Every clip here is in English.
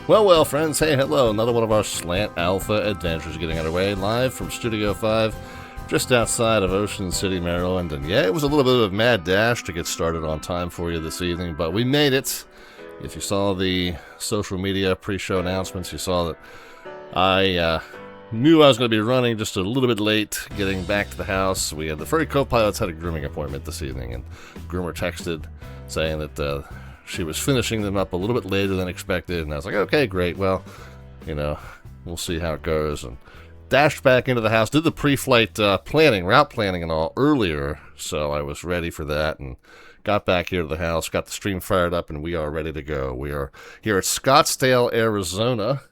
Well, friends, hey, hello. Another one of our Slant Alpha adventures getting underway live from Studio 5, just outside of Ocean City, Maryland. And yeah, it was a little bit of a mad dash to get started on time for you this evening, but we made it. If you saw the social media pre-show announcements, you saw that I knew I was going to be running just a little bit late getting back to the house. We had the furry co-pilots had a grooming appointment this evening, and groomer texted saying that she was finishing them up a little bit later than expected, and I was like, okay, great, well, we'll see how it goes, and dashed back into the house, did the pre-flight planning, route planning and all earlier, so I was ready for that, and got back here to the house, got the stream fired up, and we are ready to go. We are here at Scottsdale, Arizona.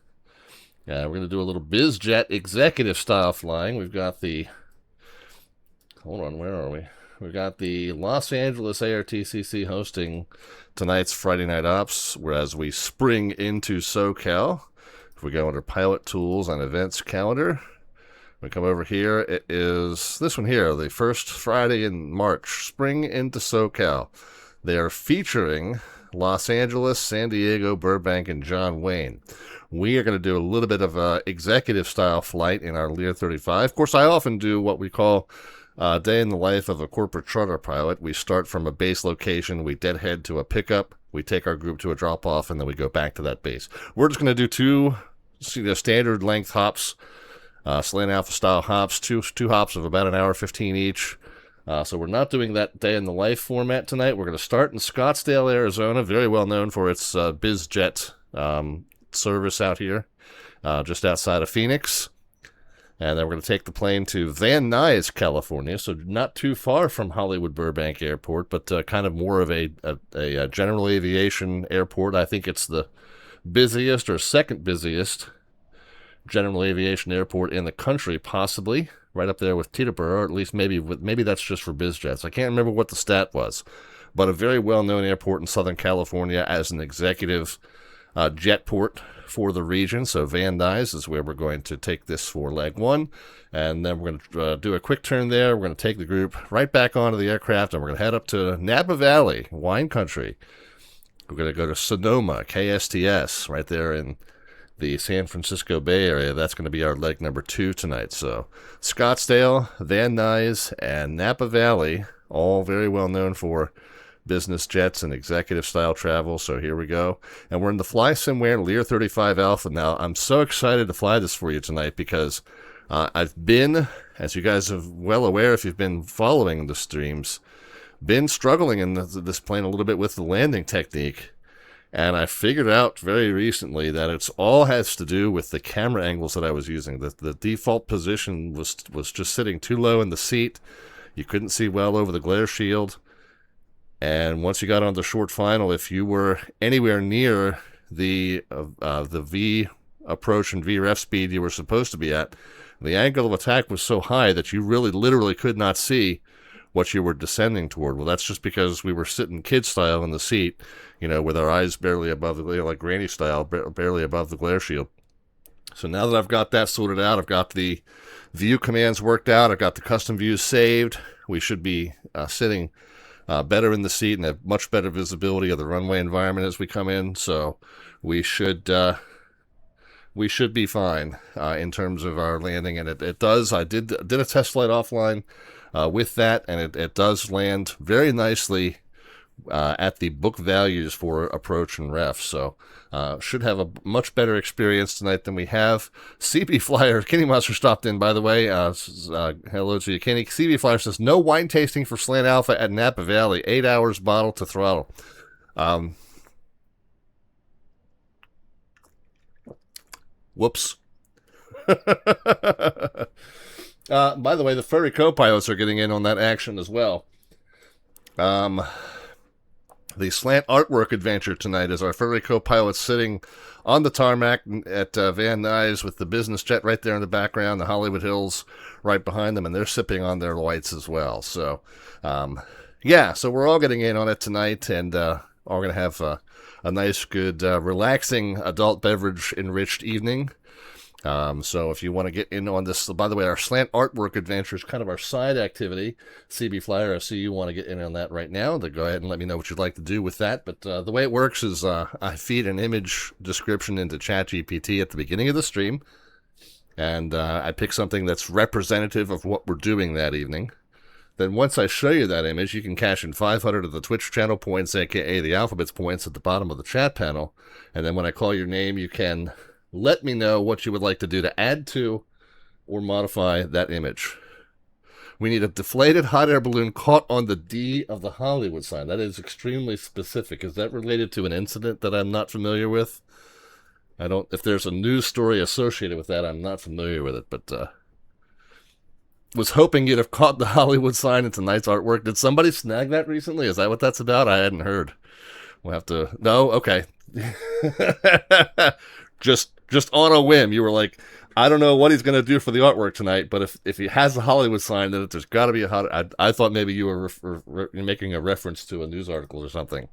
We're going to do a little BizJet executive style flying. We've got the, hold on, where are we? We've got the Los Angeles ARTCC hosting tonight's Friday Night Ops, whereas we spring into SoCal. If we go under Pilot Tools and Events Calendar, we come over here. It is this one here, the first Friday in March, spring into SoCal. They are featuring Los Angeles, San Diego, Burbank, and John Wayne. We are going to do a little bit of a executive style flight in our Lear 35. Of course, I often do what we call day in the life of a corporate charter pilot. We start from a base location, we deadhead to a pickup, we take our group to a drop-off, and then we go back to that base. We're just going to do two standard length hops, Slant Alpha style hops, two hops of about an hour 15 each. So we're not doing that day in the life format tonight. We're going to start in Scottsdale, Arizona, very well known for its BizJet service out here, just outside of Phoenix. And then we're going to take the plane to Van Nuys, California, so not too far from Hollywood Burbank Airport, but kind of more of a general aviation airport. I think it's the busiest or second busiest general aviation airport in the country, possibly, right up there with Teterboro, or at least maybe that's just for BizJets. I can't remember what the stat was, but a very well-known airport in Southern California as an executive jet port for the region. So Van Nuys is where we're going to take this for leg one, and then we're going to do a quick turn there. We're going to take the group right back onto the aircraft, and we're going to head up to Napa Valley, wine country. We're going to go to Sonoma, KSTS, right there in the San Francisco Bay Area. That's going to be our leg number 2 tonight. So Scottsdale, Van Nuys, and Napa Valley, all very well known for business jets and executive style travel. So here we go. And we're in the FlySimWare Lear 35 Alpha. Now, I'm so excited to fly this for you tonight because I've been, as you guys are well aware if you've been following the streams, been struggling in this plane a little bit with the landing technique. And I figured out very recently that it's all has to do with the camera angles that I was using. The default position was just sitting too low in the seat. You couldn't see well over the glare shield. And once you got on the short final, if you were anywhere near the V approach and VREF speed you were supposed to be at, the angle of attack was so high that you really literally could not see what you were descending toward. Well, that's just because we were sitting kid style in the seat, with our eyes barely above the glare, like granny style, barely above the glare shield. So now that I've got that sorted out, I've got the view commands worked out, I've got the custom views saved. We should be sitting better in the seat and have much better visibility of the runway environment as we come in. So we should be fine in terms of our landing. And it does. I did a test flight offline with that, and it does land very nicely at the book values for approach and ref. So should have a much better experience tonight than we have. CB Flyer, Kenny Monster stopped in, by the way. Hello to you, Kenny. CB Flyer says, no wine tasting for Slant Alpha at Napa Valley. 8 hours bottle to throttle. Whoops. By the way, the furry co-pilots are getting in on that action as well. The Slant Artwork Adventure tonight is our furry co-pilot sitting on the tarmac at Van Nuys with the business jet right there in the background, the Hollywood Hills right behind them, and they're sipping on their lights as well. So, so we're all getting in on it tonight, and all going to have a nice, good, relaxing adult beverage-enriched evening. So if you want to get in on this, by the way, our slant artwork adventure is kind of our side activity. CB Flyer, I see you want to get in on that right now. Then go ahead and let me know what you'd like to do with that. But the way it works is I feed an image description into ChatGPT at the beginning of the stream. And I pick something that's representative of what we're doing that evening. Then once I show you that image, you can cash in 500 of the Twitch channel points, aka the alphabets points at the bottom of the chat panel. And then when I call your name, you can let me know what you would like to do to add to or modify that image. We need a deflated hot air balloon caught on the D of the Hollywood sign. That is extremely specific. Is that related to an incident that I'm not familiar with? If there's a news story associated with that, I'm not familiar with it, but was hoping you'd have caught the Hollywood sign in tonight's artwork. Did somebody snag that recently? Is that what that's about? I hadn't heard. We'll have to... No? Okay. Just on a whim, you were like, I don't know what he's going to do for the artwork tonight, but if he has a Hollywood sign, then there's got to be a hot... I thought maybe you were making a reference to a news article or something.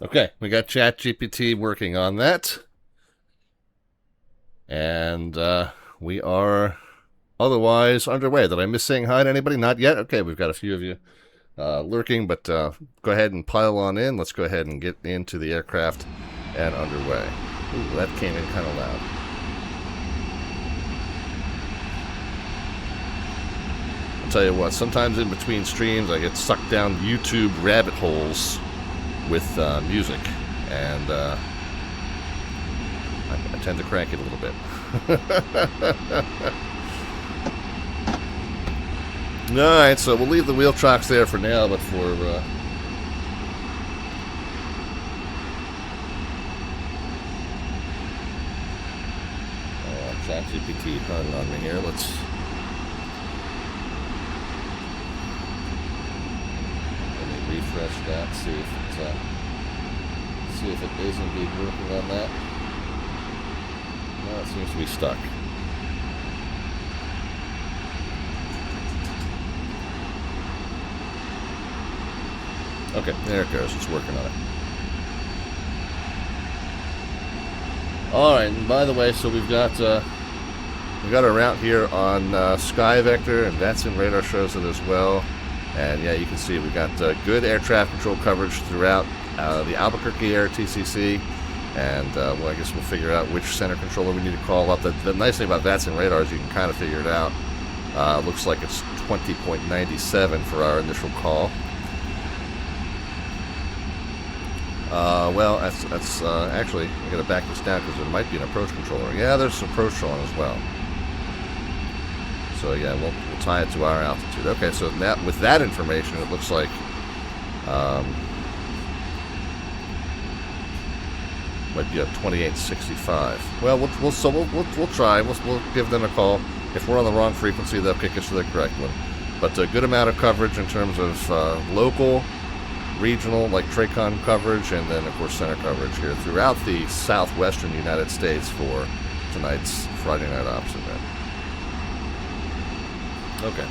Okay, we got ChatGPT working on that. And we are otherwise underway. Did I miss saying hi to anybody? Not yet? Okay, we've got a few of you lurking, but go ahead and pile on in. Let's go ahead and get into the aircraft and underway. Ooh, that came in kind of loud. I'll tell you what, sometimes in between streams I get sucked down YouTube rabbit holes with music, and I tend to crank it a little bit. Alright, so we'll leave the wheel chocks there for now, but for ChatGPT hunting on me here. Let me refresh that, see if it is indeed working on that. No, it seems to be stuck. Okay, there it goes. It's working on it. Alright, and by the way, so we've got a route here on Sky Vector, and VATSIM radar shows it as well. And yeah, you can see we've got good air traffic control coverage throughout the Albuquerque ARTCC. And well, I guess we'll figure out which center controller we need to call up. The nice thing about VATSIM radar is you can kind of figure it out. Looks like it's 20.97 for our initial call. Well, that's actually, I'm going to back this down because there might be an approach controller. Yeah, there's an approach on as well. So yeah, we'll tie it to our altitude. Okay, so now with that information, it looks like might be a 2865. Well, we'll try. We'll give them a call. If we're on the wrong frequency, they'll kick us to the correct one. But a good amount of coverage in terms of local, regional, like TRACON coverage, and then of course center coverage here throughout the southwestern United States for tonight's Friday Night Ops event. Okay.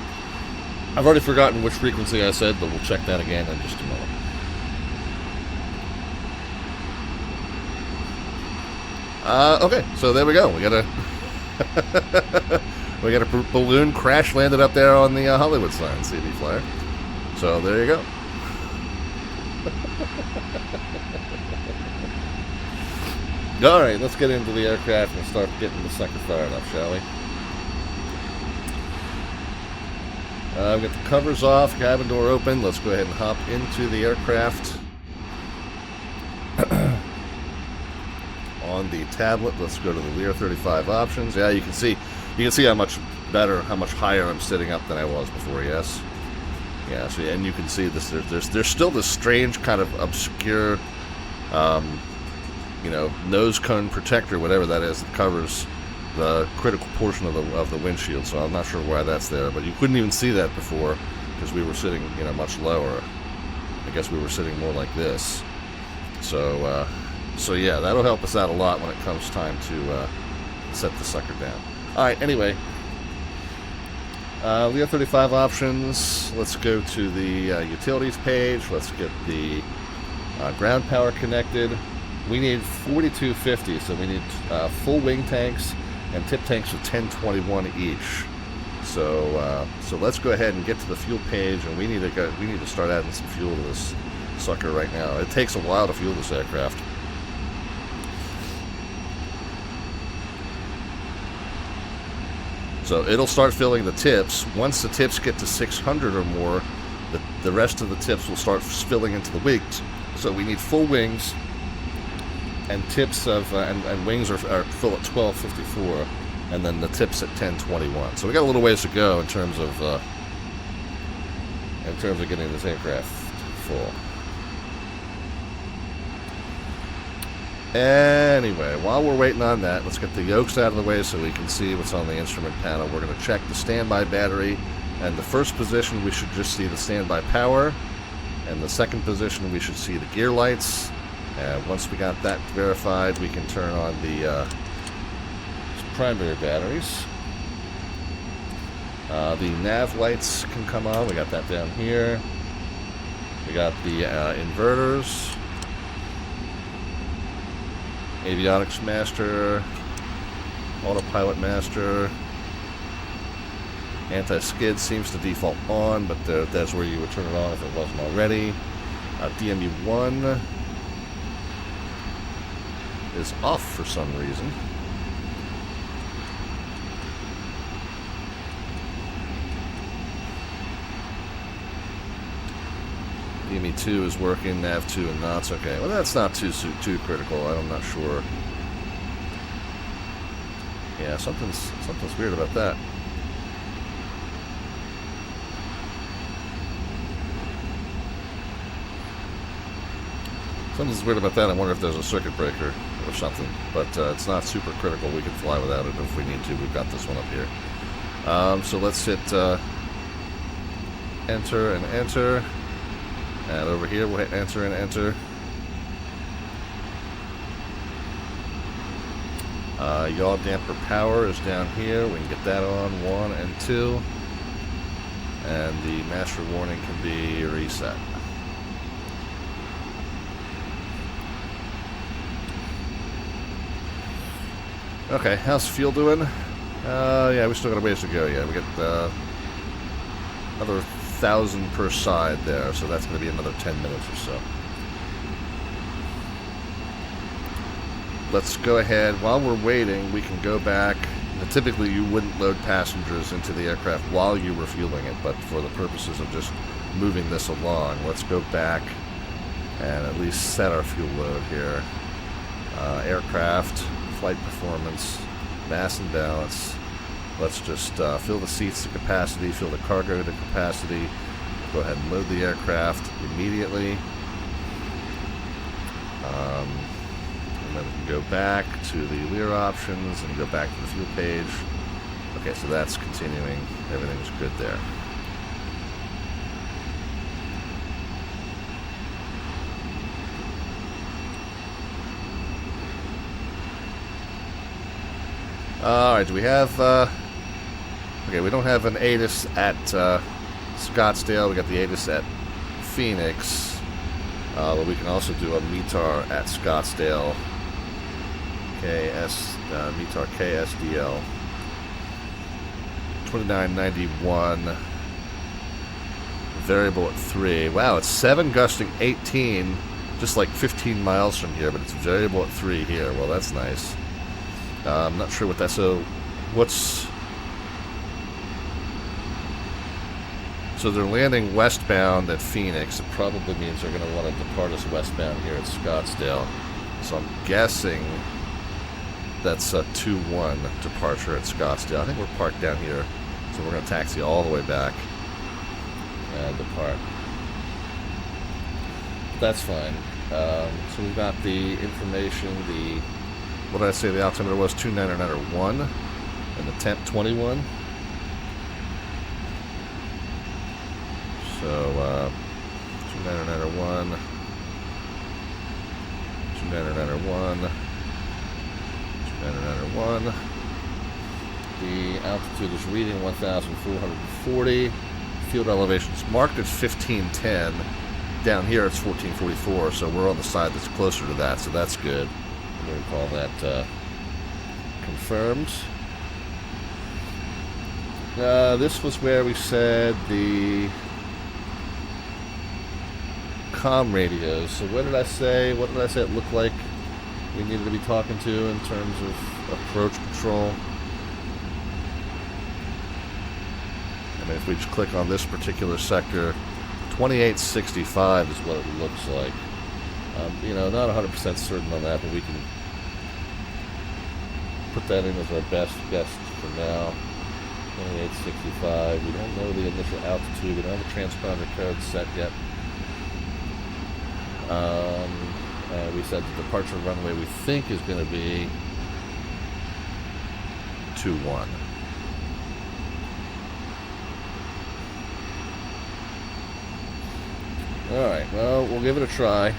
I've already forgotten which frequency I said, but we'll check that again in just a moment. Okay, so there we go. We got a balloon crash landed up there on the Hollywood sign, CB Flyer. So there you go. Alright, let's get into the aircraft and start getting the sucker fired up, shall we? We've got the covers off, cabin door open. Let's go ahead and hop into the aircraft. On the tablet, let's go to the Lear 35 options. Yeah, you can see how much better, how much higher I'm sitting up than I was before. Yes, yeah. So, and you can see this. There's still this strange kind of obscure, nose cone protector, whatever that is, that covers the critical portion of the windshield, so I'm not sure why that's there. But you couldn't even see that before because we were sitting, you know, much lower. I guess we were sitting more like this. So yeah, that'll help us out a lot when it comes time to set the sucker down. All right. Anyway, Lear 35 options. Let's go to the utilities page. Let's get the ground power connected. We need 4250, so we need full wing tanks and tip tanks of 1021 each. So let's go ahead and get to the fuel page, and we need to start adding some fuel to this sucker right now. It takes a while to fuel this aircraft. So it'll start filling the tips. Once the tips get to 600 or more, the rest of the tips will start spilling into the wings. So we need full wings and tips of and wings are fill at 1254, and then the tips at 1021. So we got a little ways to go in terms of getting this aircraft full. Anyway, while we're waiting on that, let's get the yokes out of the way so we can see what's on the instrument panel. We're going to check the standby battery, and the first position we should just see the standby power, and the second position we should see the gear lights. And once we got that verified, we can turn on the primary batteries. The nav lights can come on. We got that down here. We got the inverters. Avionics master, autopilot master, anti-skid seems to default on, but that's where you would turn it on if it wasn't already. DMU1 is off for some reason. DME2 is working, nav2 and knots. Okay, well that's not too critical. I'm not sure. Yeah, something's weird about that. Something's weird about that. I wonder if there's a circuit breaker or something. But it's not super critical. We can fly without it if we need to. We've got this one up here. So let's hit enter and enter. And over here we'll hit enter and enter. Yaw damper power is down here. We can get that on 1 and 2. And the master warning can be reset. Okay, how's fuel doing? Yeah, we still got a ways to go. Yeah, we got another 1,000 per side there, so that's going to be another 10 minutes or so. Let's go ahead. While we're waiting, we can go back. Now, typically, you wouldn't load passengers into the aircraft while you were fueling it, but for the purposes of just moving this along, let's go back and at least set our fuel load here. Aircraft, flight performance, mass and balance. Let's just fill the seats to capacity, fill the cargo to capacity. Go ahead and load the aircraft immediately. And then we can go back to the Lear options and go back to the fuel page. Okay, so that's continuing. Everything's good there. Alright, do we have... okay, we don't have an ATIS at Scottsdale. We got the ATIS at Phoenix. But we can also do a METAR at Scottsdale. METAR KSDL 2991. Variable at 3. Wow, it's 7 gusting 18, just like 15 miles from here, but it's variable at 3 here. Well, that's nice. I'm not sure what that's. So they're landing westbound at Phoenix. It probably means they're going to want to depart us westbound here at Scottsdale. So I'm guessing that's a 2-1 departure at Scottsdale. I think we're parked down here, so we're going to taxi all the way back and depart. That's fine. So we've got the information. What did I say the altimeter was? 2991. and the temp 21. So 2991, 2991, 2991. The altitude is reading 1,440. Field elevation is marked at 1510. Down here it's 1444, so we're on the side that's closer to that, so that's good. I'm going to call that confirmed. This was where we said the comm radios. So what did I say? What did I say it looked like we needed to be talking to in terms of approach control? And if we just click on this particular sector, 2865 is what it looks like. You know, not 100% certain on that, but we can put that in as our best guess for now. 2865. We don't know the initial altitude. We don't have a transponder code set yet. We said the departure runway we think is going to be 21. Alright, well, we'll give it a try.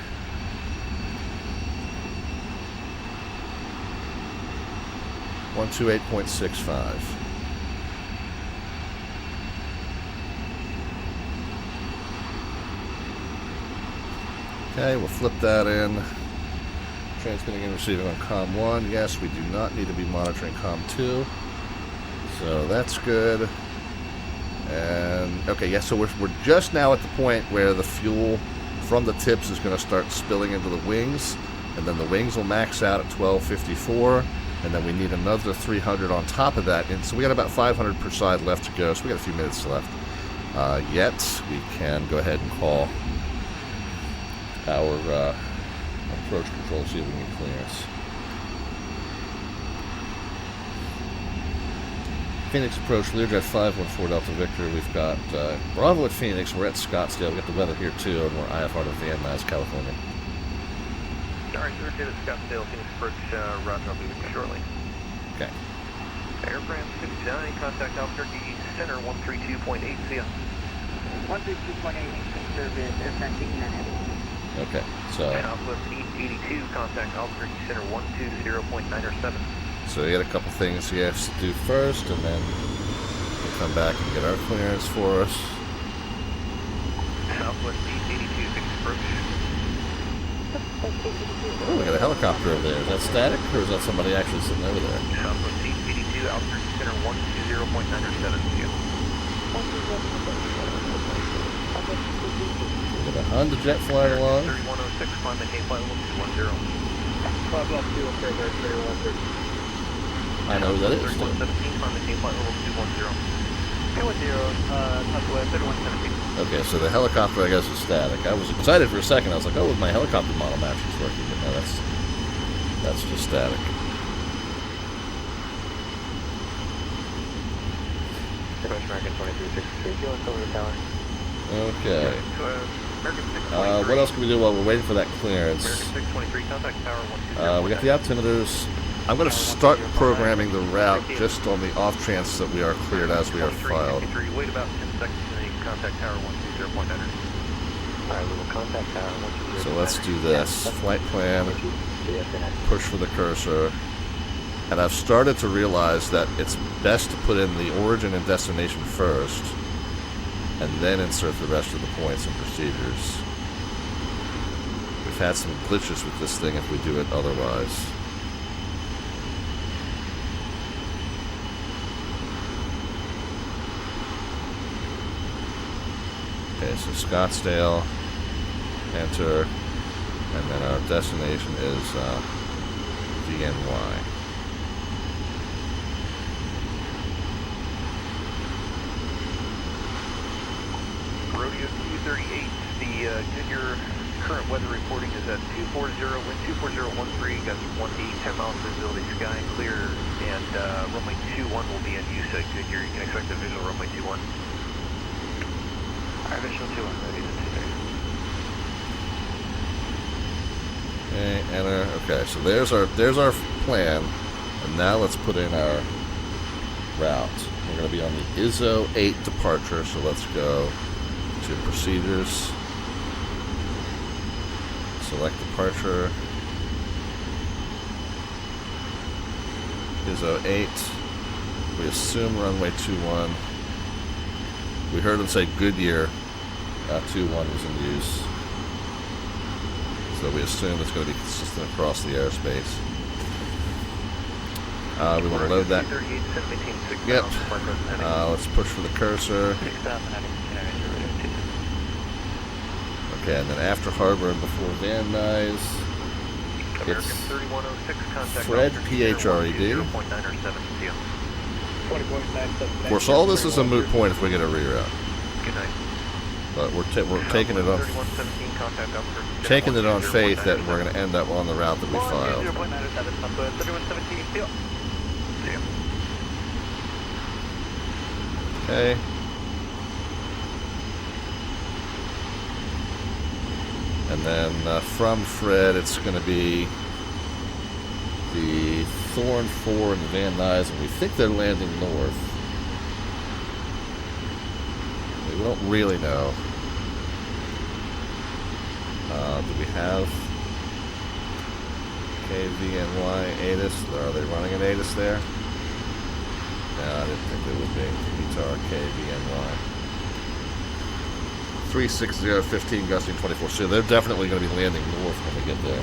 .65. Okay, we'll flip that in. Transmitting and receiving on COM 1. Yes, we do not need to be monitoring COM 2. So that's good. And, okay, yeah, so we're just now at the point where the fuel from the tips is going to start spilling into the wings. And then the wings will max out at 1254. And then we need another 300 on top of that. And so we got about 500 per side left to go. So we got a few minutes left. Yet we can go ahead and call our approach control, see if we can get clearance. Phoenix approach, Learjet 514 Delta Victor. We've got Bravo at Phoenix. We're at Scottsdale. We've got the weather here too, and we're IFR to Van Nuys, California. Alright, Learjet at Scottsdale, Phoenix approach, roger, I'll be with you shortly. Okay. Airframe 69, contact Albuquerque Center 132.8, see ya. 132.8, service, airframe 69. Okay, so... And Southwest 882, contact Albuquerque Center 120.907. So we got a couple things he has to do first, and then we'll come back and get our clearance for us. Southwest 882, Phoenix approach. Oh, we got a helicopter over there. Is that static, or is that somebody actually sitting over there? Southwest 882, Albuquerque Center 120.907, see ya. We got a Honda jet flying along. 3106, climb maintain flight level 210. Club up to a further 3130. I know who that is. 3117, climb maintain flight level 210. 210, Southwest 3117. Okay, so the helicopter, I guess, is static. I was excited for a second. I was like, oh, my helicopter model match is working. But no, that's just static. American 2363, feeling over the tower. Okay. What else can we do while we're waiting for that clearance? American 623, contact tower 120. We got the altimeters. I'm going to start programming the route just on the off chance that we are cleared as we are filed. Wait about 10 seconds and then you can contact tower 120.9. Alright, we will contact tower 120. So let's do this. Flight plan. Push for the cursor. And I've started to realize that it's best to put in the origin and destination first, and then insert the rest of the points and procedures. We've had some glitches with this thing if we do it otherwise. Okay, so Scottsdale, enter, and then our destination is VNY. Rodeo 238, the Goodyear current weather reporting is at 240, wind 24013, got 10 miles visibility, sky clear, and runway 21 will be in use at Goodyear. You can expect a visual runway 21. Alright, visual 21, ready to take. Okay, enter. Okay, so there's our plan, and now let's put in our route. We're going to be on the ISO 8 departure, so let's go to procedures. Select departure. ISO 8. We assume runway 21. We heard them say Goodyear 21 was in use. So we assume it's going to be consistent across the airspace. We want to load that. Yep. Let's push for the cursor. Okay, and then after harbor and before Van Nuys, it's Fred PHRED. Of course, all this is a moot point if we get a reroute. But we're taking it on faith that we're going to end up on the route that we filed. Okay. And then from Fred, it's going to be the Thorn 4 and the Van Nuys, and we think they're landing north. We don't really know. Do we have KVNY-KSTS? Are they running an ATIS there? No, I didn't think they would be. VTAR KVNY. 360, 15, gusting 24. So they're definitely going to be landing north when we get there.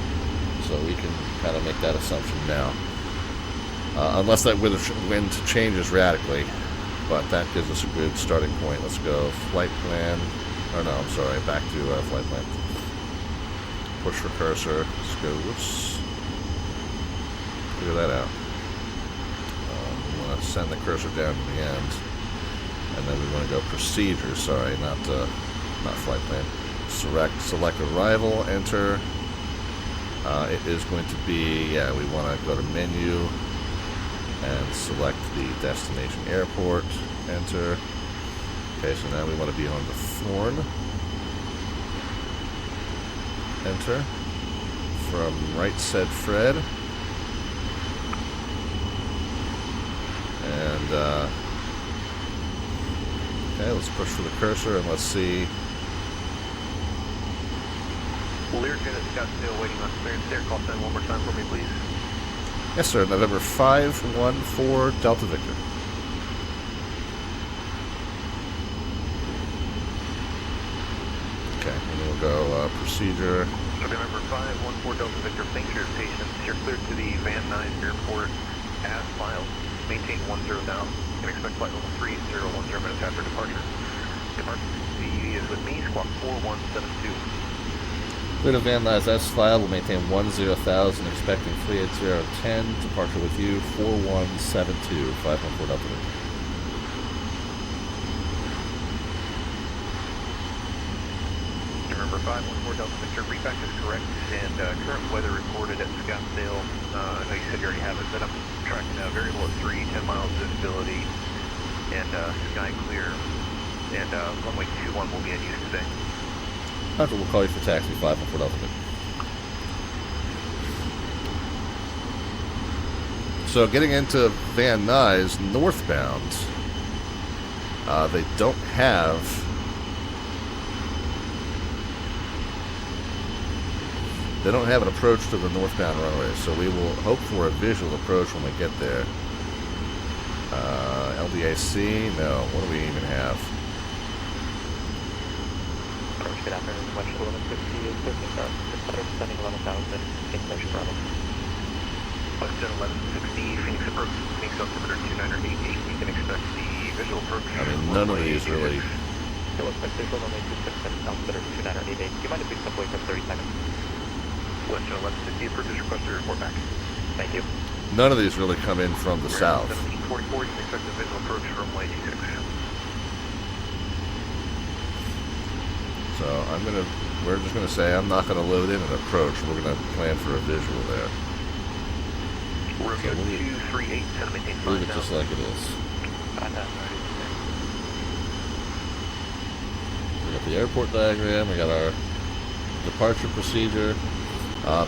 So we can kind of make that assumption now. Unless that wind changes radically. But that gives us a good starting point. Let's go flight plan. Oh no, I'm sorry. Back to flight plan. Push for cursor. Let's go. Whoops. Figure that out. We want to send the cursor down to the end. And then we want to go procedure. Sorry, not flight plan. Select arrival. Enter. It is going to be, we want to go to menu and select the destination airport. Enter. Okay, so now we want to be on the Thorn. Enter. From right said Fred. And, okay, let's push for the cursor and let's see. Learjet at Scottsdale waiting on clearance there. Call sign one more time for me, please. Yes, sir. November 514 Delta Victor. Okay, and we'll go procedure. November 514 Delta Victor. Thanks for your patience. You're cleared to the Van Nuys Airport as filed. Maintain 10 now. You can expect flight level 3010 minutes after departure. Departure CE is with me, squawk 4172. Clear to Van Nuys as filed. Will maintain 10,000, expecting 38010. Departure with you, 4172, 514 Delta Victor. November 514 Delta Victor, readback is correct, and current weather reported at Scottsdale. I know you said you already have it, but I'm tracking variable at 10 miles visibility, and sky clear, and runway 21 will be in use today. Hunter will call you for taxi 514 Delta Victor. So getting into Van Nuys northbound, they don't have an approach to the northbound runway, so we will hope for a visual approach when we get there. LDAC, no. What do we even have? Good afternoon, West 1150 is 13,000, sending 11,000, Phoenix Ocean Bravo. Western 1160, Phoenix approach, Phoenix altimeter 2988. You can expect the visual approach. I mean, none of these really. It looks like visual runway 26, altimeter 2988. Do you mind if we step away for 30 seconds? Western 1160 approach is requested to report back. Thank you. None of these really come in from the south. 1744, you can expect the visual approach from runway 26. So we're just gonna say I'm not gonna load in an approach. We're gonna plan for a visual there. We're So good 238, set maintain 5 leave it just like it is. We got the airport diagram. We got our departure procedure.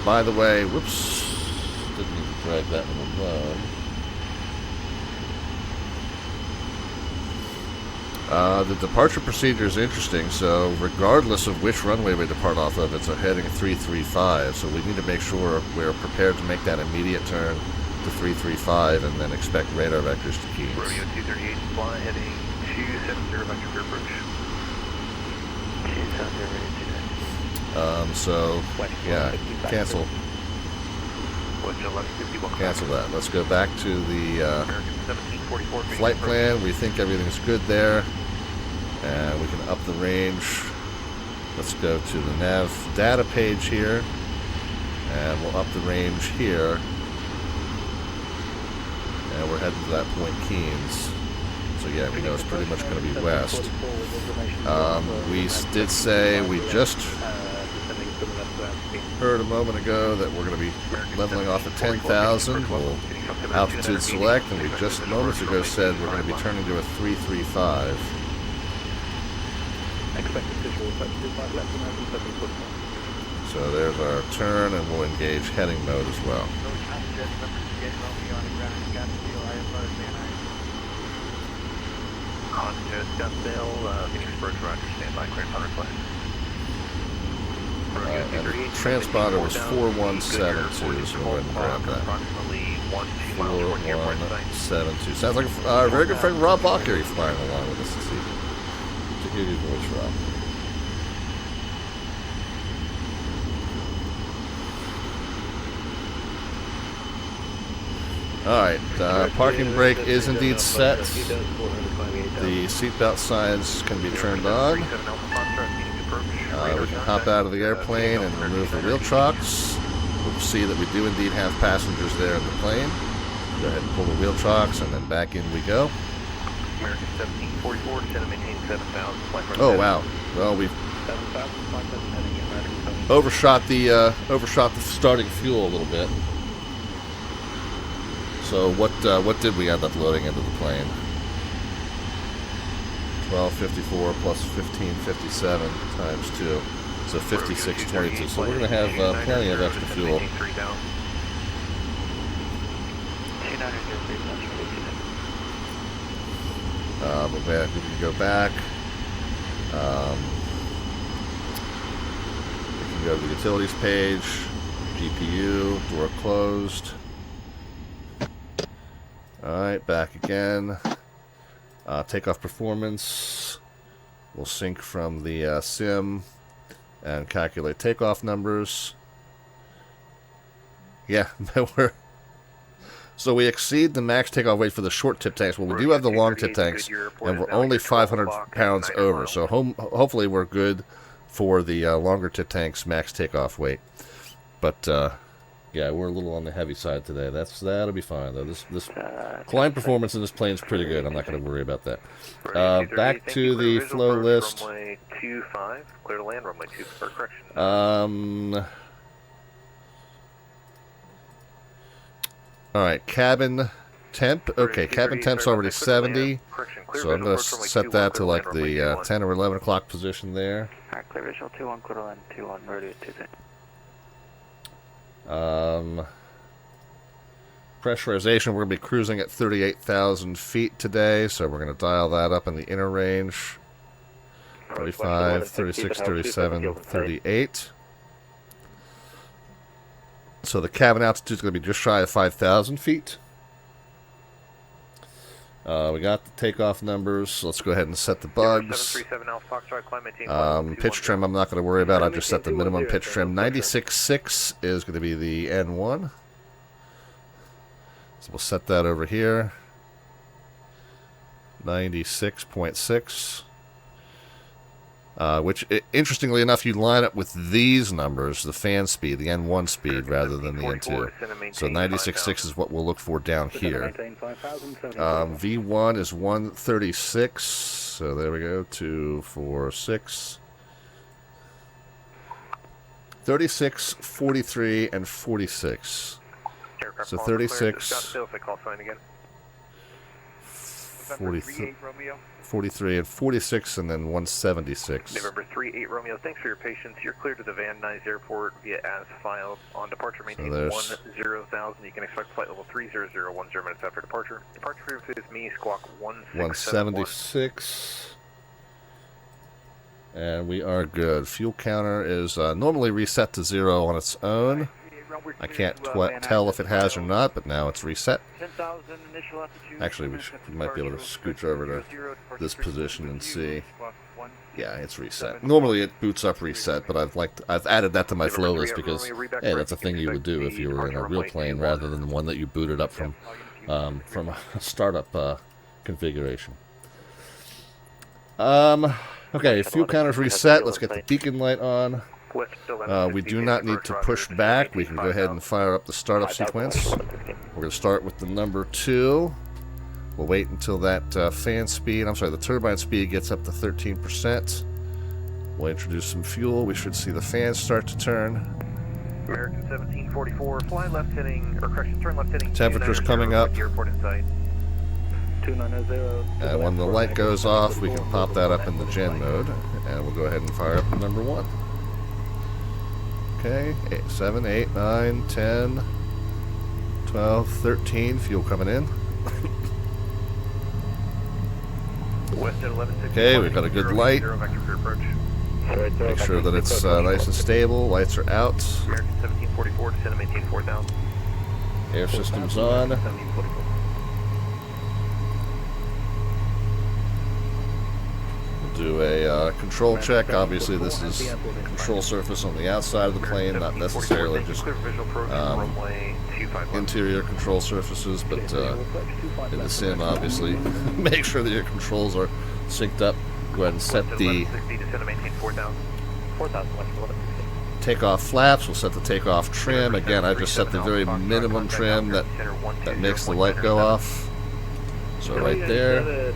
By the way, whoops, didn't mean to drag that one alone. The departure procedure is interesting, so regardless of which runway we depart off of, it's a heading 335, so we need to make sure we're prepared to make that immediate turn to 335 and then expect radar vectors to Keys. Rodeo 238, fly heading 270 vector for approach. 270, So, yeah, cancel. West 1151. Cancel that. Let's go back to the American 1744. flight plan. We think everything's good there. And we can up the range. Let's go to the nav data page here. And we'll up the range here. And we're heading to that point Keens. So yeah, we know it's pretty much going to be west. We did say we just heard a moment ago that we're going to be leveling off at 10,000. We'll altitude select, and we just moments ago said we're going to be turning to a 335. So there's our turn, and we'll engage heading mode as well. Into Scottsdale, Phoenix Birch, Roger, standby, clear for request. And the transponder was 4172, so we'll go ahead and grab that. Approximately 1-2 miles toward the airport site. 4172. Sounds like our very good friend Rob Lockyer flying along with us this evening. To hear your voice, Rob. Alright, parking brake is indeed set. The seatbelt signs can be turned on. We can hop out of the airplane and remove the wheel chocks. We'll see that we do indeed have passengers there in the plane. Go ahead and pull the wheel chocks, and then back in we go. American 1744, descend and maintain 7,000. Oh wow! Well, we've overshot the starting fuel a little bit. So what did we end up loading into the plane? 1254 plus 1557 times 2. So 5622. So we're going to have plenty of extra fuel. But we can go back. We can go to the utilities page. GPU, door closed. Alright, back again. Takeoff performance. We'll sync from the sim and calculate takeoff numbers. Yeah, so we exceed the max takeoff weight for the short tip tanks. Well, we do have the long tip tanks, and we're only 500 pounds over. So hopefully we're good for the longer tip tanks max takeoff weight. But yeah, we're a little on the heavy side today. That'll be fine though. This climb performance in this plane is pretty good. I'm not going to worry about that. Back to the flow list. Runway 25, clear to land. Runway 2 for correction. All right, cabin temp. Okay, cabin temp's already 70. So I'm going to set that to like the 10 or 11 o'clock position there. All right, clear visual 21, clear to land 21, radio 20. Pressurization, we're going to be cruising at 38,000 feet today, so we're going to dial that up in the inner range. 35, 36, 37, 38. So the cabin altitude is going to be just shy of 5,000 feet. We got the takeoff numbers. Let's go ahead and set the bugs. Pitch trim I'm not going to worry about. I just set the minimum pitch trim. 96.6 is going to be the N1. So we'll set that over here. 96.6. Which, interestingly enough, you line up with these numbers, the fan speed, the N1 speed, rather than the N2. So 96.6 is what we'll look for down here. V1 is 136. So there we go, 2, 4, 6. 36, 43, and 46. So 36, 43. 43 and 46, and then 176. November 38 Romeo, thanks for your patience. You're clear to the Van Nuys Airport via as filed. On departure, maintain 10,000. You can expect flight level 30010 minutes after departure. Departure frequency is me, squawk 176. And we are good. Fuel counter is normally reset to 0 on its own. I can't tell if it has or not, but now it's reset. Actually, we might be able to scooch over to this position and see. Yeah, it's reset. Normally it boots up reset, but I've added that to my flow list because, hey, that's a thing you would do if you were in a real plane rather than one that you booted up from a startup configuration. Okay, fuel counter's reset. Let's get the beacon light on. We do not need to push back. We can go ahead and fire up the startup sequence. We're going to start with the number 2. We'll wait until that the turbine speed gets up to 13%. We'll introduce some fuel. We should see the fans start to turn. American 1744, fly left heading, or correction, turn left heading. Temperature's coming up. Airport in sight. 290. And when the light goes off, we can pop that up in the gen mode. And we'll go ahead and fire up the number 1. Okay, 7, 8, 9, 10, 12, 13, fuel coming in. Okay, we've got a good light. Make sure that it's nice and stable. Lights are out. American 1744, descend and maintain 4,000. Air system's on. Do a control check. Obviously, this is control surface on the outside of the plane, not necessarily just interior control surfaces, but in the sim, obviously, make sure that your controls are synced up. Go ahead and set the takeoff flaps. We'll set the takeoff trim. Again, I just set the very minimum trim that makes the light go off. So right there.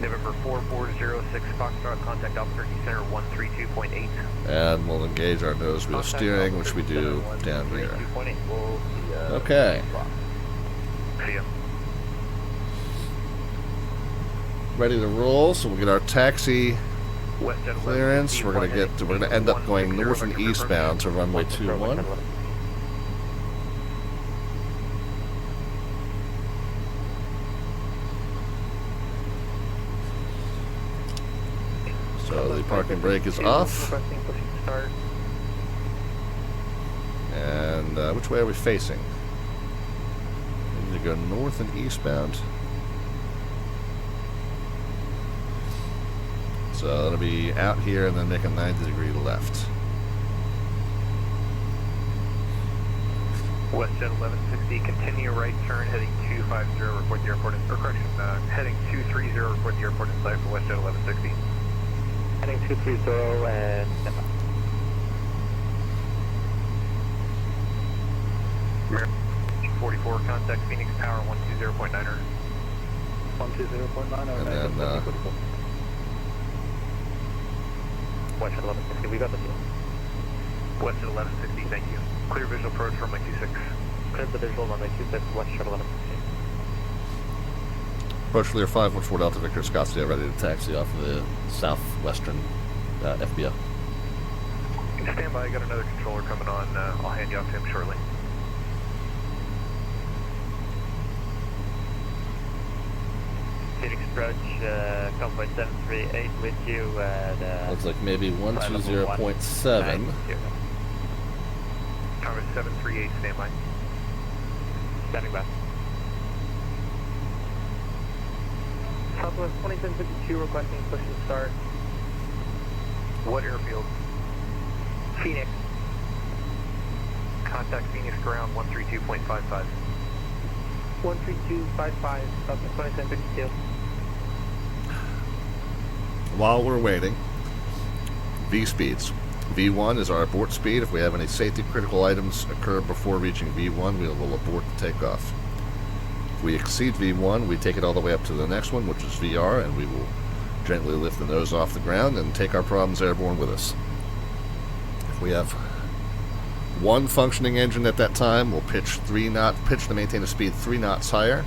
November 4406 Foxtrot, contact Alpha Turkey Center 132.8. And we'll engage our nose wheel steering, which we do down here. Okay. See ya. Ready to roll, so we'll get our taxi clearance. We're gonna end up going north and eastbound to runway 21. So the parking brake is off. And which way are we facing? We need to go north and eastbound. So it'll be out here and then make a 90-degree left. WestJet 1160, continue right turn, heading 250, report the airport, or correction, heading 230, report the airport in sight for WestJet 1160. Heading 230 and step up. American 44, contact Phoenix Tower 120.9er. 120.9er. And then WestJet 1160, we got the deal. WestJet 1160, thank you. Clear visual approach runway 26. Clear the visual runway 26, WestJet 1160. approach Lear 514 Delta Victor Scottsdale, ready to taxi off of the southwestern FBO. Stand by, I got another controller coming on. I'll hand you off to him shortly. Phoenix approach, convoy 738 with you at... Looks like maybe 120.7. Tower 738, stand by. Standing by. Southwest 2752 requesting push and start. What airfield? Phoenix. Contact Phoenix ground 132.55. 13255, Southwest 2752. While we're waiting, V speeds. V1 is our abort speed. If we have any safety critical items occur before reaching V1, we will abort the takeoff. If we exceed V1, we take it all the way up to the next one, which is VR, and we will gently lift the nose off the ground and take our problems airborne with us. If we have one functioning engine at that time, we'll pitch to maintain a speed 3 knots higher.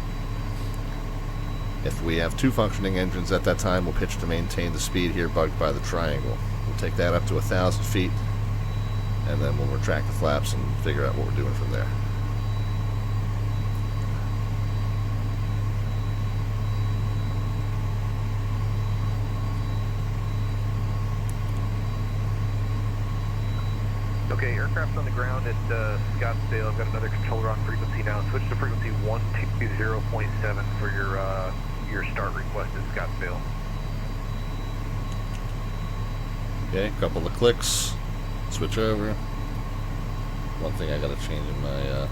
If we have 2 functioning engines at that time, we'll pitch to maintain the speed here bugged by the triangle. We'll take that up to 1,000 feet, and then we'll retract the flaps and figure out what we're doing from there. Okay, aircraft's on the ground at Scottsdale. I've got another controller on frequency now. Switch to frequency 120.7 for your start request at Scottsdale. Okay, couple of clicks. Switch over. One thing I gotta change in my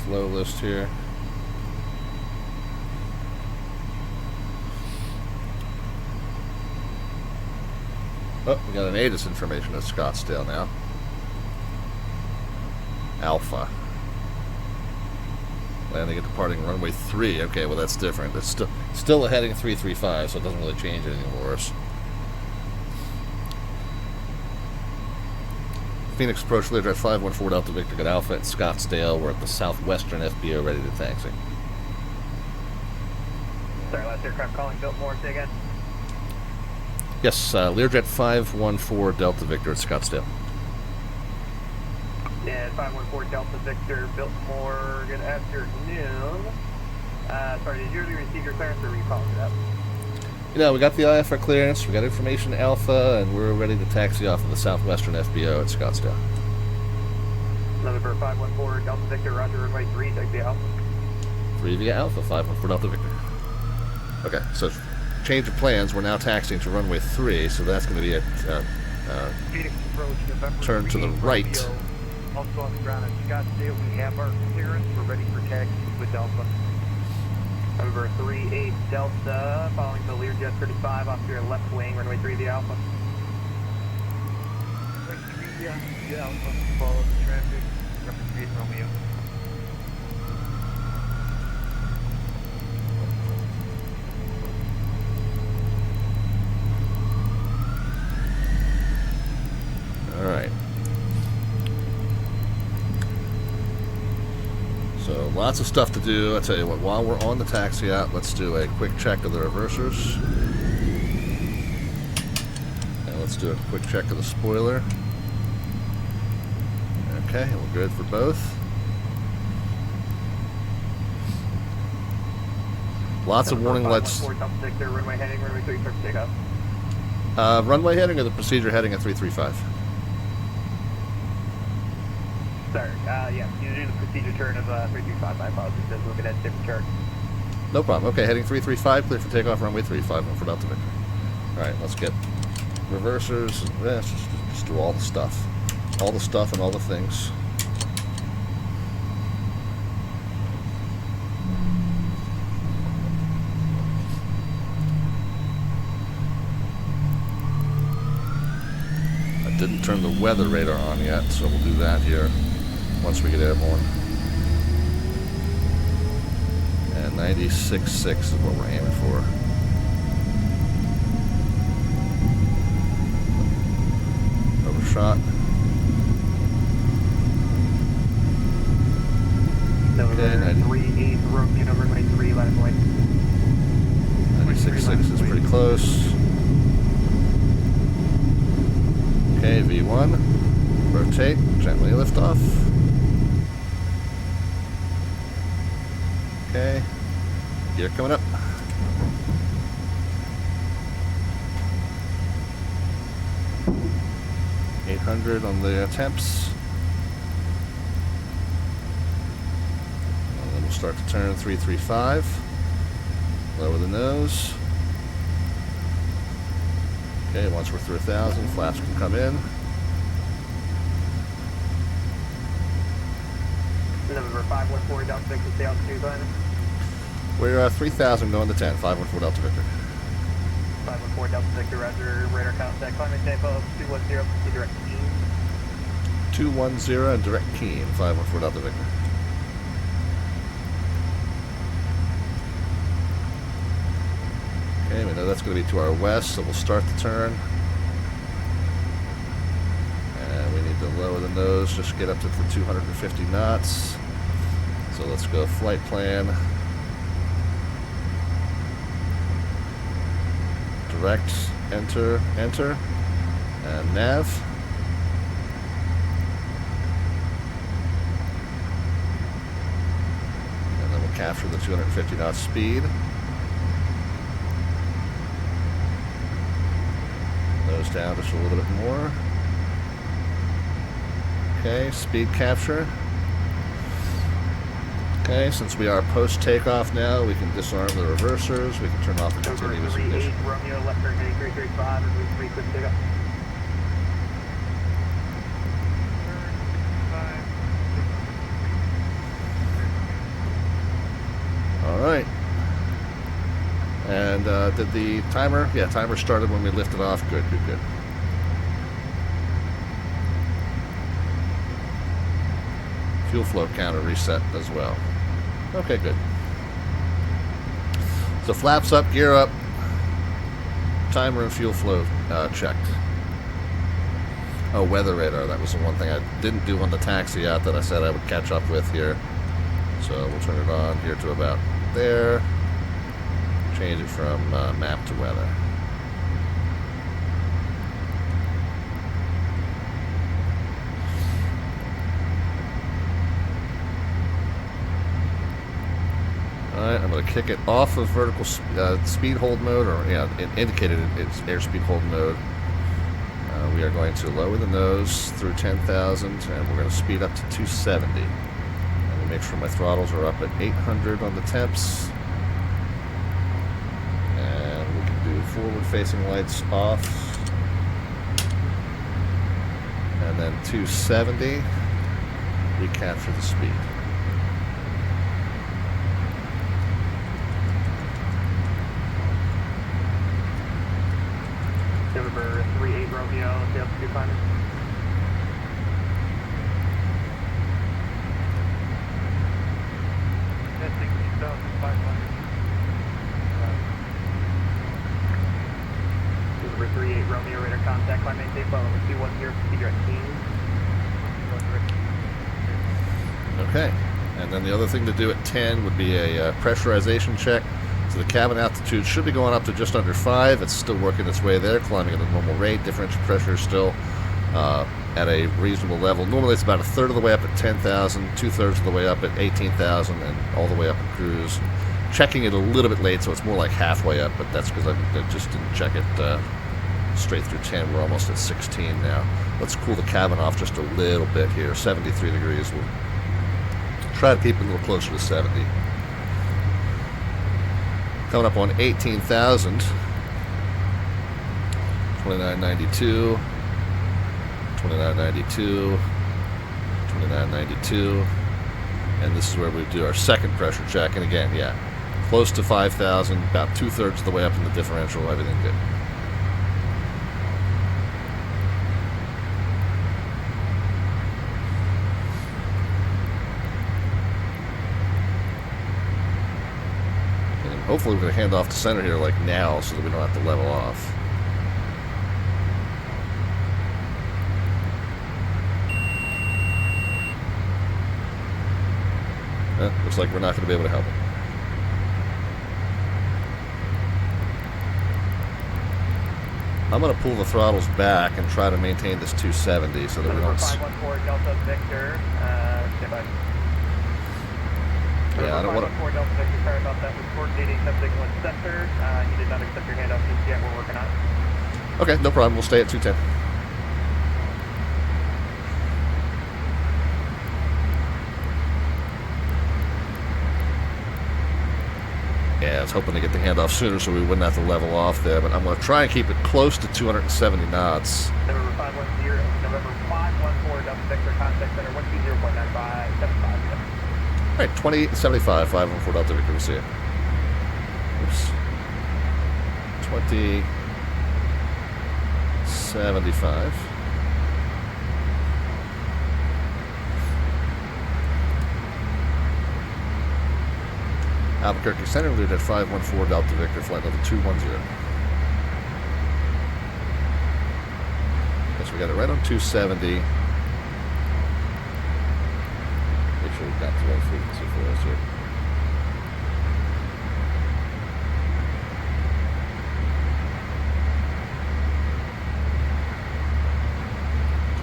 flow list here. Oh, we got an ATIS information at Scottsdale now. Alpha. Landing at departing runway 3. Okay, well that's different. It's still a heading 335, so it doesn't really change anything for us. Phoenix approach Learjet 514 Delta Victor, got Alpha at Scottsdale. We're at the southwestern FBO, ready to taxi. Sorry, last aircraft calling Biltmore, say again. Yes, Learjet 514 Delta Victor at Scottsdale. And 514 Delta Victor, Biltmore, good afternoon. Sorry, did you already receive your clearance or were you calling it up? You know, we got the IFR clearance, we got information Alpha, and we're ready to taxi off of the southwestern FBO at Scottsdale. November 514 Delta Victor, roger, runway 3, taxi Alpha. 3 via Alpha, 514 Delta Victor. Okay, so change of plans, we're now taxiing to runway 3, so that's going to be a Phoenix approach November turn to the 38 right. Romeo. Also on the ground at Scottsdale, we have our clearance. We're ready for taxi with Alpha. November 38 Delta, following the Learjet 35 off your left wing, runway 3 via Alpha. Runway 3 via Alpha. Follow the traffic. Represent Romeo. Alright. So, lots of stuff to do. I tell you what, while we're on the taxi out, let's do a quick check of the reversers. And let's do a quick check of the spoiler. Okay, we're good for both. Lots of warning lights. Runway heading, runway 3, start to take off. Runway heading or the procedure heading at 335? Sorry, yeah, you do the procedure turn of 335, my apologies, just looking at a different chart. No problem. Okay, heading 335, clear for takeoff, runway 35, for Delta Victor. Alright, let's get reversers, just do all the stuff. All the stuff and all the things. I didn't turn the weather radar on yet, so we'll do that here once we get airborne. And 96.6 is what we're aiming for. Overshot. November 38, Romeo, runway 3, left wing. 96.6 is pretty close. Okay, V1. Rotate, gently lift off. Okay. Gear coming up. $800 on the temps. And then we'll start to turn 335. Lower the nose. Okay, once we're through 1,000, flaps can come in. November 514 Delta Victor, stay altitude climbing. We're 3,000 going to 10, 514 Delta Victor. 514 Delta Victor, roger, radar contact, climbing tempo 210, proceed direct keen. 210 and direct keen, 514 Delta Victor. Okay, we know that's going to be to our west, so we'll start the turn. And we need to lower the nose, just get up to the 250 knots. So let's go flight plan. Direct, enter, enter, and nav. And then we'll capture the 250 knot speed. those down just a little bit more. Okay, speed capture. Okay, since we are post takeoff now, we can disarm the reversers. We can turn off the continuous ignition. Romeo, left turn heading 335, and move 3 quick takeoff. All right. And did the timer? Yeah, timer started when we lifted off. Good, good, good. Fuel flow counter reset as well. Okay, good. So flaps up, gear up, timer and fuel flow checked. Oh, weather radar. That was the one thing I didn't do on the taxi out that I said I would catch up with here. So we'll turn it on here to about there. Change it from map to weather. Alright, I'm going to kick it off of vertical speed hold mode, or yeah, it indicated it's airspeed hold mode. We are going to lower the nose through 10,000, and we're going to speed up to 270. And we'll make sure my throttles are up at 800 on the temps. And we can do forward-facing lights off. And then 270, recapture the speed. November 38 Romeo, the altitude climber. Testing 2,500. November 38 Romeo, radar contact, climb maintain, flight level 210, proceed direct team. Okay, and then the other thing to do at 10 would be a pressurization check. So the cabin altitude should be going up to just under 5. It's still working its way there, climbing at a normal rate. Differential pressure is still at a reasonable level. Normally it's about a third of the way up at 10,000, 2/3 of the way up at 18,000, and all the way up at cruise. Checking it a little bit late, so it's more like halfway up, but that's because I just didn't check it straight through 10. We're almost at 16 now. Let's cool the cabin off just a little bit here. 73 degrees. We'll try to keep it a little closer to 70. Coming up on 18,000, 2992, 2992, 2992, and this is where we do our second pressure check. And again, yeah, close to 5,000, about 2/3 of the way up in the differential, everything good. Hopefully we're going to hand off to center here like now so that we don't have to level off. Looks like we're not going to be able to help it. I'm going to pull the throttles back and try to maintain this 270 so that we don't... 514 Delta Victor, stand by. Yeah, I don't want to... 4 Delta Victor, sorry about that. We're coordinating something with center. You did not accept your handoff just yet. We're working on it. Okay, no problem. We'll stay at 210. Yeah, I was hoping to get the handoff sooner so we wouldn't have to level off there, but I'm going to try and keep it close to 270 knots. November 510, November 514 Delta Victor, contact center 120.9575. All right, 2075, 514 Delta Victor, we'll see you. Oops. 2075. Albuquerque Center, Learjet 514 Delta Victor, flight level 210. Guess we got it right on 270. Make sure we've got the right frequency for us here.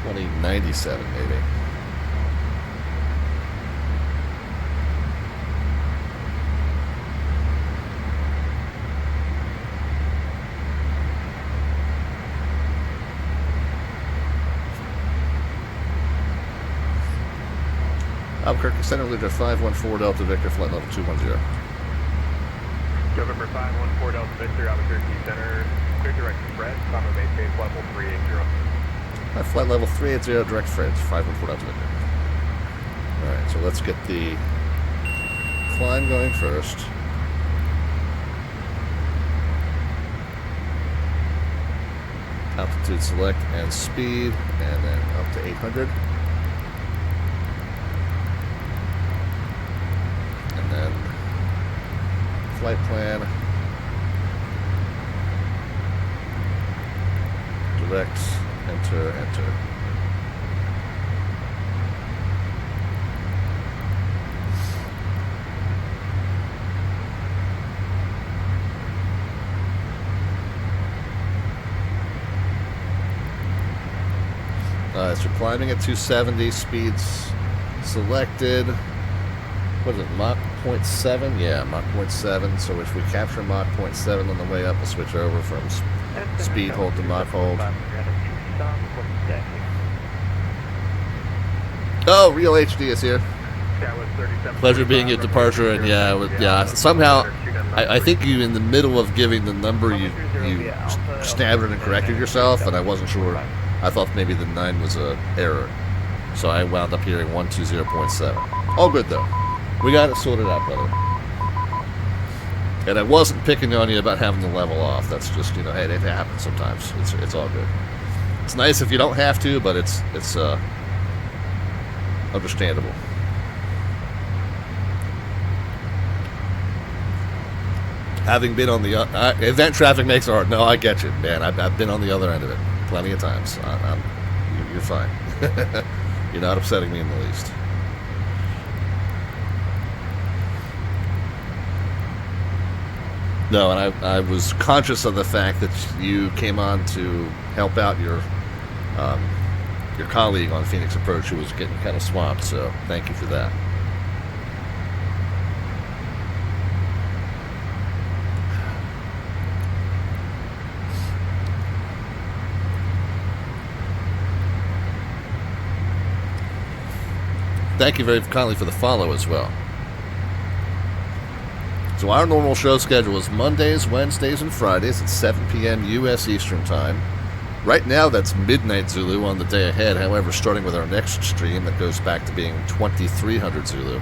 $20.97 maybe. Albuquerque Center, Learjet 514 Delta Victor, flight level 210. November 514 Delta Victor, Albuquerque Center, clear direct Fred, Combo maintain flight level 380. Flight level 380, direct Fred, 514 Delta Victor. Alright, so let's get the climb going first. Altitude select and speed, and then up to 800. And then flight plan. Direct, enter, enter. So climbing at 270, speeds selected. What is it, Mach 0.7? Yeah, Mach 0.7. So if we capture Mach 0.7 on the way up, we'll switch over from speed hold to Mach hold. Oh, Real HD is here. Pleasure being at departure, and yeah, somehow I think you, in the middle of giving the number, you stabbed and corrected yourself, and I wasn't sure. I thought maybe the 9 was a error, so I wound up hearing 120.7. All good though. We got it sorted out, brother. And I wasn't picking on you about having to level off. That's just, you know, hey, it happens sometimes. It's all good. It's nice if you don't have to, but it's understandable. Having been on the event traffic makes it hard. No, I get you, man. I've been on the other end of it plenty of times. You're fine. You're not upsetting me in the least. No, and I was conscious of the fact that you came on to help out your colleague on Phoenix Approach, who was getting kind of swamped. So thank you for that. Thank you very kindly for the follow as well. So our normal show schedule is Mondays, Wednesdays, and Fridays at 7 p.m. U.S. Eastern Time. Right now, that's midnight Zulu on the day ahead. However, starting with our next stream, that goes back to being 2300 Zulu.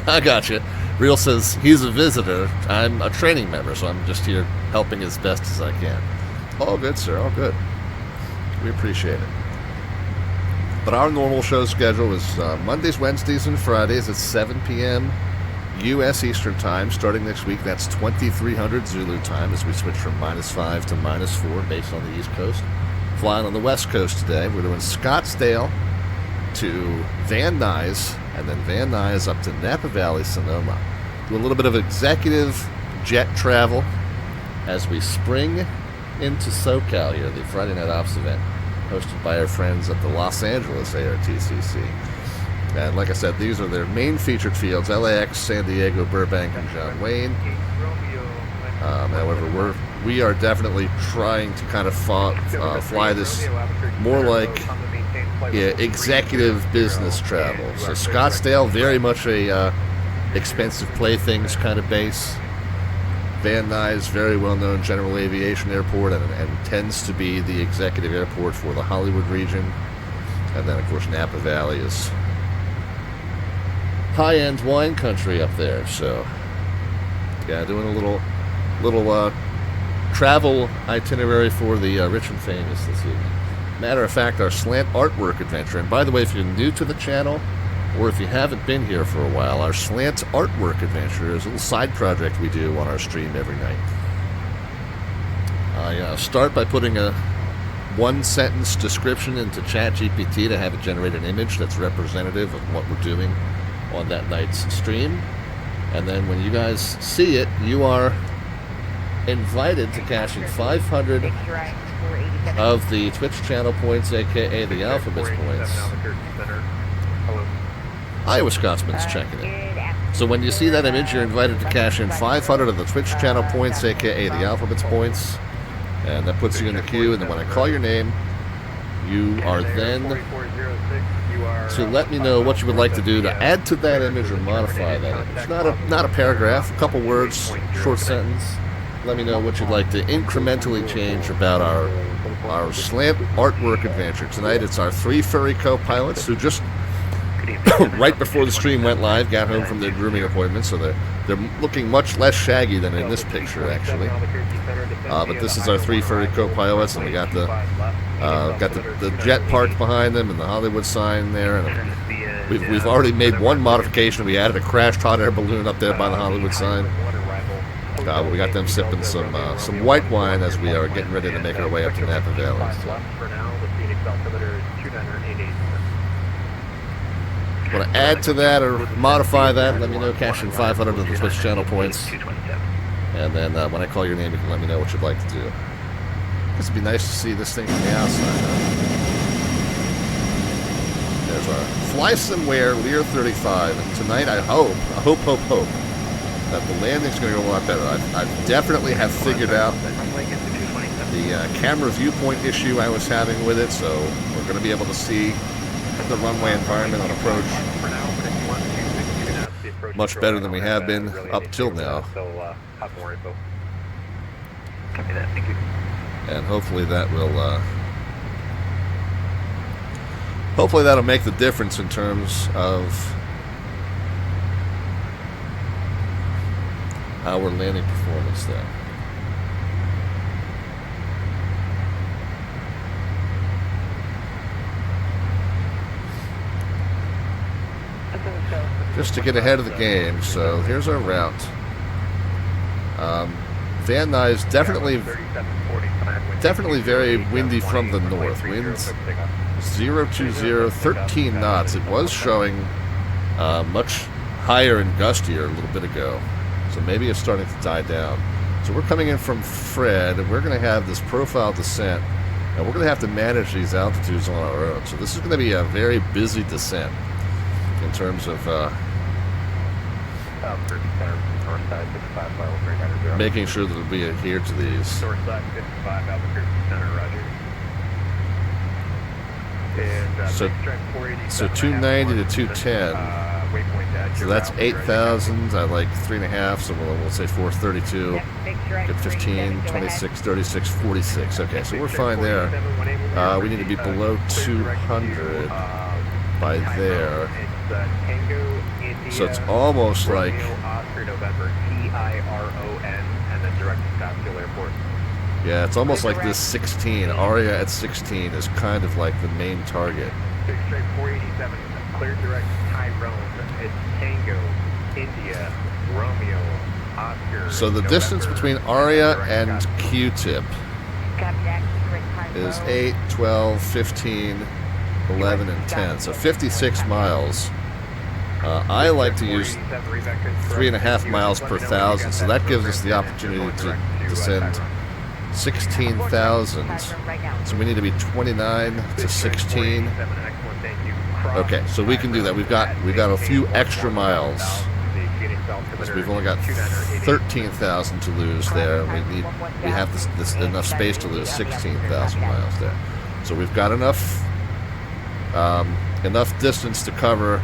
I gotcha. Real says he's a visitor. I'm a training member, so I'm just here helping as best as I can. All good, sir. All good. We appreciate it. But our normal show schedule is Mondays, Wednesdays, and Fridays at 7 p.m. U.S. Eastern Time. Starting next week, that's 2300 Zulu time as we switch from -5 to -4 based on the East Coast. Flying on the West Coast today, we're doing Scottsdale to Van Nuys, and then Van Nuys up to Napa Valley, Sonoma. Do a little bit of executive jet travel as we spring into SoCal here, the Friday Night Ops event, hosted by our friends at the Los Angeles ARTCC. And like I said, these are their main featured fields: LAX, San Diego, Burbank, and John Wayne. However, we are definitely trying to kind of fly this more like executive business travel. So Scottsdale, very much a expensive playthings kind of base. Van Nuys, very well-known general aviation airport, and tends to be the executive airport for the Hollywood region. And then, of course, Napa Valley is high-end wine country up there. So, yeah, doing a little travel itinerary for the rich and famous this evening. Matter of fact, our slant artwork adventure. And by the way, if you're new to the channel, or if you haven't been here for a while, our slant artwork adventure is a little side project we do on our stream every night. I start by putting a one-sentence description into ChatGPT to have it generate an image that's representative of what we're doing on that night's stream. And then when you guys see it, you are invited to cash in 500 of the Twitch channel points, aka the Alphabets points. Iowa Scotsman's checking it. So when you see that image, you're invited to cash in 500 of the Twitch channel points, aka the Alphabets points, and that puts you in the queue. And then when I call your name, You are then to let me know what you would like to do to add to that image or modify that image. Not a paragraph, a couple words, short sentence. Let me know what you'd like to incrementally change about our slant artwork adventure. Tonight it's our 3 furry co-pilots who just right before the stream went live got home from their grooming appointment, so they're looking much less shaggy than in this picture actually. But this is our 3 furry co-pilots, and we got the jet parked behind them and the Hollywood sign there, and we've already made one modification. We added a crashed hot air balloon up there by the Hollywood sign. We got them sipping some white wine as we are getting ready to make our way up to Napa Valley. Want to add to that or modify that? Let me know. Cash in 500 of the Twitch channel points, and then when I call your name, you can let me know what you'd like to do. This would be nice to see this thing from the outside. There's our FlySimWare Lear 35, and tonight I hope that the landing's going to go a lot better. I definitely have figured out the camera viewpoint issue I was having with it, so we're going to be able to see the runway environment on approach much better than we have been up till now. And hopefully that will hopefully that'll make the difference in terms of our landing performance there. Just to get ahead of the game, so here's our route. Van Nuys definitely very windy from the north. Winds 020, 13 knots. It was showing much higher and gustier a little bit ago, so maybe it's starting to die down. So we're coming in from Fred, and we're going to have this profile descent, and we're going to have to manage these altitudes on our own. So this is going to be a very busy descent in terms of making sure that we adhere to these. So 290 to 210. So that's 8,000. I like 3.5, so we'll say 432. Get 15, 26, 36, 46. Okay, so we're fine there. We need to be below 200 by there. So it's almost like yeah, it's almost like this 16. Aria at 16 is kind of like the main target. Clear direct Tyrone. It's Tango, India, Romeo, Oscar. So the distance between Aria and Q-tip is 8, 12, 15, 11, and 10. So 56 miles. I like to use 3.5 miles per thousand, so that gives us the opportunity to descend 16,000. So we need to be 29 to 16. Okay, so we can do that. We've got a few extra miles, because we've only got 13,000 to lose there. We have this enough space to lose 16,000 miles there. So we've got enough distance to cover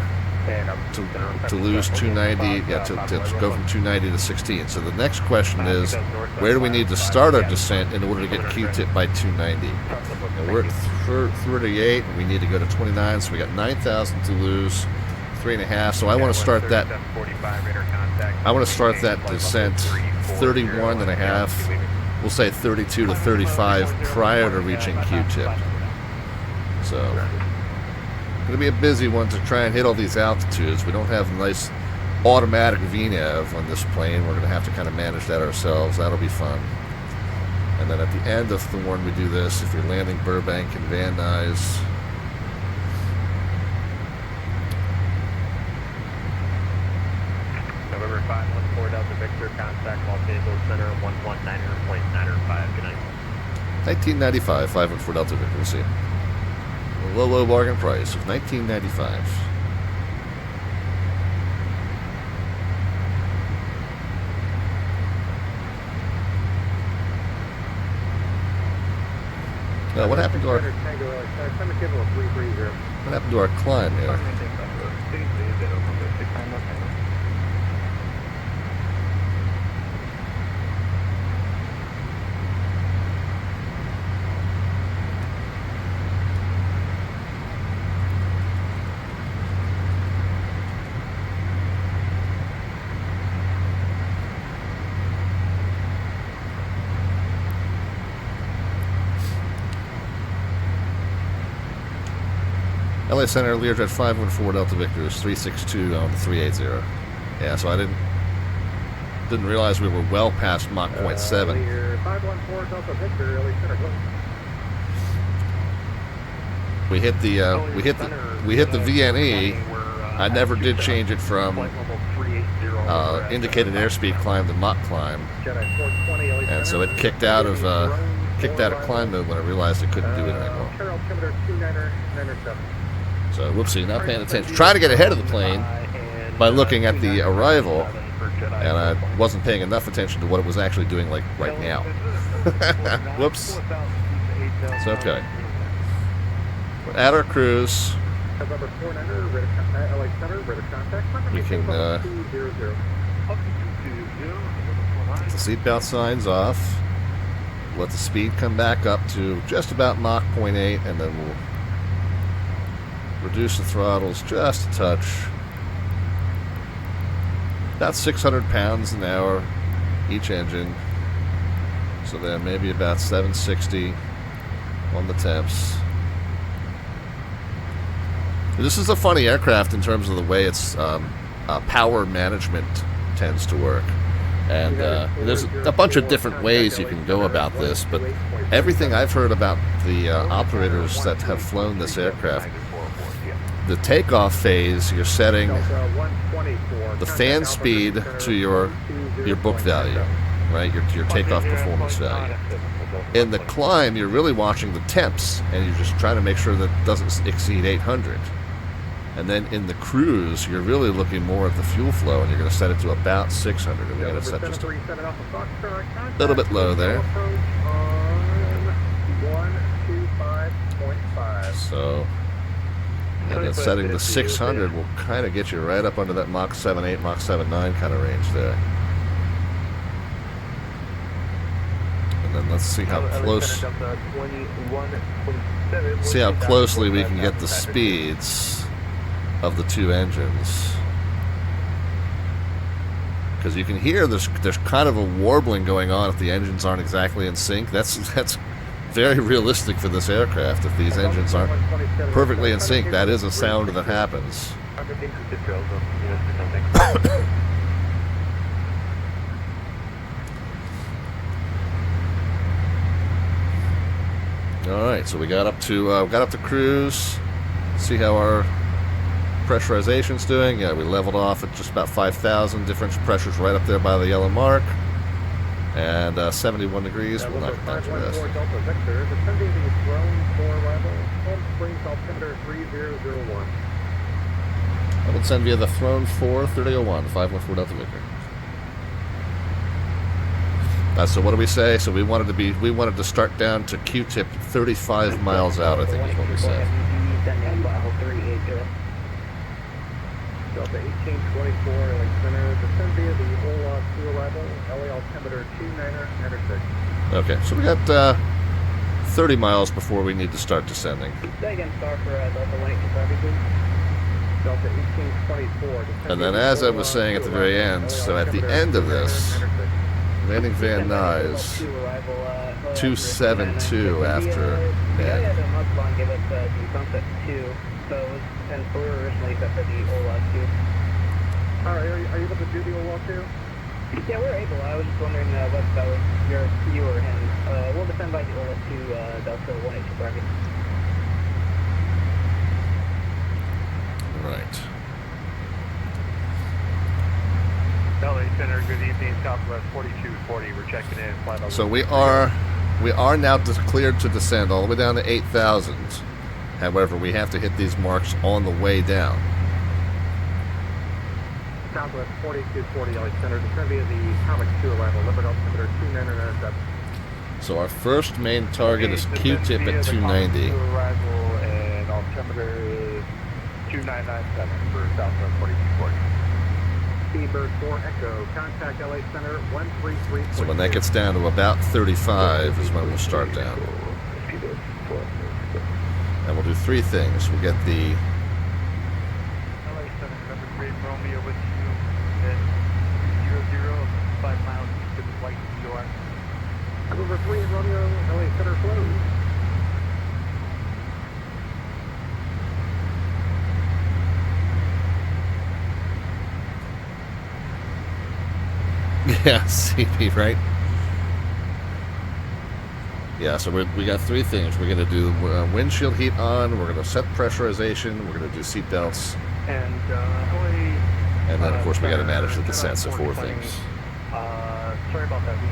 to lose 290. Yeah, to go from 290 to 16. So the next question is, where do we need to start our descent in order to get Q-tip by 290? And we're at 38, and we need to go to 29, so we got 9,000 to lose, 3.5. So I want to start that. I want to start that descent 31.5. We'll say 32 to 35 prior to reaching Q-tip. So going to be a busy one to try and hit all these altitudes. We don't have a nice automatic VNAV on this plane. We're going to have to kind of manage that ourselves. That'll be fun. And then at the end of Thorn, we do this. If you're landing Burbank and Van Nuys, November 514 Delta Victor, contact Los Angeles Center 119.905. Good night. 1995, 514 Delta Victor. We'll see. A low bargain price of $19.95. What happened to our climb here? LA Center, Learjet 514 Delta Victor is 362 on the 380. Yeah, so I didn't realize we were well past Mach 0.7. Lear 514 Delta Victor, LA Center, go. We hit the VNE. I never did change it from indicated airspeed climb to Mach climb, and so it kicked out of climb mode when I realized it couldn't do it anymore. So, whoopsie, not paying attention. Trying to get ahead of the plane by looking at the arrival, and I wasn't paying enough attention to what it was actually doing, like, right now. Whoops. It's okay. We're at our cruise. We can get the seatbelt signs off. Let the speed come back up to just about Mach 0.8, and then we'll reduce the throttles just a touch. About 600 pounds an hour each engine. So then maybe about 760 on the temps. This is a funny aircraft in terms of the way its power management tends to work. And there's a bunch of different ways you can go about this, but everything I've heard about the operators that have flown this aircraft, the takeoff phase, you're setting the fan speed to your book value, right? Your takeoff performance value. In the climb, you're really watching the temps, and you're just trying to make sure that it doesn't exceed 800. And then in the cruise, you're really looking more at the fuel flow, and you're going to set it to about 600. And we're going to set just a little bit low there. So, and then setting the 600 will kind of get you right up under that Mach 7.8, Mach 7.9 kind of range there. And then let's see how closely we can get the speeds of the two engines, because you can hear there's kind of a warbling going on if the engines aren't exactly in sync. That's very realistic for this aircraft. If these engines aren't perfectly in sync, that is a sound that happens. All right, so we got up to cruise. See how our pressurization's doing. Yeah, we leveled off at just about 5,000. Differential pressure's right up there by the yellow mark. And 71 degrees. We'll knock it down to this. I would send via the Throne 4 3001, 514 Delta Victor. So what do we say? So we wanted to start down to Q-tip 35 miles out, I think is what we said. Delta 1824, LA Center, descend via the Ola 2 arrival, LA altimeter 2996. Okay, so we got 30 miles before we need to start descending. Say again, star for Delta 182, Delta 1824. And then as I was saying at the very end, so at the end of this, landing Van Nuys, 272 after Ned. So and we were originally set for the Ola 2. Alright, are you able to do the Ola 2? Yeah, we're able. I was just wondering what that was your viewer, and we'll descend by the Ola 2 Delta 182 bracket. Right. LA Center, good evening, Southwest 4240, we're checking in. So we are now cleared to descend all the way down to 8,000. However, we have to hit these marks on the way down. Southwest 4240, LA Center, descend via the Comic 2 arrival, Liberty altimeter 2997. So our first main target is Q-tip at 290. Arrival and altimeter is 2997 for Southwest 4240. Seabird 4 Echo, contact LA Center 133. So when that gets down to about 35 is when we'll start down. And we'll do three things. We'll get the LA Center, number 3 Romeo with you at 300, 5 miles east of the flight door. Number 3 Romeo, LA Center closed. yeah, CP, right? Yeah, so we got three things. We're going to do windshield heat on, we're going to set pressurization, we're going to do seat belts, And then of course we got to manage the descent, so four things. Sorry about that. We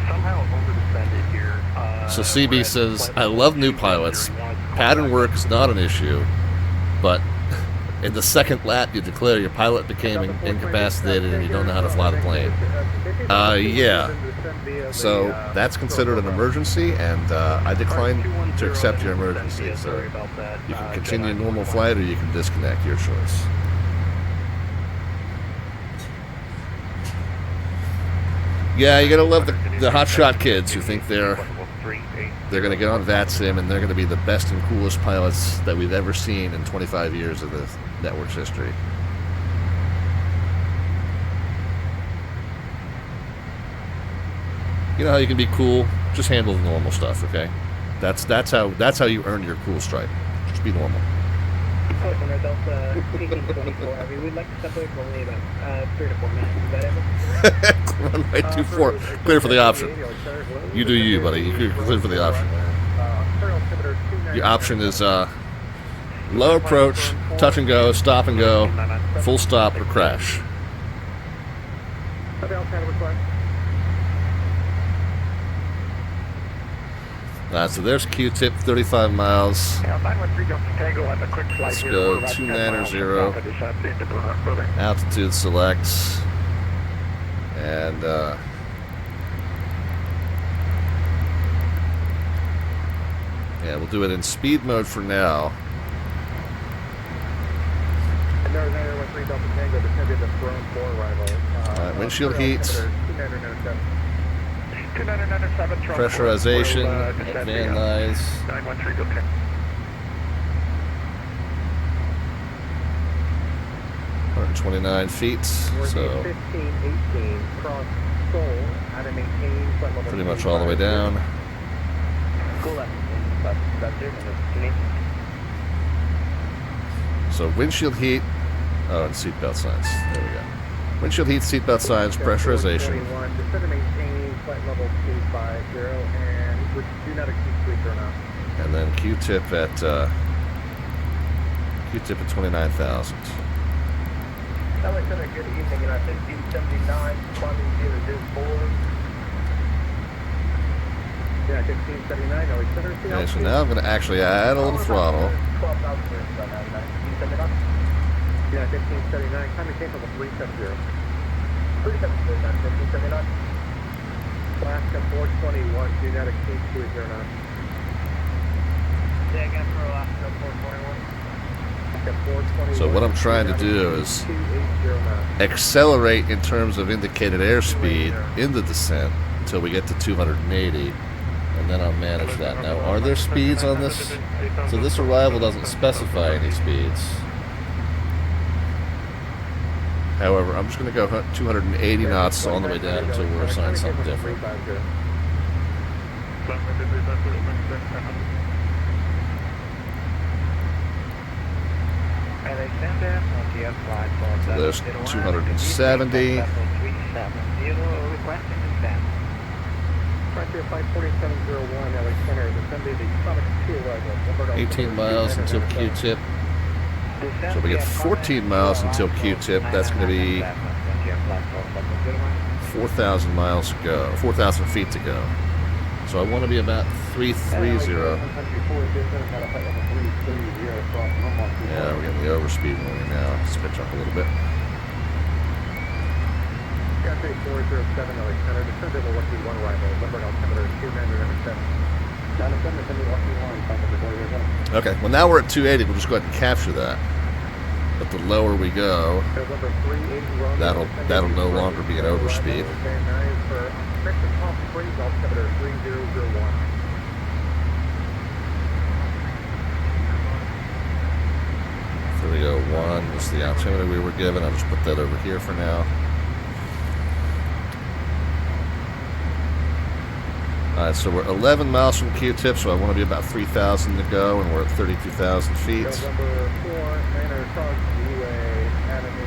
somehow over-descended here. So CB says, I love new pilots. Pattern work is not an issue, but in the second lap you declare your pilot became incapacitated and you don't know how to fly the plane. Yeah. So that's considered an emergency, and I decline to accept your emergency. So you can continue normal flight or you can disconnect, your choice. Yeah, you gotta love the hotshot kids who think they're gonna get on VATSIM and they're gonna be the best and coolest pilots that we've ever seen in 25 years of the network's history. You know how you can be cool? Just handle the normal stuff, okay? That's how you earn your cool stripe. Just be normal. Center Delta 1824 Heavy. We'd like to separate for only about 3 to 4 minutes. Is that ever? Runway 24. Clear for the option. You do you, buddy. You're clear for the option. Your option is low approach, touch and go, stop and go, full stop, or crash. So there's Q-tip, 35 miles. Let's go 290. Altitude selects. And yeah, we'll do it in speed mode for now. Windshield heat. Pressurization, van lies. 129 feet, so pretty much all the way down. So windshield heat, oh, and seatbelt signs. There we go. Windshield heat, seatbelt signs, pressurization. And then Q-tip at 29,000. LA Center, good evening. United 1579, responding to the Div 4. Yeah, 1579, LA Center. Okay, so now I'm going to actually add a little throttle. 12,000 yeah, 1579, time to cancel the 370. 370, 1579. Alaska 421, do not exceed 209. Yeah, again for Alaska 421. So what I'm trying to do is accelerate in terms of indicated airspeed in the descent until we get to 280, and then I'll manage that. Now, are there speeds on this? So this arrival doesn't specify any speeds. However, I'm just going to go 280 knots on the way down until we're assigned something different. So there's 270. Frontier Flight 4701, LA Center, the Sunday, the Sonic 2 arrival. 18 miles until Q-tip. So we get 14 miles until Q-tip. That's going to be 4,000 miles to go, 4,000 feet to go. So I want to be about 330. Yeah, we're getting the overspeed warning now. Let's pitch up a little bit. Got country 407 LA Center, descend to the Lucky 1 arrival, number altimeter 2997. Down to descend to Lucky 1, find number 407. Okay, well now we're at 280. We'll just go ahead and capture that. But the lower we go, that'll no longer be an overspeed. Van Nuys for Palm Springs, altimeter 3001. There we go, 1 was the altimeter we were given. I'll just put that over here for now. Alright, so we're 11 miles from Q-tip, so I want to be about 3,000 to go, and we're at 32,000 feet. Number 4, Manor Cross Leeway, Avenue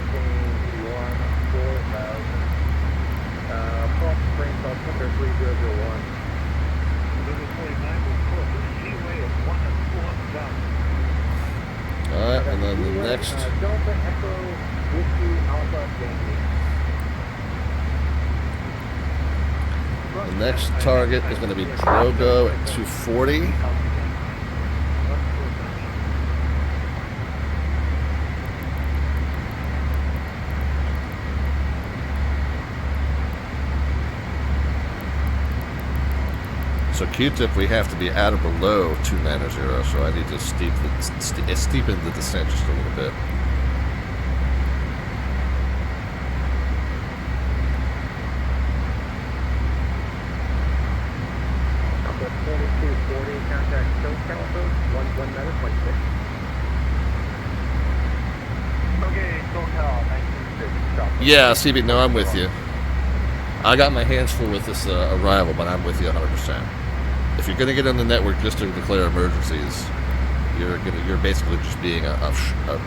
81, 4,000. Palm Springs, altimeter 3001. Number 49 will pull Seaway at 1,000. Alright, and then the next... Delta Echo Whiskey Alpha Yankee. The next target is going to be Drogo at 240. So Q-tip, we have to be at or below 290, so I need to steepen the descent just a little bit. Contact SoCal approach, 1 minute, 26. Okay, SoCal, 19.6. Yeah, CB, no, I'm with you. I got my hands full with this arrival, but I'm with you 100%. If you're going to get on the network just to declare emergencies, you're basically just being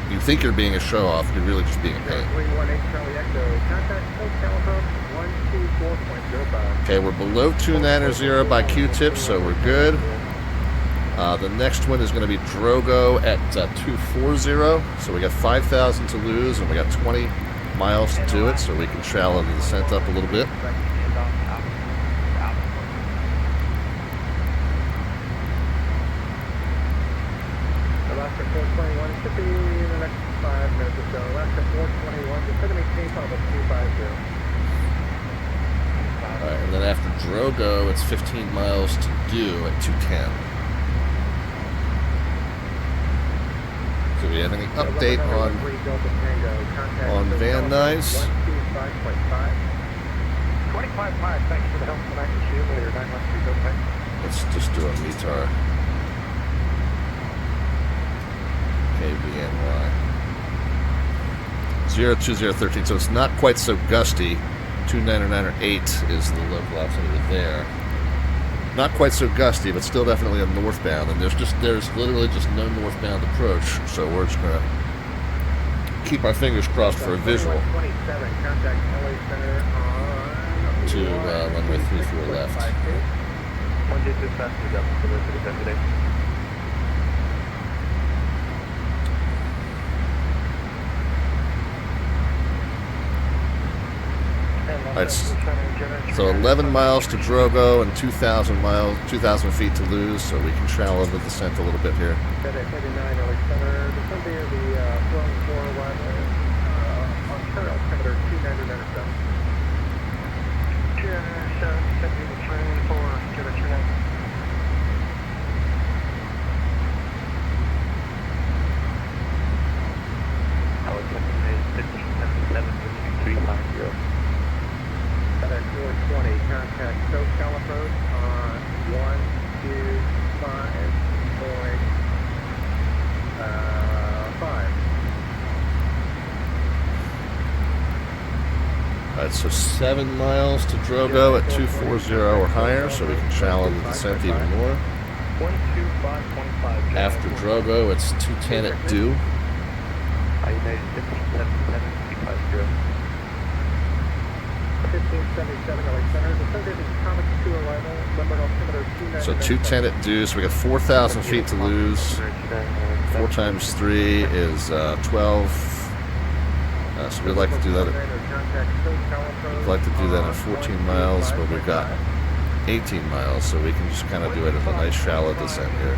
you think you're being a show-off, you're really just being a pain. 318 Charlie Echo, contact SoCal approach, 124.05. Okay, we're below 290 by Q-tip, so we're good. The next one is going to be Drogo at 240, so we got 5,000 to lose, and we got 20 miles to do it, so we can shallow the descent up a little bit. Alaska 421 should be in the next 5 minutes or so. Alaska 421, just to maintain level 250. Alright, and then after Drogo, it's 15 miles to do at 210. Do we have any update on Van Nuys? 25 miles, thanks for the help from Active Shield, Lear 913 Burbank. Let's just do a METAR. KVNY. 02013, so it's not quite so gusty. 299.8 is the local altimeter there. Not quite so gusty, but still definitely a northbound, and there's literally just no northbound approach, so we're just gonna keep our fingers crossed for a visual. 27, contact LA Center on to runway 34 left. 1 dispatch is up for the today. Alright, so 11 miles to Drogo and 2,000 feet to lose, so we can shallow the descent a little bit here. Deadheading 9 LA Center, descend near the flowing 4 arrival on current altimeter 299.7. 297, descend to the train for 229. Our altimeter is 1577, 420, contact SoCal approach on 125.5. Alright, so 7 miles to Drogo at 240 or higher, so we can shallow the descent even more. 125.5. After Drogo, it's 210 at due. United 1577, 1577 LA Center, descended in Comic 2 arrival, number altimeter 299. So 210 at due, so we got 4,000 feet to lose. 4 times 3 is 12. So we'd like to do that at, 14 miles, but we've got 18 miles, so we can just kind of do it at a nice shallow descent here.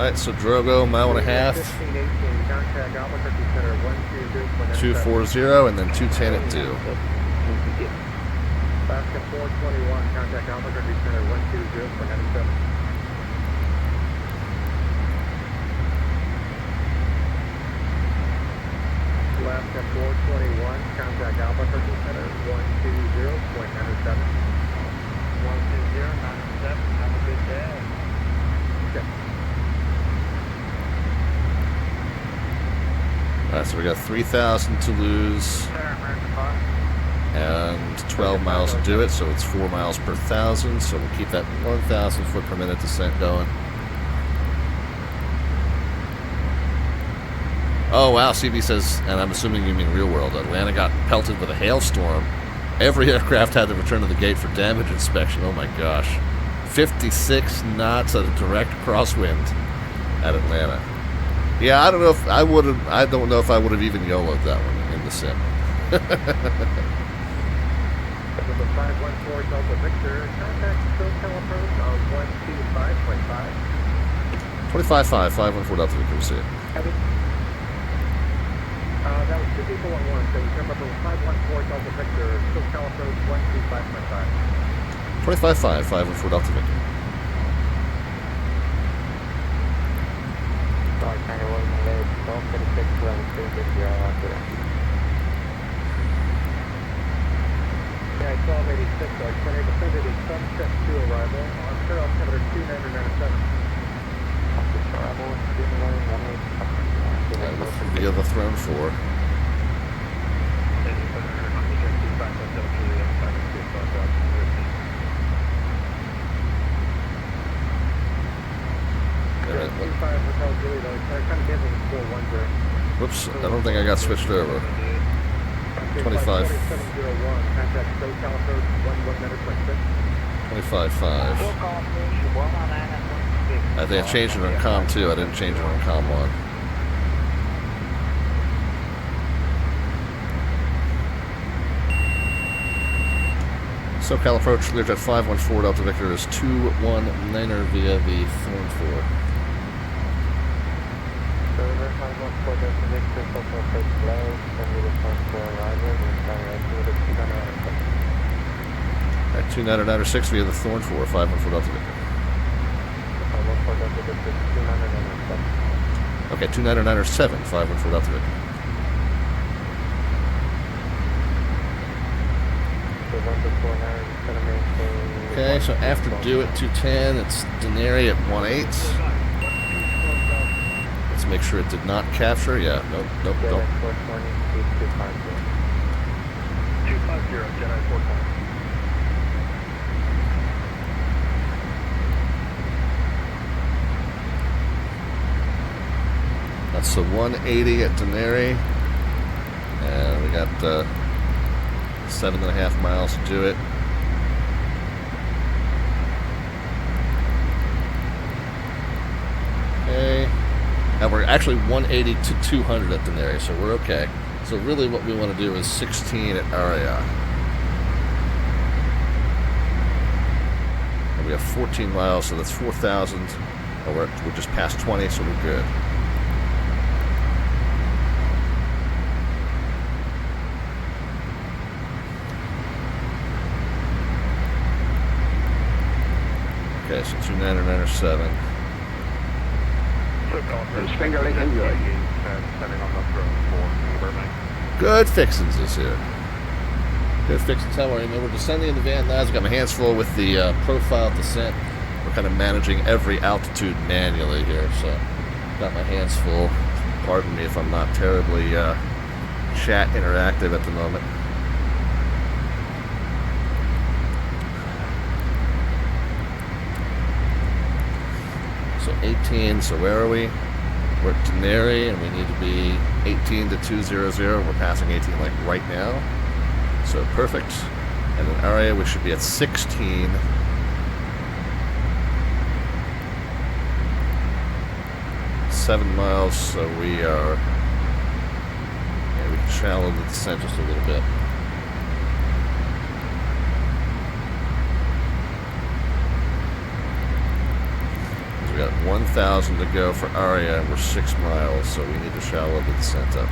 Alright, so Drogo, mile and a half. 1518, contact Albuquerque Center 120.97. 240, and then 210 at due. Alaska 421, contact Albuquerque Center 120.97. Alaska 421, contact Albuquerque Center 120.97. 120.97, have a good day. Okay. Alright, so we got 3,000 to lose and 12 miles to do it, so it's 4 miles per 1,000, so we'll keep that 1,000 foot per minute descent going. Oh wow, CB says, and I'm assuming you mean real world, Atlanta got pelted with a hailstorm. Every aircraft had to return to the gate for damage inspection. Oh my gosh. 56 knots at a direct crosswind at Atlanta. Yeah, I don't know if I would have. I don't know if I would have even YOLO'd that one in the sim. 514 Delta Victor, contact SoCal approach on 125.5. 25.5, 514 Delta Victor, we'll see it. That was two people on one, so we come up with 514 Delta Victor, SoCal approach 125.5. 25.5, 514 Delta Victor. Yeah, 1286, so I explained the send it is sunset to arrival on trail altimeter 2997. Via the Throne 4. Whoops, I don't think I got switched over. 25. 25.5. I think I changed it on COM 2. I didn't change it on COM 1. SoCal approach, Learjet 514 Delta Victor is 219er via the Thorn 4. At 2996 via the Thorn 4, 514 Delta Victor. Okay, 2997, 514 Delta Victor. Okay, so after due at 210, it's Denary at 18. Let's make sure it did not capture. Yeah, nope. 250, Jedi 420. That's the 180 at Denary. And we got 7.5 miles to do it. Okay. And we're actually 180 to 200 at Denary, so we're okay. So really what we want to do is 16 at Aria. And we have 14 miles, so that's 4,000. Oh, we're just past 20, so we're good. Okay, so 2997. Good fixins this here. Good fixins. How are you, man? We're descending in the Van Nuys. I've got my hands full with the profile descent. We're kind of managing every altitude manually here, so got my hands full. Pardon me if I'm not terribly chat interactive at the moment. So 18, so where are we? We're at Denary, and we need to be 18 to 200. We're passing 18 like right now. So perfect. And in Aria, we should be at 16. Seven miles, so we are, yeah, we can shallow the descent just a little bit. We got 1,000 to go for Aria, and we're 6 miles, so we need to shallow the descent up.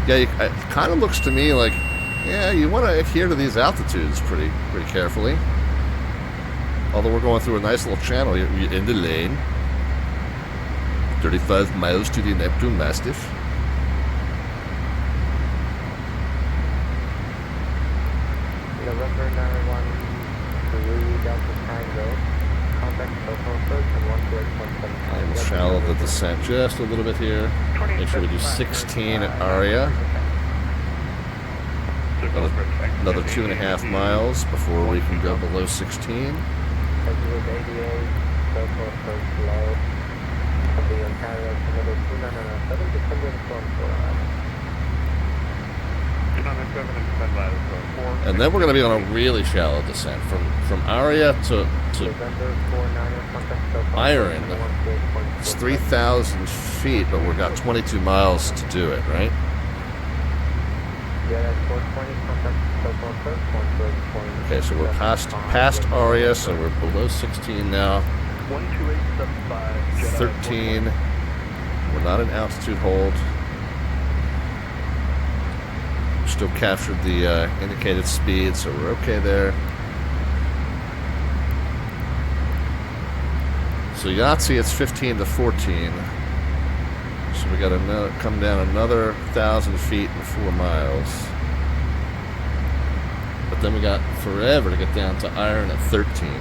Yeah, it kind of looks to me like, yeah, you want to adhere to these altitudes pretty carefully. Although we're going through a nice little channel here in the lane. 35 miles to the Neptune Mastiff. November 913 Delta Tango. Contact SoCal first and 128.75. And we'll shallow the descent just a little bit here. Make sure we do 16 at Aria. Another 2.5 miles before we can go below 16. Edgewood 88, SoCal first low. The Ontario, another 297 to 4. And then we're going to be on a really shallow descent from Aria to Iron. It's 3,000 feet, but we've got 22 miles to do it, right? Yeah, that's 420, contact SoCal first, 128.75. Okay, so we're past Aria, so we're below 16 now. 12875. 13. We're not in altitude hold. Still captured the indicated speed, so we're okay there. So Yahtzee, it's 15 to 14. So we got to come down another 1,000 feet in 4 miles. But then we got forever to get down to Iron at 13.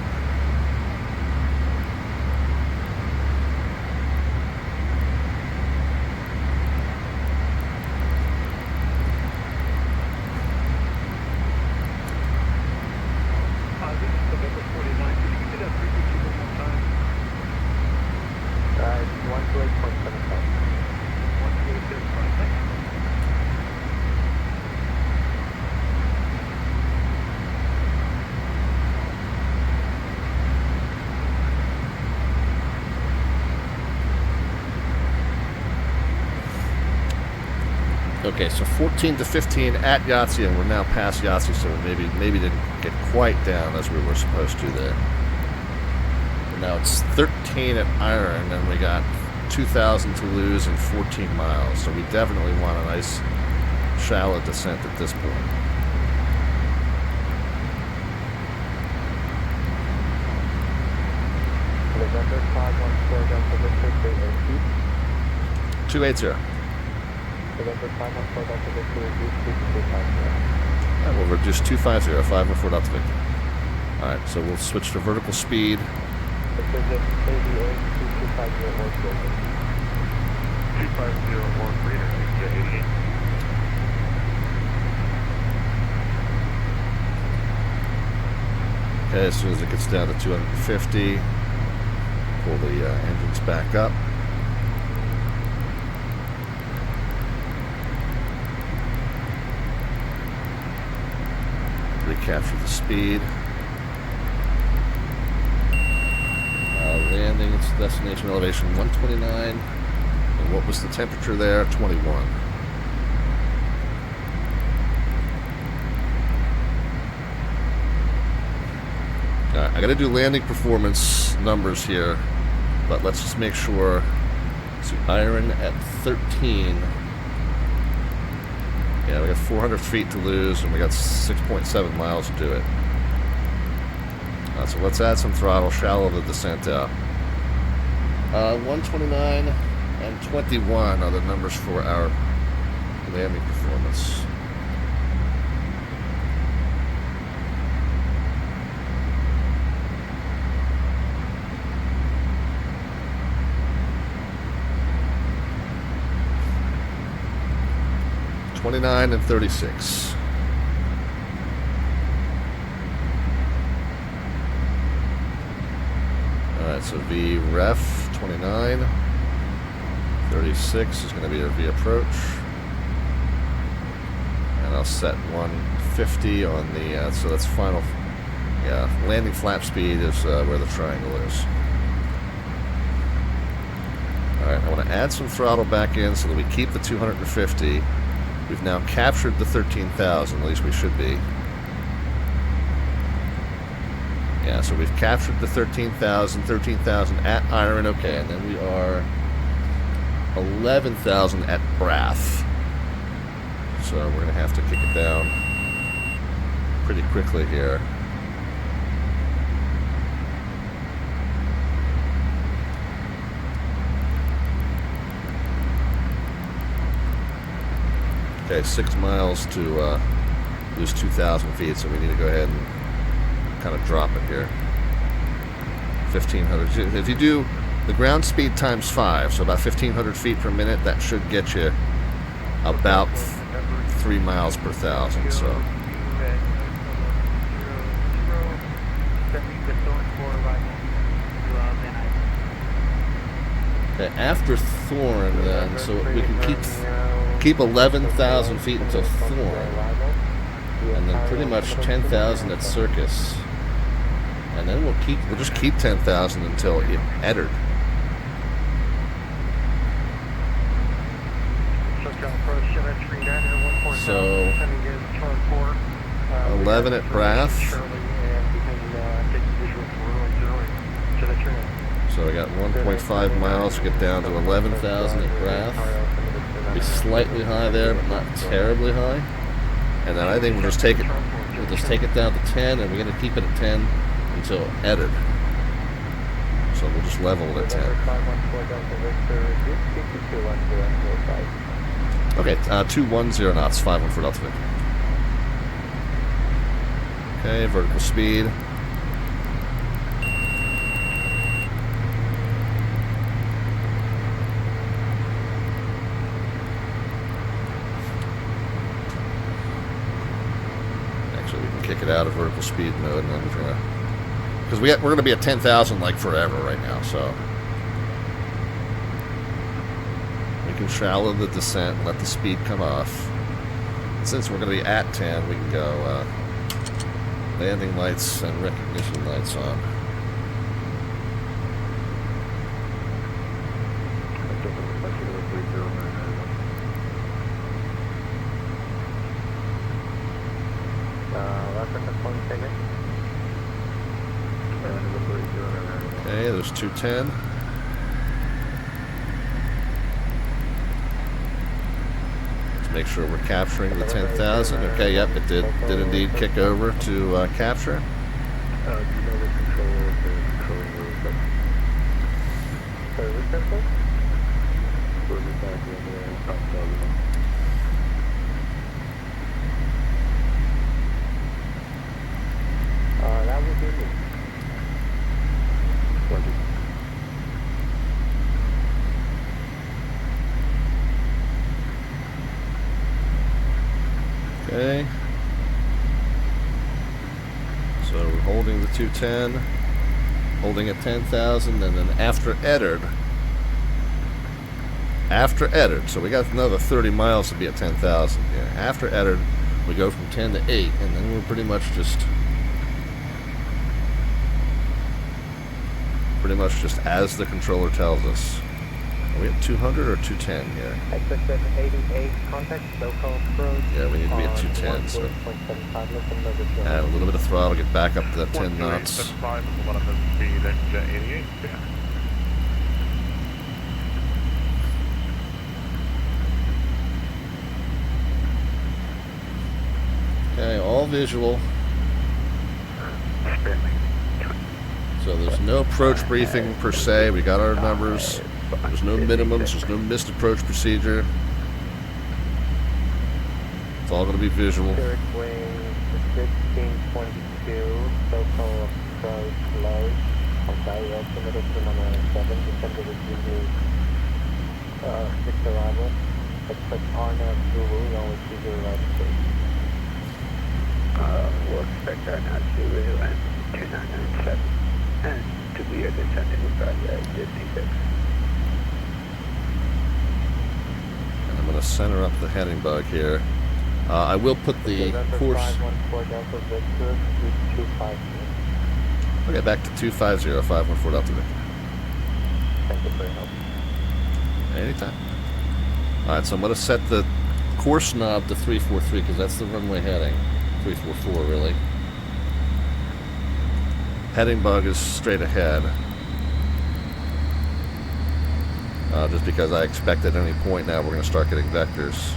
Okay, so 14 to 15 at Yahtzee, and we're now past Yahtzee, so maybe didn't get quite down as we were supposed to there. And now it's 13 at Iron, and we got 2,000 to lose in 14 miles, so we definitely want a nice shallow descent at this point. November 514 Delta Victor 380. 280. November 514 Delta Victor reduce 250. And we'll reduce 250, 514 Delta Victor. Alright, so we'll switch to vertical speed. This is just KVA 2250 or greater. 250 or greater, yeah, 88. Okay, as soon as it gets down to 250, pull the engines back up. Recapture the speed. Landing, it's destination elevation 129. And what was the temperature there? 21. Alright, I gotta do landing performance numbers here, but let's just make sure. So Iron at 13. Yeah, we got 400 feet to lose, and we got 6.7 miles to do it. So let's add some throttle, shallow the descent out. 129 and 21 are the numbers for our landing performance. $29 and $36. Alright, so V ref 29. 36 is going to be our V approach. And I'll set 150 on the, so that's final, yeah, landing flap speed is where the triangle is. Alright, I want to add some throttle back in so that we keep the 250. We've now captured the 13,000, at least we should be. Yeah, so we've captured the 13,000 at Iron, okay, and then we are 11,000 at Braff. So we're going to have to kick it down pretty quickly here. Okay, 6 miles to lose 2,000 feet, so we need to go ahead and kind of drop it here. 1,500. If you do the ground speed times 5, so about 1,500 feet per minute, that should get you about 3 miles per thousand. So. Okay, after Thorn, then, so we can keep 11,000 feet until Thorn, and then pretty much 10,000 at Circus, and then we'll just keep 10,000 until Eddard. So 11 at Braff. So I got 1.5 miles to get down to 11,000 at Braff. Be slightly high there, but not terribly high. And then I think we'll just take it down to 10, and we're going to keep it at 10 until Eddard. So we'll just level it at 10. Okay, 210 knots, 514 Delta Victor. Okay, vertical speed. Kick it out of vertical speed mode, and then we're gonna, because we're gonna be at 10,000 like forever right now, so we can shallow the descent and let the speed come off. And since we're gonna be at 10, we can go landing lights and recognition lights on. Okay, there's 210. Let's make sure we're capturing the 10,000. Okay, yep, it did indeed kick over to capture. That would be me. Okay. So we're holding the 210, holding at 10,000, and then after Eddard, so we got another 30 miles to be at 10,000. Yeah. After Eddard, we go from 10 to 8, and then we're pretty much just as the controller tells us. Are we at 200 or 210 here? XS788, contact SoCal approach. Yeah, we need to be at 210, so add a little bit of throttle, get back up to that 10 knots. Okay, all visual. So there's no approach briefing per se. We got our numbers. There's no minimums. There's no missed approach procedure. It's all going to be visual. Third wing 1622, SoCal approach low. Okay, altimeter to 197, descended with usually 6 arrival. Expect RNAV Zulu, always usually right space. We'll expect RNAV Zulu and 2997. And to be at the descending project, Disney 6. And I'm going to center up the heading bug here. I will put the course. Okay, back to 250, 514 Delta Victor. Thank you for your help. Anytime. Alright, so I'm going to set the course knob to 343 because that's the runway heading. 344, really. Heading bug is straight ahead. Just because I expect at any point now we're going to start getting vectors.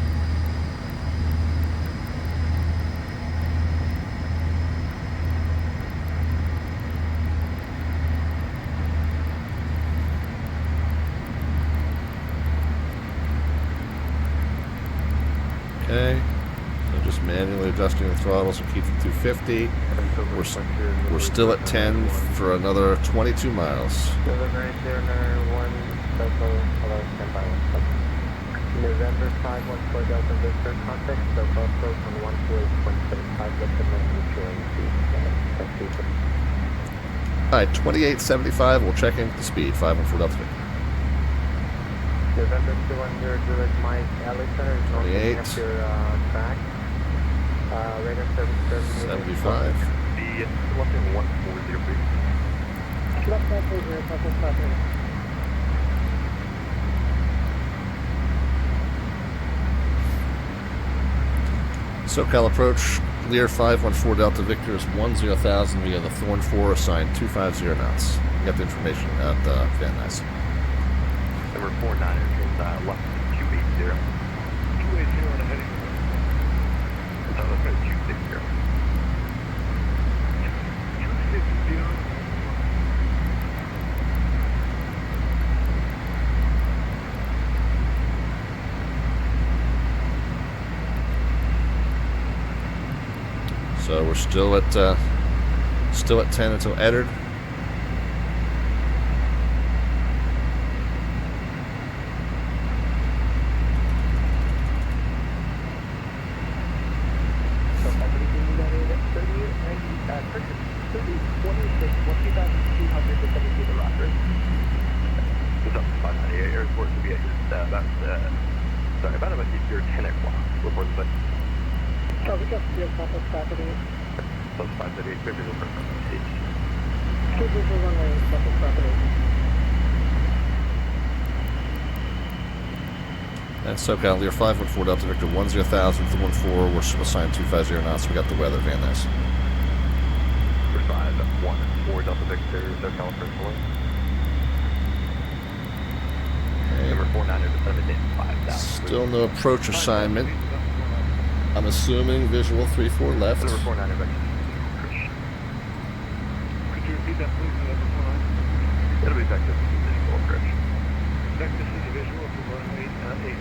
Okay, so just manually adjusting the throttle, so keep it 250. We're still at 10 for another 22 miles. November 514 Delta Victor, contact the bus road on 128.75, let the man speed. Alright, 2875, we'll check in the speed, 514 Delta Victor. November 210, Juliet Mike, Alley Center is not picking up your track. Radar service 75. The left in 140, please. Left 140, Southwest Traffic. SoCal approach, Lear 514 Delta Victor is 10,000 via the Thorn 4, assigned 250 knots. You got the information at Van Nuys. Number 49 is left 280. 280 on the heading. No, that's right, 260. 260. So we're still at 10 until Eddard. Your 10 o'clock report, but Oh, we got the Southwest Traffic. plus 538 visual for stage. Good visual runway, Southwest Traffic. And SoCal, Lear 514 Delta Victor 10,000 to 14. We're assigned 250 knots. We got the weather, Van Nuys. Number 514 Delta Victor, SoCal first floor. Number 49 is 5,000. Still no approach assignment. I'm assuming visual 3-4 left. Number 49 is Could you repeat that, please? Number 49. it'll be back to visual approach. Back to city visual for runway 8.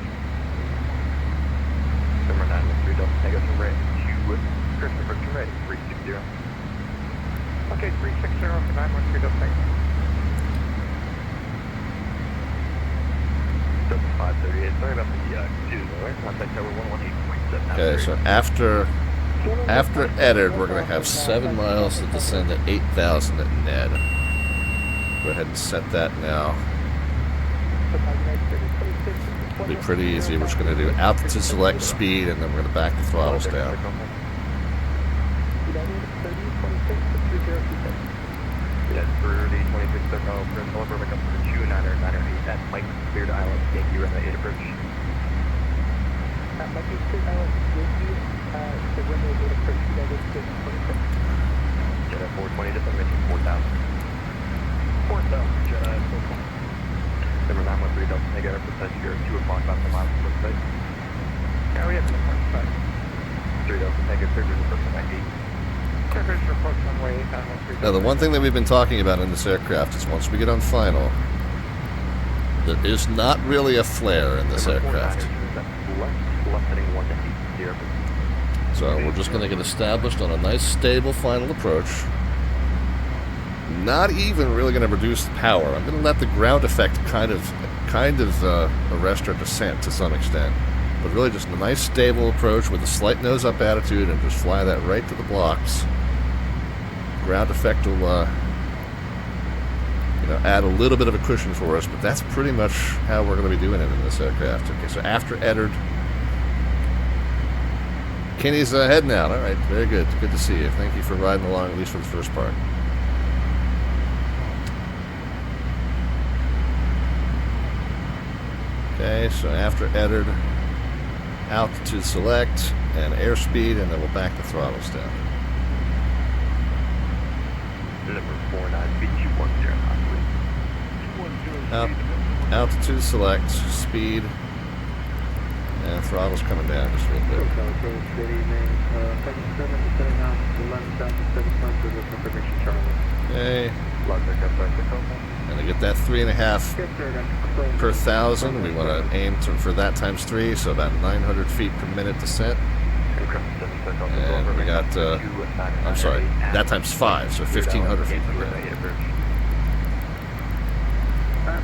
Number 9 with 3 Delta Negative from right to Christopher to right, 360. Okay, 360 for 913 Delta Negative. Delta 538. Sorry about the confusion there. Contact tower 118.7. Okay, so after Eddard, we're going to have 7 miles to descend at 8,000 at Ned. Go ahead and set that now. It'll be pretty easy. We're just going to do altitude select speed, and then we're going to back the throttles down. Yeah, 3026 SoCal, Prince Burbank up to 2998 at Mike Cleared Island, Yankee runway 8 approach. Mikey Cleared Island, Yankee, the runway 8 approach, United States 26. Jet at 420, just mention 4,000. 4,000, Jet at 420. Number 913 Delta Negative, percent here, 2 o'clock about the mile from the site. Yeah, we have an approach back. 3 Delta Negative, figures of person 98. Figures for approach runway 913. Now, the one thing that we've been talking about in this aircraft is once we get on final, there is not really a flare in this aircraft. Left heading 180. So we're just going to get established on a nice stable final approach. Not even really going to reduce the power. I'm going to let the ground effect kind of arrest our descent to some extent. But really just a nice stable approach with a slight nose up attitude and just fly that right to the blocks. Ground effect will add a little bit of a cushion for us, but that's pretty much how we're going to be doing it in this aircraft. Okay, so after Eddard, Kenny's heading out. All right, very good. Good to see you. Thank you for riding along, at least for the first part. Okay, so after Eddard, altitude select and airspeed, and then we'll back the throttles down. Number 49, speed 210 knots, please. Altitude select, speed, and throttle's coming down just a little bit. Good evening. 77 descending off the London South to 7 points with this information, Charlie. Okay, Logic up by Tacoma. gonna get that 3.5 per thousand. We want to aim for that times 3, so about 900 feet per minute descent. And we got, I'm sorry, that times 5, so 1,500 feet per minute.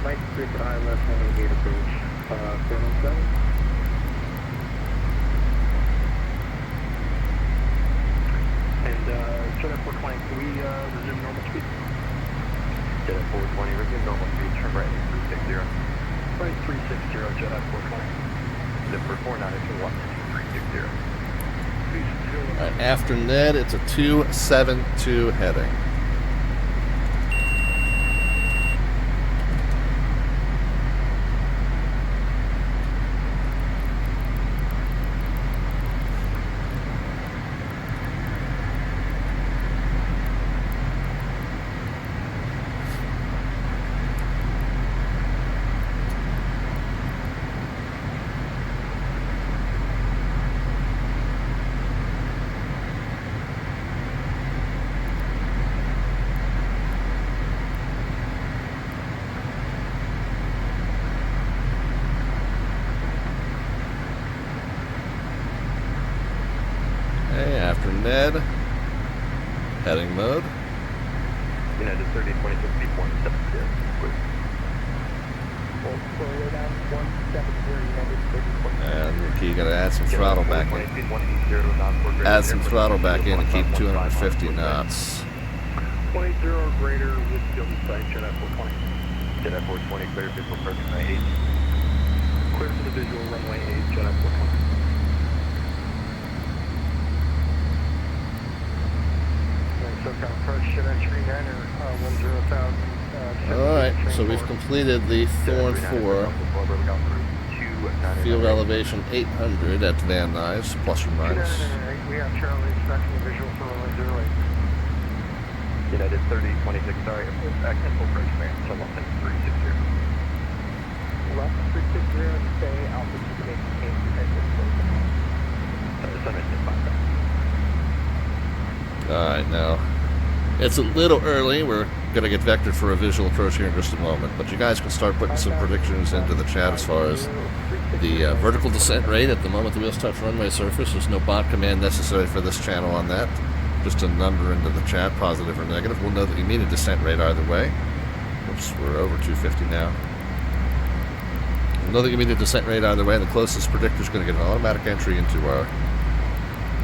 Mike 3 for high left, handling gate approach. 717. And Jet 420, can we resume normal speed? Jet 420, resume normal speed, turn right at 360. Right 360, Jet 420. Zip for 49, it's 12360. Alright, after Ned, it's a 272 heading. After Ned, heading mode. United 30, 26 feet, 170. And we're gonna add some throttle back in. Add some throttle back in to keep 250 knots. 180 or greater with field in sight, Jet 420. Jet 420, clear visual approach runway 8. Clear for the visual runway 8, Jet 420. SoCal approach, Jet entry 10 Alright, so we've completed the Thorn 4. Field elevation 800 at Van Nuys, plus or minus. We have Charlie expecting a visual for runway 08. United 30, 26, sorry, back in full approach, man, so London 360. Left 360, stay altitude to maintain Alright, now, it's a little early. We're going to get vectored for a visual approach here in just a moment, but you guys can start putting some predictions into the chat as far as the vertical descent rate at the moment the wheels touch runway surface. There's no bot command necessary for this channel on that. Just a number into the chat, positive or negative. We'll know that you mean a descent rate either way. Oops, we're over 250 now. We'll know that you mean a descent rate either way. The closest predictor is going to get an automatic entry into our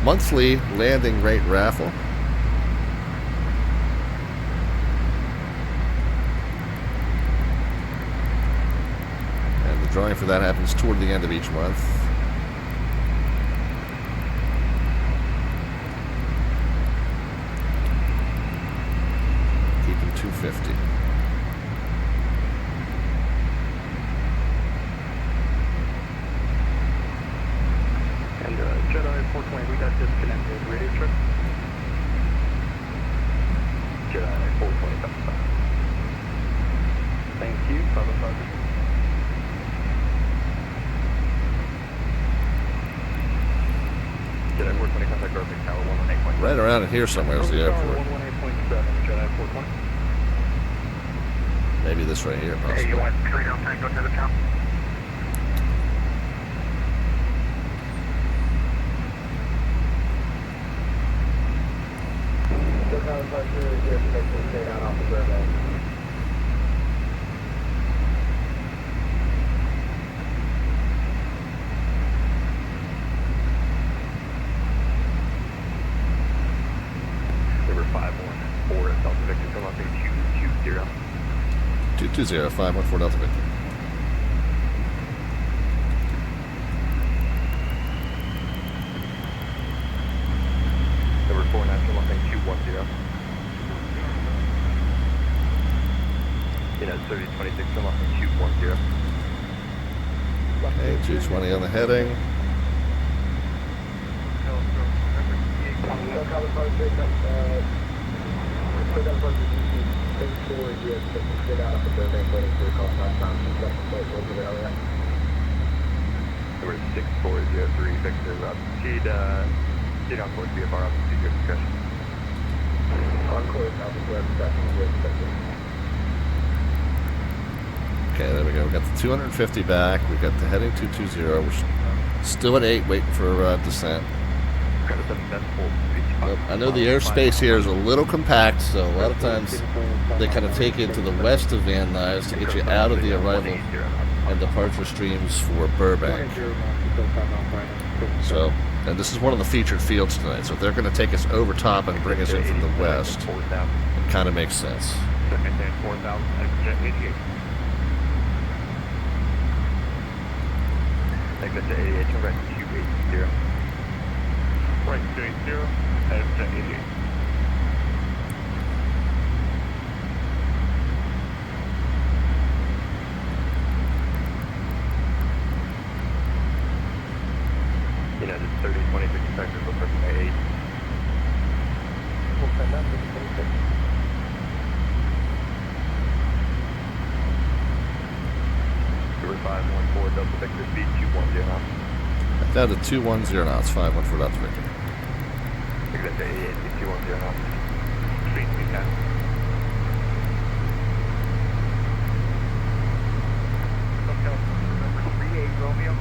monthly landing rate raffle. And the drawing for that happens toward the end of each month. Keeping 250. And Jedi 420, we got disconnected. Radio trip. Jedi 420, thank you. Jedi 420, contact Burbank Tower 118.7. Right around in here somewhere is the airport. 118.7, Jedi 420. Maybe this right here, possibly. Hey, you want 3 down tango to the town? Number 514 Delta Victor, come up 220. 220, 514 Delta Victor. Number 4 National Lopping 210. United 30, 26, come up 210. Okay, 220 on the heading. Get out of the Burbank, waiting for your call southbound. Number 6403, Victor, Seed on course, VFR, altitude, your discussion. On course, altitude, discussion, your discussion. Okay, there we go. We got the 250 back. We got the heading 220. We're still at 8, waiting for descent. Well, I know the airspace here is a little compact, so a lot of times they kind of take it to the west of Van Nuys to get you out of the arrival and departure streams for Burbank. So, and this is one of the featured fields tonight, so if they're going to take us over top and bring us in from the west, it kind of makes sense. Take that to 88, turn right to 280. Right to 280, head to 88. United 30, 20, 50 factors, we'll start from 88. We'll send that to the 26. Number 514, Delta Victor, speed 210 knots. Down to 210 knots, 514 Delta Victor. Take that to 88, speed 210 knots. Speed 310. SoCal, number 38, Romeo.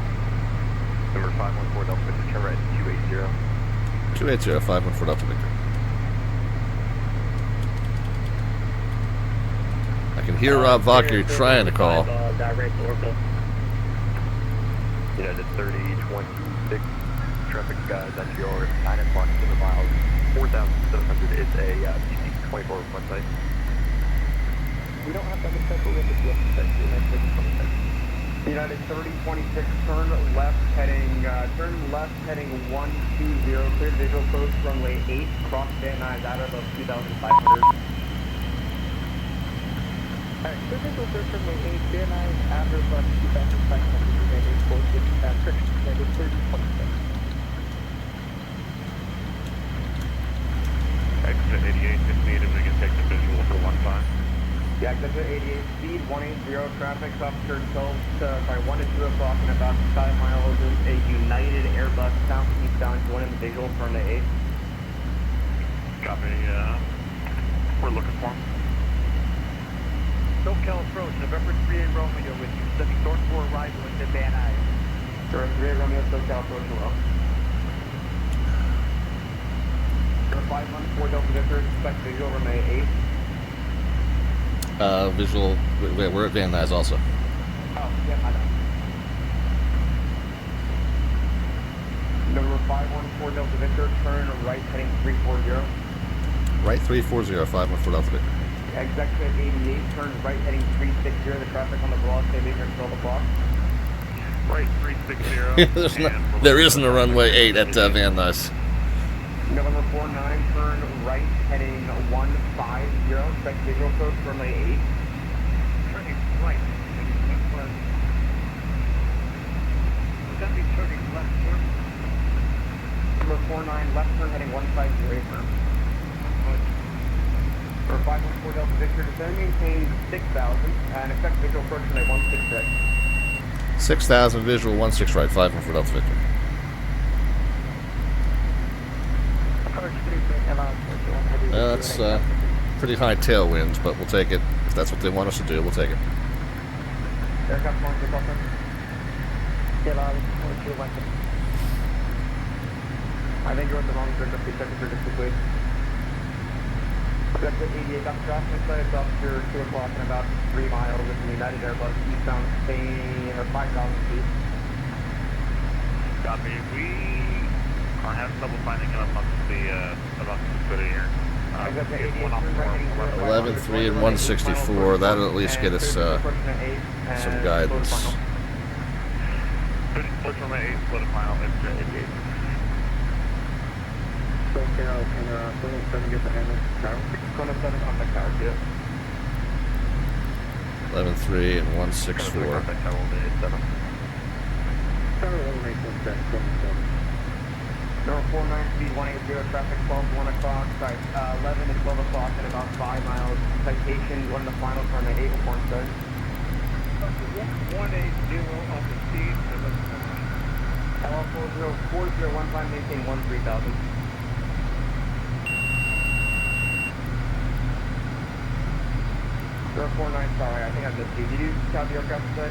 Number 514, Delta Victor, turn right to 280. 280, 514 Delta Victor. I can hear Rob Valkyrie trying to call. Direct orbital. United 30, 26, traffic skies on your 9 o'clock, 7 miles, 4,700 is a DC-24 one site. We don't have to understand what we have to do. United 30, 26, turn left heading 120, clear visual approach runway 8, cross Van Nuys out of 2,500. Alright, clear visual approach runway 8, Van Nuys out of 2,500. United 30, 26. Exit 88, if needed, we can take the visual for 15. Yeah, exit 88, speed 180, traffic officer 1 to 2 o'clock and about 5 miles is a United Airbus southeastbound, joining the visual from the 8. Copy, we're looking for him. SoCal approach, November 38 Romeo with you, sending source for arrival into Van Nuys. November 38 Romeo, SoCal approach well. Number 514 Delta Victor, expect visual runway 8. Visual, we're at Van Nuys also. Oh, yeah, I know. Number 514 Delta Victor, turn right heading 340. Right 340, 514 Delta Victor. Exit 88, turn right heading 360. The traffic on the broad, stay leaving at 12 o'clock. Right 360. There isn't a runway 8 at Van Nuys. November 49, turn right heading 150. Expect visual approach runway 8. Turning right. Would that be turning left, sir? Number 49, left turn heading 150, firm. For 514 Delta Victor, descend maintain 6,000 and expect visual approach runway 166. 6,000 visual, 16 right, 514 Delta Victor. That's pretty high tailwinds, but we'll take it. If that's what they want us to do, we'll take it. Aircraft launch with offer. I think you're at the wrong frequency, check for just quickly. Exit 88, got traffic sighted up here 2 o'clock in about 3 miles with the United Airbus eastbound Spain or 5,000 feet. Copy, we are having trouble finding him amongst the city here. 11.3 and 164, that'll at least get us some guidance. Push from 8, split a mile, exit 88. SoCal, can someone send me get the handle? Kona 7 contact tower, yeah. 11.3 and 164. Contact tower, 7. Tower 1 makes 1 7. Number 49, speed 180, traffic 12 to 1 o'clock, sorry, 11 to 12 o'clock and about 5 miles. Citation, one of the final turn at 8 report, sir. 180 on the speed. LL40401, climb, maintain 13,000. Zero 49, sorry, I think I missed you. Did you count the aircraft today?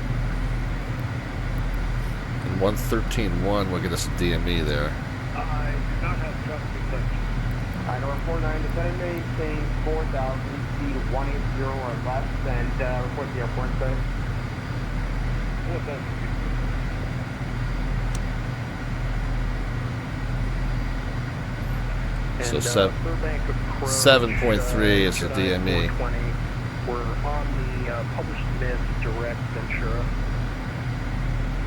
And 113.1 will get us a DME there. I do not have traffic such. Alright, number 49, descending maintain 4,000, speed 180 or less, and report to the airport, sir. What's that? So Burbank approach, 7.3 is the DME. 420. We're on the published miss direct Ventura.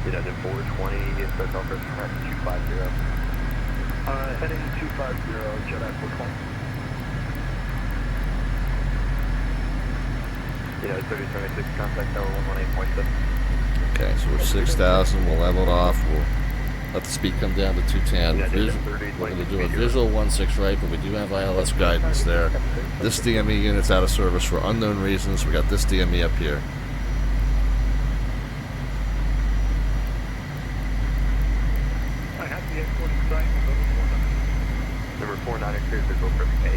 United 420, SoCal first at 250. Heading 250, Jedi 420. United 3076, contact tower 118.7. Okay, so we're 6,000. We'll level it off. We'll let the speed come down to 210. We're going to do a visual 16 right, but we do have ILS guidance there. This DME unit's out of service for unknown reasons. We got this DME up here. I have the airport site Number 49, clear visual for 8.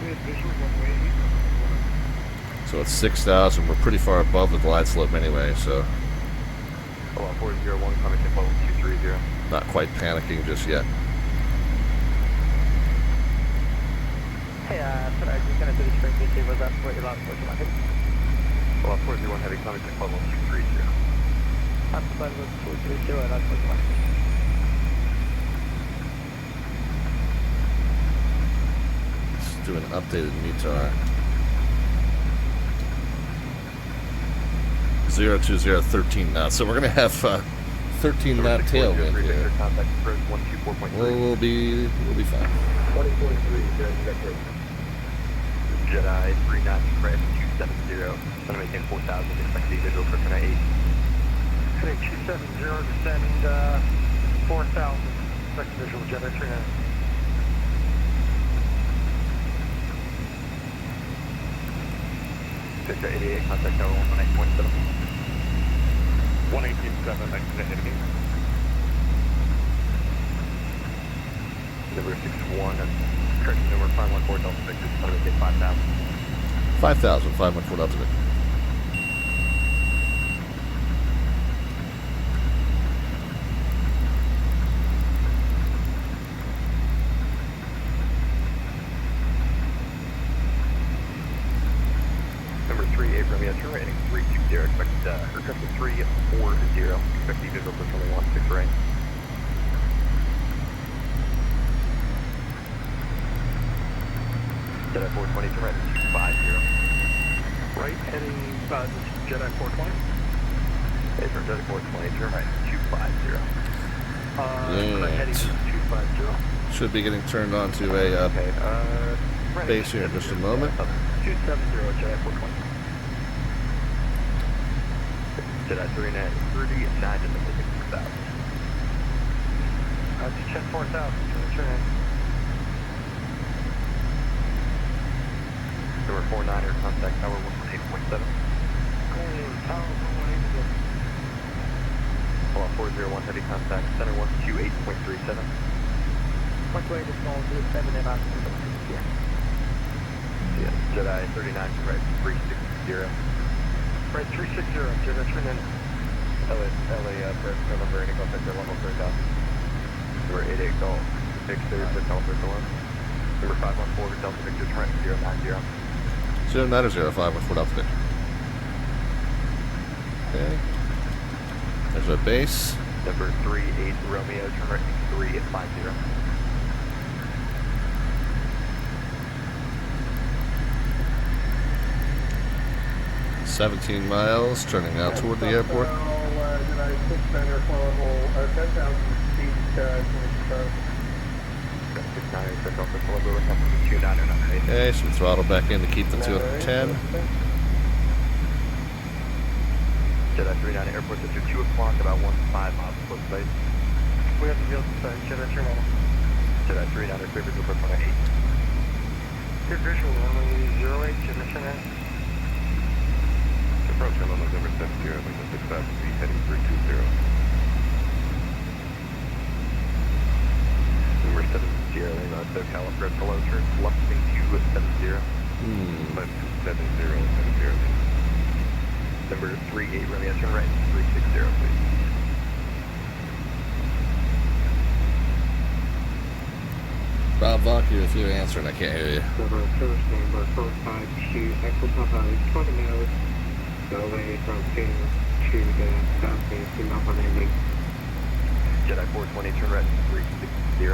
We have visual runway. So it's 6,000. We're pretty far above the glide slope anyway, so Oh, 401, coming to level 230. not quite panicking just yet. Hey, sorry, I was just gonna do the spring PC, was that what your last question was? Well, 401, heavy coming to level 230. That's the button was 230, that's what you want. Let's do an updated METAR. 020, 13 knots. So we're going to have 13 knot tailwind here. Contact approach 124.3. We'll be fine. 20.3, Jedi 3 knots, crash 270. Gonna maintain 4,000, expect the visual for tonight 8. Heading 270, descend 4,000. Expect visual Jedi 3 knots. Victor 88, contact tower 118.7. 118.7, next to enemy. Number 61, correction number 514, Delta Victor, gonna maintain 5,000. 5,000, 514 Delta Victor. Number 3, Abram, yes, you're rating 320, expect, request 340, expect the visual for 21, 6 right. Jedi 420, turn right, 250. Right, heading Jedi 420. Abram, Jedi 420, turn right, 250. Heading 250. Should be getting turned on to a Okay, base here in just a moment. 270, Jedi 420. Jedi 39, 39 to the 4,000. To check 4,000, turn in. Number 49er, contact tower 118.7. Tower 118. Hold on, 401, heavy contact, center 128.37. Fluctuate to small 7 and after the here. Yeah, Jedi 39, right, 360. Right, 360, Jedi, turn in. LA, press number, any contact at level 3000. Number 88, Golf, Victor, Delta 1. Number 514, Delta Victor, turn 090. 090, 514 Delta Victor. Okay. There's our base. Number 38, Romeo, turn right, 350. 17 miles, turning out toward the airport. Jedi 6 center for level 10,000 feet, 690, Okay, so we throttle back in to keep the 210. Jedi 39 airport, after 2 o'clock, about 1 to 5 miles close base. We have the field side, Jedi 3 level. Jedi 39, clear visual approach 108. Good visual, runway 08, submission in. Approach on November 70, Lincoln 65 feet, heading 320. Number 70, Lima SoCal approach below turn left wing 270. 570. Number 38, Romeo, turn right 360, please. Bob Vonk, if you're answering, I can't hear you. Number first number 452, Echo Papa, 20 miles, away from Phoenix to the southeast to Mount Landing. Jedi 420, turn right 360.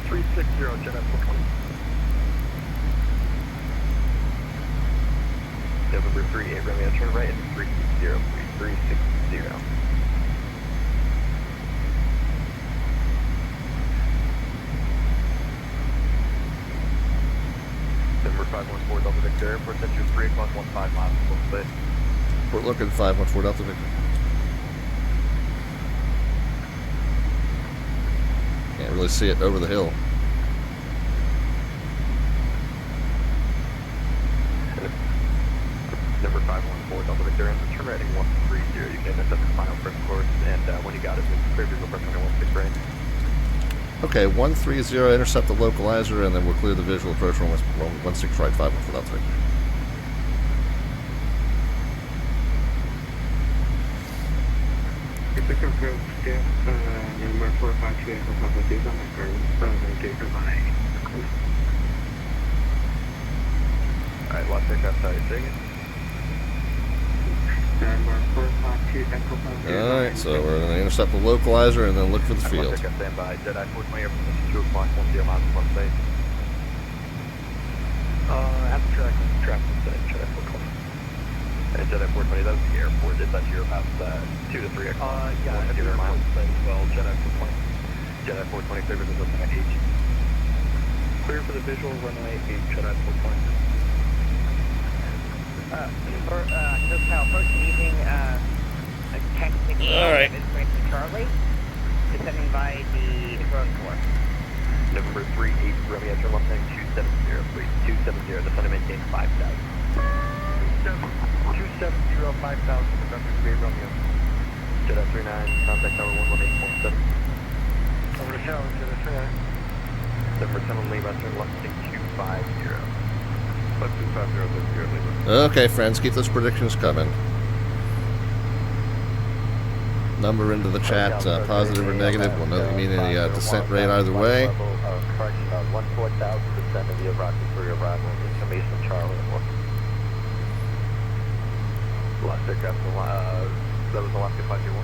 360, Jedi 420. November 38, Romeo, turn right at 360, please. 360. Number 514, Delta Victor Airport, Center 3 o'clock, 15 miles, full space. We're looking 514 Delta Victor. Can't really see it over the hill. Number 514, Delta Victor, turn right at 130. You can intercept the final first course, and when you got it, it's clear visual approach 16 right. Okay, 130, intercept the localizer, and then we'll clear the visual approach from 16 right, 514 Delta Victor. If we approach step number 452, Echo Papa, do on the curve, to provide. Alright, last aircraft, how you saying it? Number 452, Echo Papa. Alright, so we're going to intercept the localizer and then look for the field. Last aircraft, stand by. Jedi 420, airport, 2 o'clock, 10 miles, full space. After traffic, Jedi 420. And Jedi 420, that was the airport. It's at your about 2 to 3 o'clock. Yeah, at your miles as well. Jedi 420. Jedi 420, clear for the visual runway 8. Clear for the visual runway 8, Jedi 420. SoCal approach evening, technical All right. information Charlie, descending by the drone floor. November 38, Romeo, turn left heading 270, please. 270, the sun maintain 5,000. 270, 5,000, November 3, Romeo. Jedi 39, contact tower 118.7. Over the tower, Jedi 39. November 10 Lima, turn left heading 250. 250, Lima. Okay, friends, keep those predictions coming. Number into the chat, positive or negative. We'll know that you mean any descent rate either way. Correction, 14,000 descent of the Rocky 3 arrival. Information Charlie. Last aircraft, that was Alaska 521.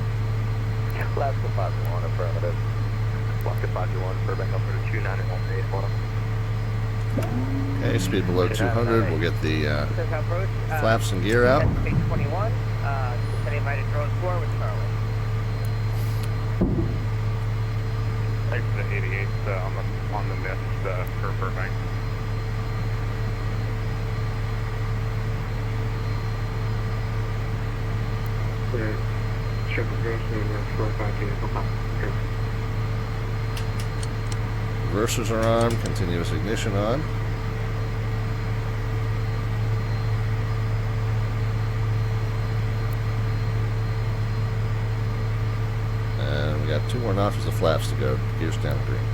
Alaska 521, affirmative. Alaska 521, Burbank, Alberta 2918. Okay, speed below 200. We'll get the SoCal approach, flaps and gear out. Page 21, descending by the drone floor with Charlie. Exit 88 on the mist for Burbank. Triple gross number 452, Echo Papa. Reversers are on. Continuous ignition on. And we got 2 more notches of flaps to go. Gears down green.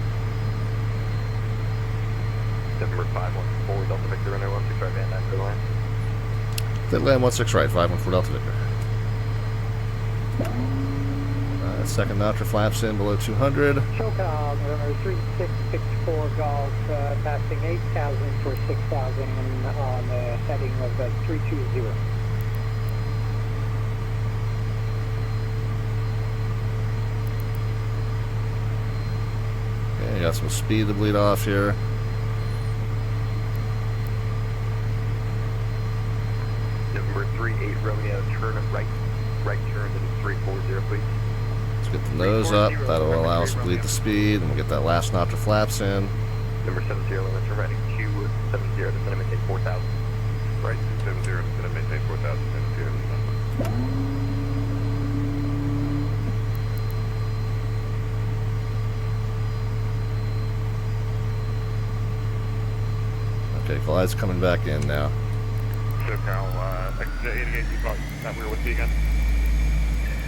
November 514, Delta Victor, runway 16 right, Van Dyke, land. Clear land 16 right, 514 Delta Victor. Second notch of flaps in below 200. SoCal, November 3664 Golf, passing 8,000 for 6,000 on the heading of 320. Okay, got some speed to bleed off here. November 38, Romeo, turn right turn to 340, please. Let's get the nose up. That'll allow us to bleed the speed, and we'll get that last notch of flaps in. Number 70, limit turn right, 270, descend and maintain 4,000. Right, 270, descend and maintain 4,000, Okay, glide's coming back in now. SoCal, exit 88, you thought that we were with you again?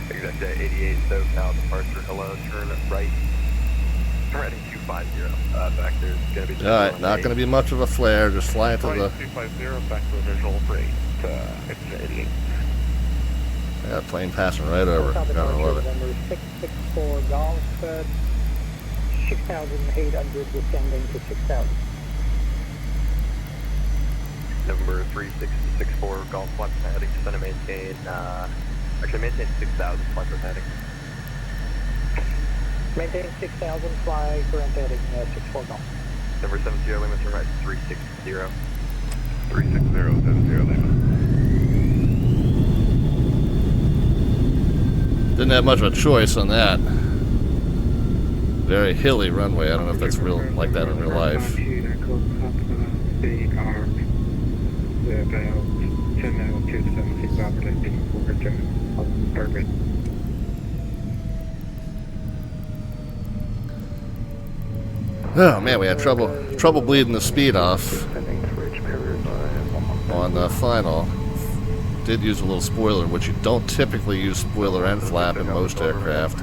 Exit 88, SoCal departure, hello, turn right. Turn right at 250. Back there's going to be... Alright, not going to be much of a flare, just fly into Right, the... 250, back to the visual for 8, exit 88. Yeah, plane passing right over. SoCal Gotta love departure, it. number 664 Golf, 6,800 descending to 6,000. Number 3664 Golf flight heading, just going to maintain, actually maintain 6,000 flight heading. Maintain 6,000, fly current heading 64 Golf. Number 70, limit turn right 360. 360, 70, Lima. Didn't have much of a choice on that. Very hilly runway. I don't know if that's real like that in real life. Oh man, we had trouble bleeding the speed off on the final. Did use a little spoiler, which you don't typically use spoiler and flap in most aircraft.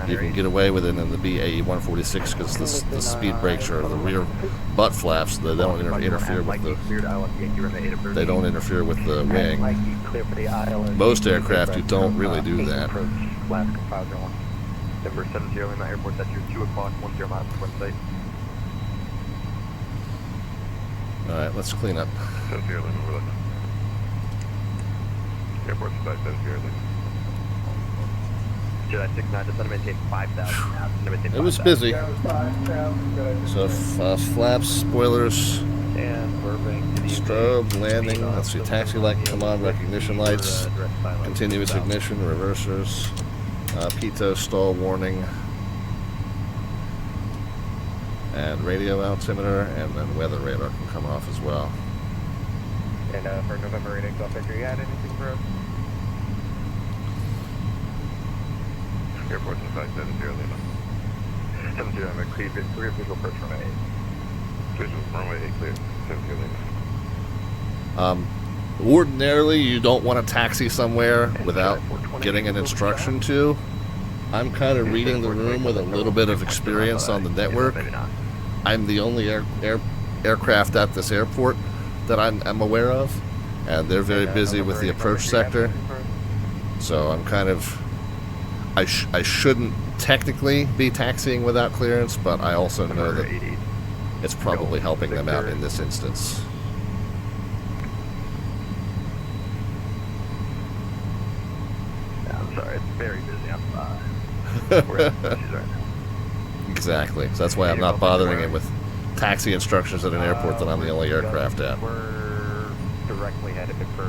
You can get away with it in the BAE 146 because the speed brakes are the rear butt flaps. They don't interfere with the. They don't interfere with the wing. Most aircraft you don't really do that. Number 70 Lima Airport, that's your 2 o'clock, 10 miles from site. Alright, let's clean up. 70 Lima, we're looking. Airport side, 70 Lima. Jedi 69, just to maintain 5,000. It was busy. So flaps, spoilers, And Burbank. strobe, landing. Let's see, taxi light, come on, recognition lights, continuous ignition, reversers, pitot, stall warning, and radio altimeter, and then weather radar can come off as well. And for November 8 Golf Entry, you had anything for us? Airport side, 70 Lima. 70 Lima, clear visual approach runway 8. Visual runway 8 clear, 70 Lima. Ordinarily, you don't want to taxi somewhere without getting an instruction to. I'm kind of reading the room with a little bit of experience on the network. I'm the only aircraft at this airport that I'm aware of, and they're very busy with the approach sector. So I'm kind of... I shouldn't technically be taxiing without clearance, but I also know that it's probably helping them out in this instance. I'm sorry, it's very busy. We're at right now. Exactly. So that's why I'm not bothering it with taxi instructions at an airport that I'm the only aircraft at. We're directly headed for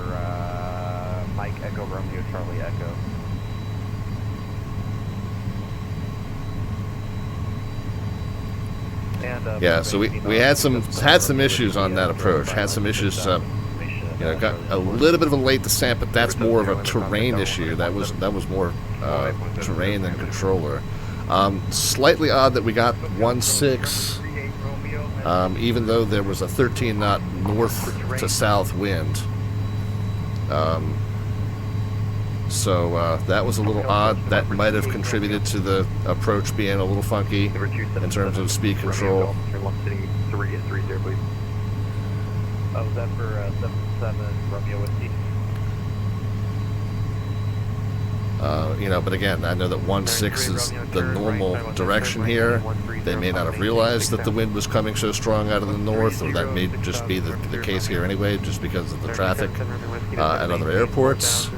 Mike Echo Romeo Charlie Echo. And, Yeah, so we had some issues on that approach. Had some issues. Got a little bit of a late descent, but that's more of a terrain issue. That was more terrain than controller. Slightly odd that we got 1.6, even though there was a 13 knot north to south wind. So that was a little odd. That might have contributed to the approach being a little funky in terms of speed control. Oh, was that for 77 Romeo Whiskey? But again, I know that 1.6 is the normal direction here. They may not have realized that the wind was coming so strong out of the north, or that may just be the case here anyway, just because of the traffic at other airports.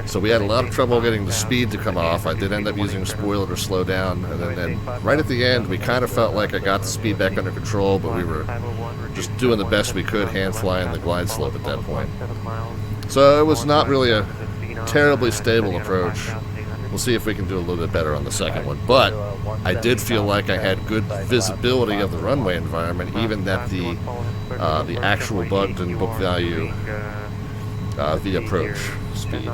So we had a lot of trouble getting the speed to come off. I did end up using a spoiler to slow down, and then right at the end, we kind of felt like I got the speed back under control, but we were just doing the best we could, hand flying the glide slope at that point. So it was not really a terribly stable approach. We'll see if we can do a little bit better on the second one. But I did feel like I had good visibility of the runway environment, even at the actual bugged and book value the approach speed.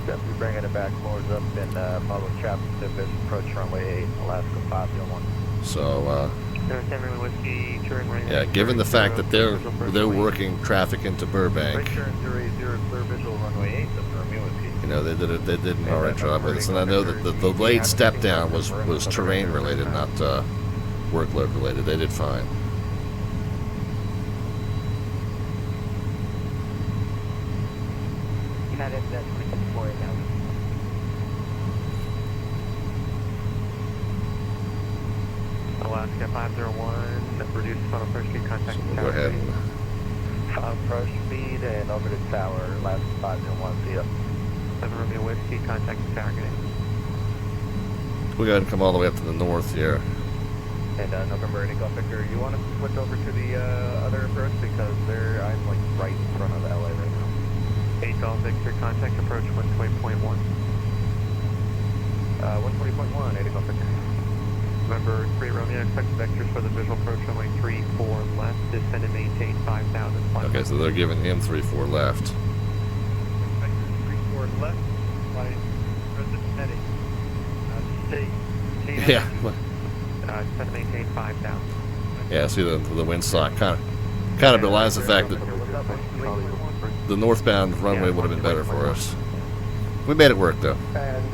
Definitely bringing it back, floors up, and follow traffic to approach runway 8, Alaska 501. So Yeah, given the fact that they're working traffic into Burbank, you know, they did an alright job with us. And I know that the late step down was terrain related, not workload related. They did fine. United, that's 364 now. Alaska 501, reduce final first speed contact. So we'll go ahead and approach speed and over to tower, last 501, see ya. 7 Romeo Whiskey, contact targeting. we'll go ahead and come all the way up to the north here. And November 8 Golf Victor, you want to switch over to the other approach because I'm like right in front of LA right now. 8 Golf Victor, contact approach 120.1. 120.1, 8 Golf Victor. November 3 Romeo, expect vectors for the visual approach runway 34 left, descend and maintain 5,000. Okay, so they're giving him 3-4 left. Vector 34 left by President Eddie. Stay. Yeah. Descend and maintain 5,000. Yeah, see the windsock kind of belies the fact that the northbound runway would have been better for us. We made it work though. And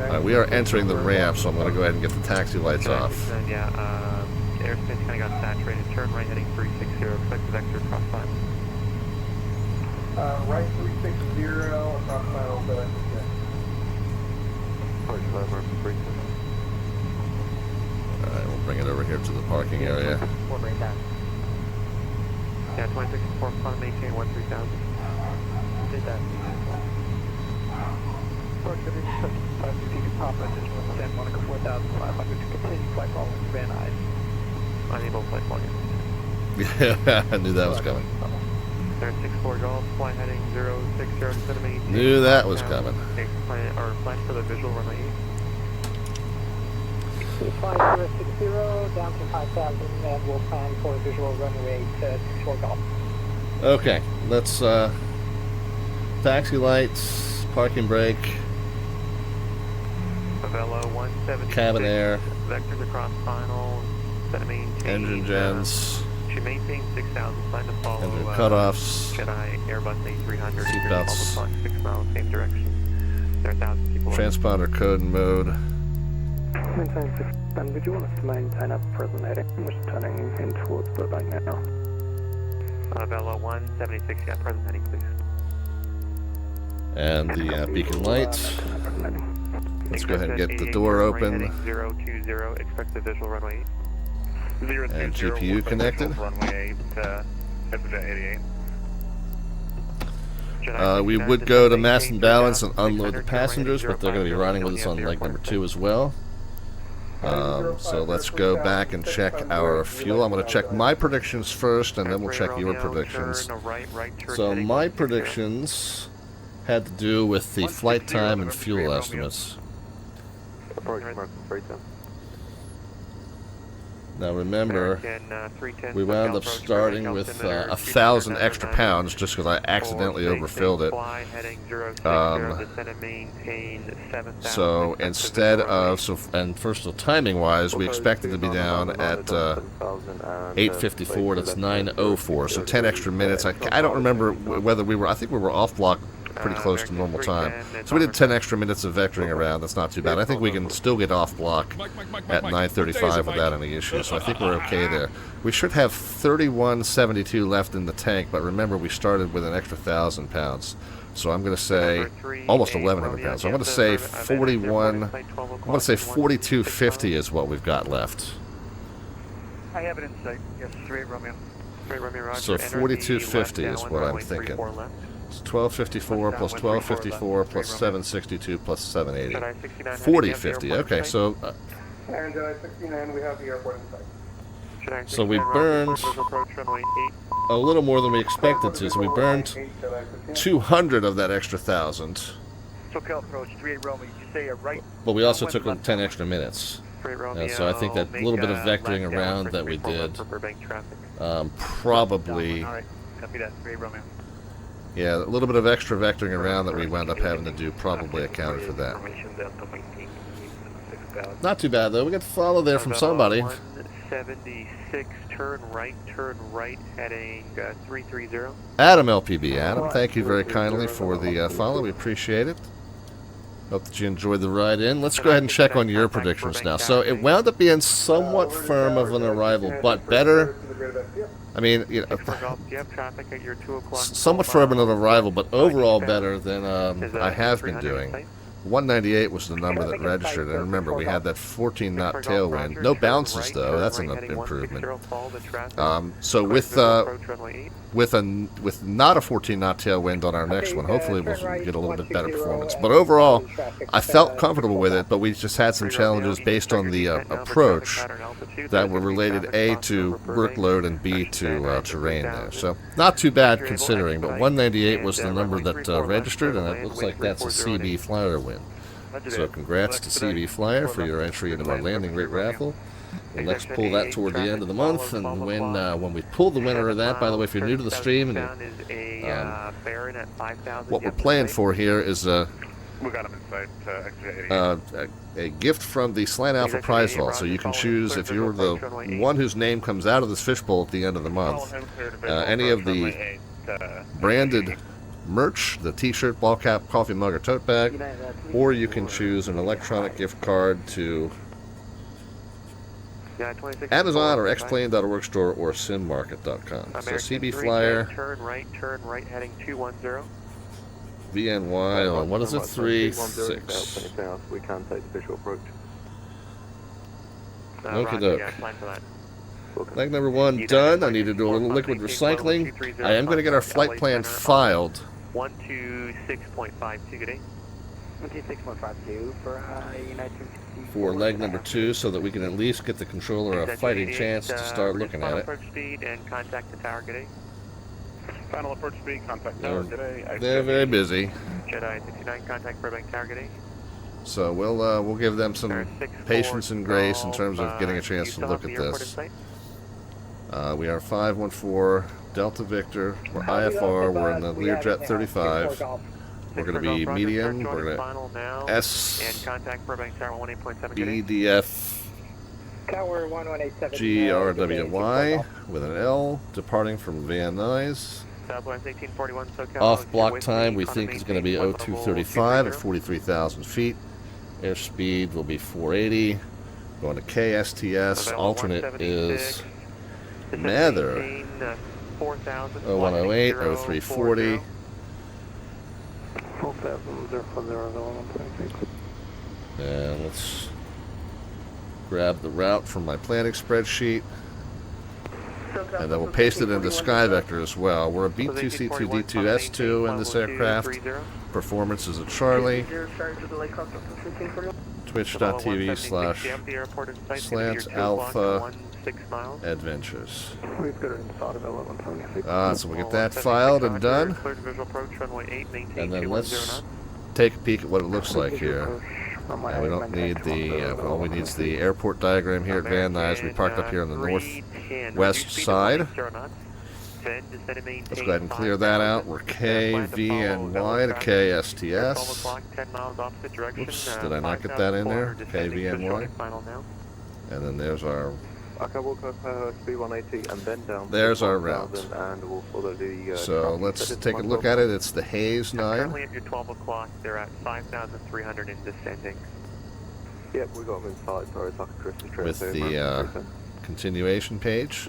Alright, we are entering the ramp, so I'm going to go ahead and get the taxi lights off. Yeah, airspace kind of got saturated. Turn right heading 360. Expect the vector cross final. right 360 across final, but Alright, we'll bring it over here to the parking area. Yeah, 26.4, fun, maintain 13,000. Did that. Approach the 5 feet top additional San Monica 4,500 to continue flight following Van Nuys. Unable to flight volume. Yeah, I knew that was coming. 64 Golf, fly heading 060 to maintain. Knew that was coming. Plan for the visual runway 8. Flying 060 down to 5,000 and we'll plan for visual runway 8 to 4 Golf. Okay, let's taxi lights, parking brake, Velo 170. cabin air, Vectors across final. Set to maintain. engine gens, Should maintain 6,000. Plan to follow. engine cutoffs, Jedi Airbus A300. Seatbelts. 6 miles, same direction. There are 1,000 people. transponder code and mode. Maintain 6, and would you want us to maintain up present heading? We're just turning in towards Burbank now. Velo 176, yeah, present heading, please. And the beacon lights. Let's go ahead and get the door open. 020, expect the visual runway 8. And GPU connected. Runway 8, FJ88. We would go to mass and balance and unload the passengers, but they're going to be riding with us on leg number 2 as well. So let's go back and check our fuel. I'm going to check my predictions first, and then we'll check your predictions. So my predictions had to do with the flight time and fuel estimates. Now remember, we wound up starting with 1,000 extra pounds just because I accidentally overfilled it. So instead of, and first of all, timing-wise, we expected to be down at 8:54. That's 9:04. So 10 extra minutes. I don't remember whether we were. I think we were off block pretty close to normal time. So we did 10 extra minutes of vectoring around. That's not too bad. I think we can still get off block at 9:35 without any issues. So I think we're okay there. We should have 3172 left in the tank, but remember we started with an extra 1,000 pounds. So I'm going to say almost 1,100 pounds. So I'm going to say 41. I'm going to say 4250 is what we've got left. I have it in sight. Yes, 38 Romeo. So 4250 is what I'm thinking. 1254 plus 1254 plus 762 plus 780. 4050. Okay, so and 69, we have the airport in sight. so we burned a little more than we expected to. So we burned 200 of that extra 1,000. SoCal approach 38 Romeo. You say a right. But we also took 10 extra minutes. So I think that little bit of vectoring around that we did probably All right, copy that. 38 Romeo. Yeah, a little bit of extra vectoring around that we wound up having to do probably accounted for that. Not too bad, though. We got the follow there from somebody. 176, turn right, heading 330. Adam LPB. Adam, thank you very kindly for the follow. We appreciate it. Hope that you enjoyed the ride in. Let's go ahead and check on your predictions now. So it wound up being somewhat firm of an arrival, but better. I mean, you know, somewhat firm of an arrival, but overall better than I have been doing. 198 was the number that registered, and remember, we had that 14-knot tailwind. No bounces, though. That's an improvement. So with not a 14-knot tailwind on our next one, hopefully we'll get a little bit better performance. But overall, I felt comfortable with it, but we just had some challenges based on the approach that were related, A, to workload, and B, to terrain there. So not too bad considering, but 198 was the number that registered, and it looks like that's a CB Flyer win. So congrats to CB Flyer for your entry into our landing rate raffle. We'll next pull that toward the end of the month, and when we pull the winner of that, by the way, if you're new to the stream, and what we're playing for here is a gift from the Slant Alpha prize vault. So you can choose, if you're the one whose name comes out of this fishbowl at the end of the month, any of the branded merch, the t-shirt, ball cap, coffee mug, or tote bag, or you can choose an electronic gift card to Amazon or xplane.org store or simmarket.com. So CB Flyer, turn right, heading 210. VNY on, what is it, 3-6. We can take the visual approach. Okie doke. Leg number 1 done. I need to do a little liquid recycling. I am going to get our flight plan filed. 126.52, good day. 126.52 for United. For leg number 2, so that we can at least get the controller a fighting chance to start looking at it. Approach speed and contact the tower, good day. Final approach speed, contact tower, good day. They're very busy. Jedi 69, contact Burbank tower, good day. So we'll give them some patience and grace in terms of getting a chance to look at this. We are 514 Delta Victor. We're IFR. We're in the Learjet 35. We're going to be medium. We're going to BDF GRWY with an L, departing from Van Nuys. Off block time we think is going to be 0235 at 43,000 feet. Airspeed will be 480. Going to KSTS. Alternate is Mather 0108 0340. And let's grab the route from my planning spreadsheet, and then we'll paste it into SkyVector as well. We're a B2C2D2S2 in this aircraft. Performance is a Charlie. Twitch.tv/SlantAlpha Adventures. So we'll get that filed and done. And then let's take a peek at what it looks like here. And we don't need the, all we need is the airport diagram here at Van Nuys. We parked up here on the northwest side. Let's go ahead and clear that out. We're KVNY to KSTS. Oops, did I not get that in there? KVNY. And then there's our... There's our route. So let's take a look at it. It's the Hayes 9. Currently at your 12 o'clock, they're at 5,300 and descending. Yep, we got them inside, sorry, it's like a Christmas trip. With the continuation page,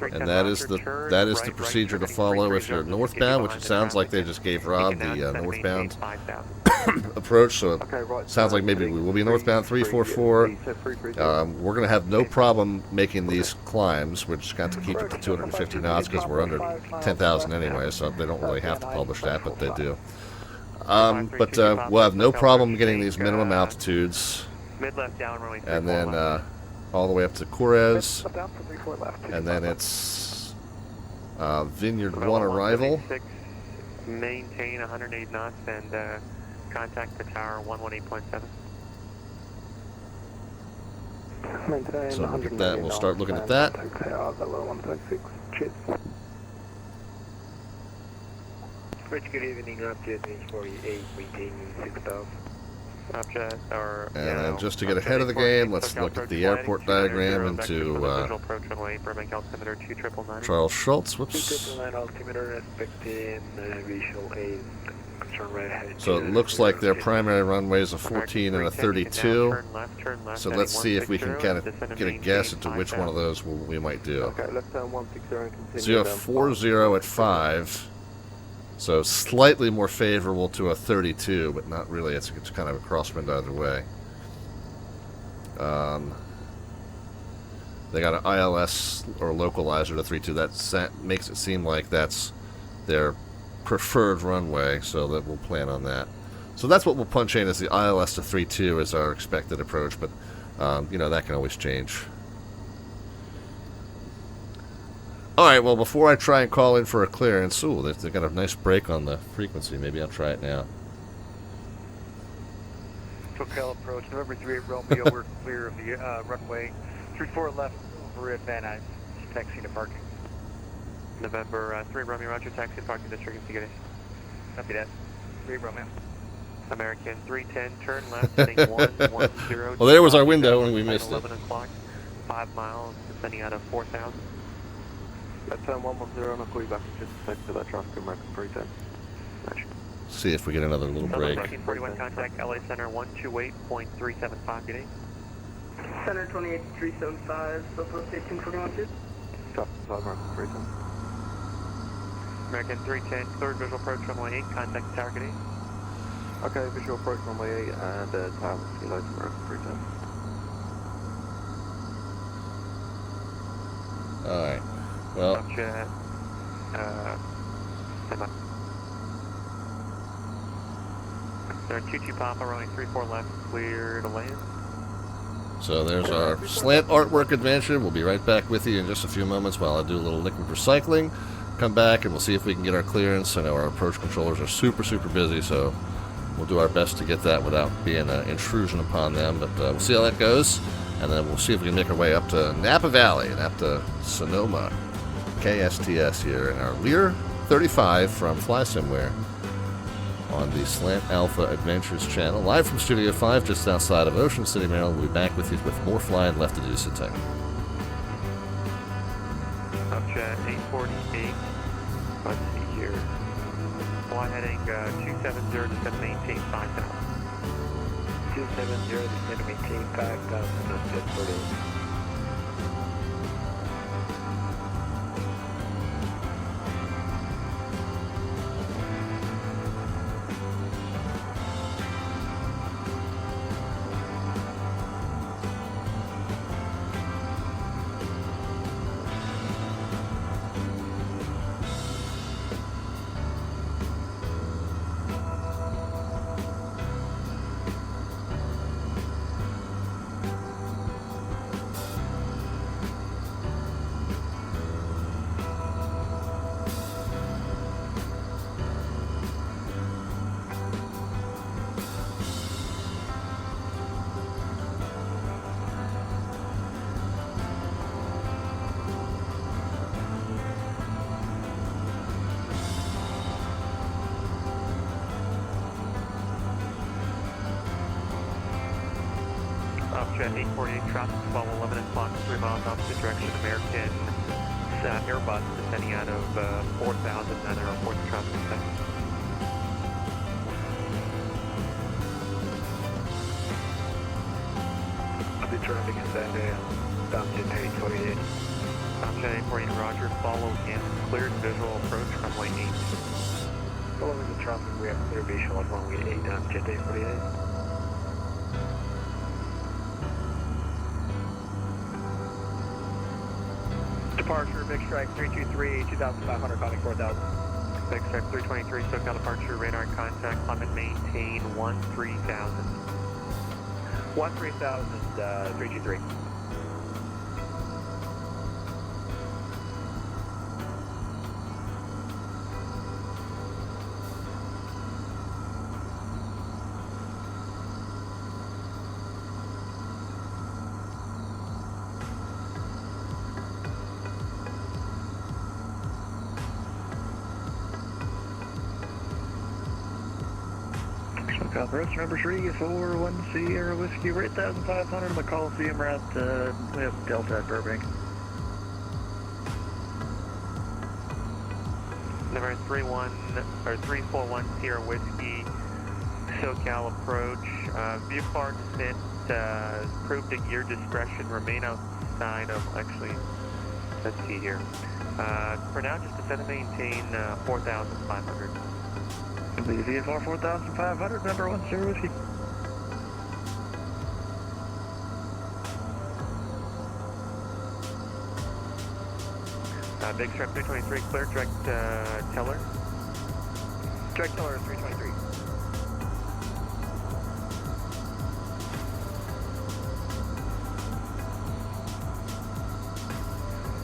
and that is the procedure to follow if you're northbound, which it sounds like they just gave Rob the northbound approach, so it sounds like maybe we will be northbound 344. We're going to have no problem making these climbs. We're just going to keep it to 250 knots because we're under 10,000 anyway, so they don't really have to publish that, but they do. But we'll have no problem getting these minimum altitudes, and then all the way up to Corez, and then it's Vineyard 1 arrival. Maintain 108 knots and contact the tower 118.7. So we'll get that. We'll start looking at that. Bridge, good evening, Raptor, range 48, maintaining 6,000. Raptor, or... And then just to get ahead of the game, let's look at the airport diagram into Burbank altimeter 2999. Charles Schultz. Whoops. 2999 altimeter, expecting visual aid. So it looks like their primary runway is a 14 and a 32. So let's see if we can kind of get a guess into which one of those we might do. Okay, left turn 160 and continue. So you have 40 at 5. So slightly more favorable to a 32, but not really. It's kind of a crosswind either way. They got an ILS or localizer to 32. That makes it seem like that's their preferred runway, so that we'll plan on that. So that's what we'll punch in as the ILS to 32 is our expected approach, but you know, that can always change. Alright, well, before I try and call in for a clearance, ooh, they've got a nice break on the frequency. Maybe I'll try it now. SoCal approach, November 38 Romeo, we're clear of the runway 34 left over at vantage, taxiing to parking. November 3 Romeo, roger, taxi to parking district, investigation. Copy that. 3 Romeo. American 310, turn left, heading 110. Well, there was our window and we missed 11 o'clock, 5 miles, descending out of 4,000. Left turn 110, and I'll call you back in just a sec to that traffic American 310. See if we get another little break. 1941, contact LA Center 128.375, good day. Center 28375, Southwest 1841. Copy, American 310. American 310, third visual approach runway 8, contact tower, good day. Okay, visual approach runway 8 and tower, see you later, American 310. Alright. Well, Jet, there 22 Papa, runway 34 left, clear to land. so there's our slant artwork adventure. We'll be right back with you in just a few moments while I do a little liquid recycling. Come back and we'll see if we can get our clearance. I know our approach controllers are super busy, so we'll do our best to get that without being an intrusion upon them. But we'll see how that goes, and then we'll see if we can make our way up to Napa Valley and up to Sonoma KSTS here in our Lear 35 from FlySimWare on the Slant Alpha Adventures channel, live from Studio 5 just outside of Ocean City, Maryland. We'll be back with you with more flying left to do. Sit tight. Jet 848, let's see here. Fly heading 270 to maintain 5,000. 270 to maintain 5,000, that's it for the... Jet 848, traffic 1211 o'clock, 3 miles opposite direction, American Airbus descending out of 4,000, and there are reports of traffic in Texas. I'll be traffic in that down to 848. Jet 848, roger, follow in cleared visual approach, runway 8. Following the traffic, we have clear visual on runway 8 down to 848. Departure, Big Strike 323, 2,500, calling 4,000. Big Strike 323, SoCal departure, radar contact, climb and maintain 13,000. 323. Approach number 3 for 1 Sierra Whiskey. We're 8,500 on the Coliseum route. We have Delta at Burbank. Number 341 Sierra Whiskey, SoCal approach. View far descent, proved at your discretion. Remain outside of, actually, let's see here. For now, just descend and maintain 4,500. The VFR 4,500, number 1 Sierra Whiskey. Big Strap 323, clear, direct teller. Direct teller 323.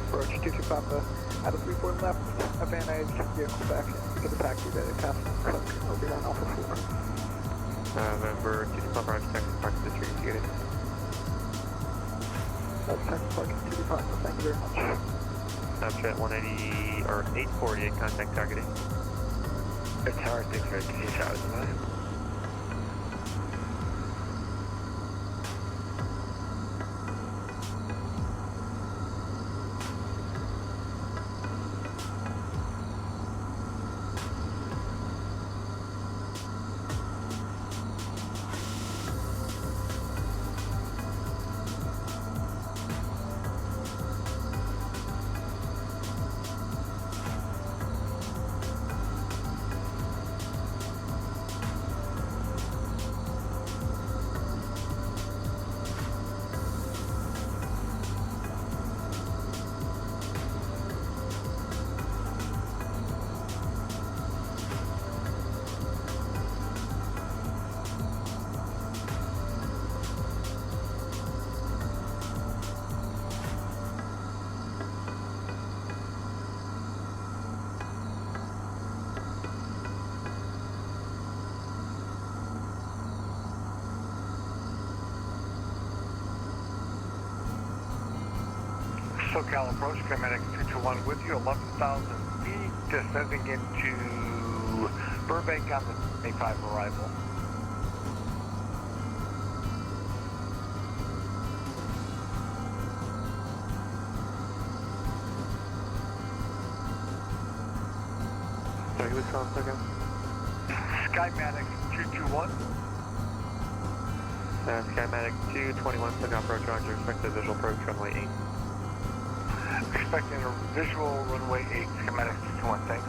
Approach 22 Papa, out of 3-4 left, a vantage, vehicle back to the taxi that it passed Cook, will be on Alpha 4. Remember, 22 Papa, Roger, Texas, park to the street, you get it. That's Texas Park, 22 Papa, thank you very much. Snapchat 180 or 848, contact targeting. It's Tower 6 for 2 showers. SoCal approach, Kinetic 221 with you, 11,000 feet, descending into Burbank on the 25 arrival. Sorry, who was calling SoCal? Skymatic 221. Skymatic 221, SoCal approach, Roger, expect the visual approach, runway 8. Expecting a visual runway 8, Schematic 221, thanks.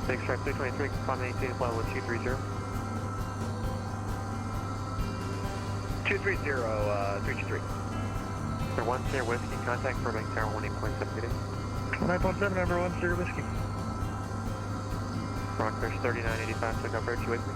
Big Strike 323, confirm 18, flight level 230. 230, 323. Number 1 Sierra Whiskey, contact Burbank Tower 18.7, good day. 9.7, number 1 Sierra Whiskey. Rockfish 3985, SoCal approach, you with me?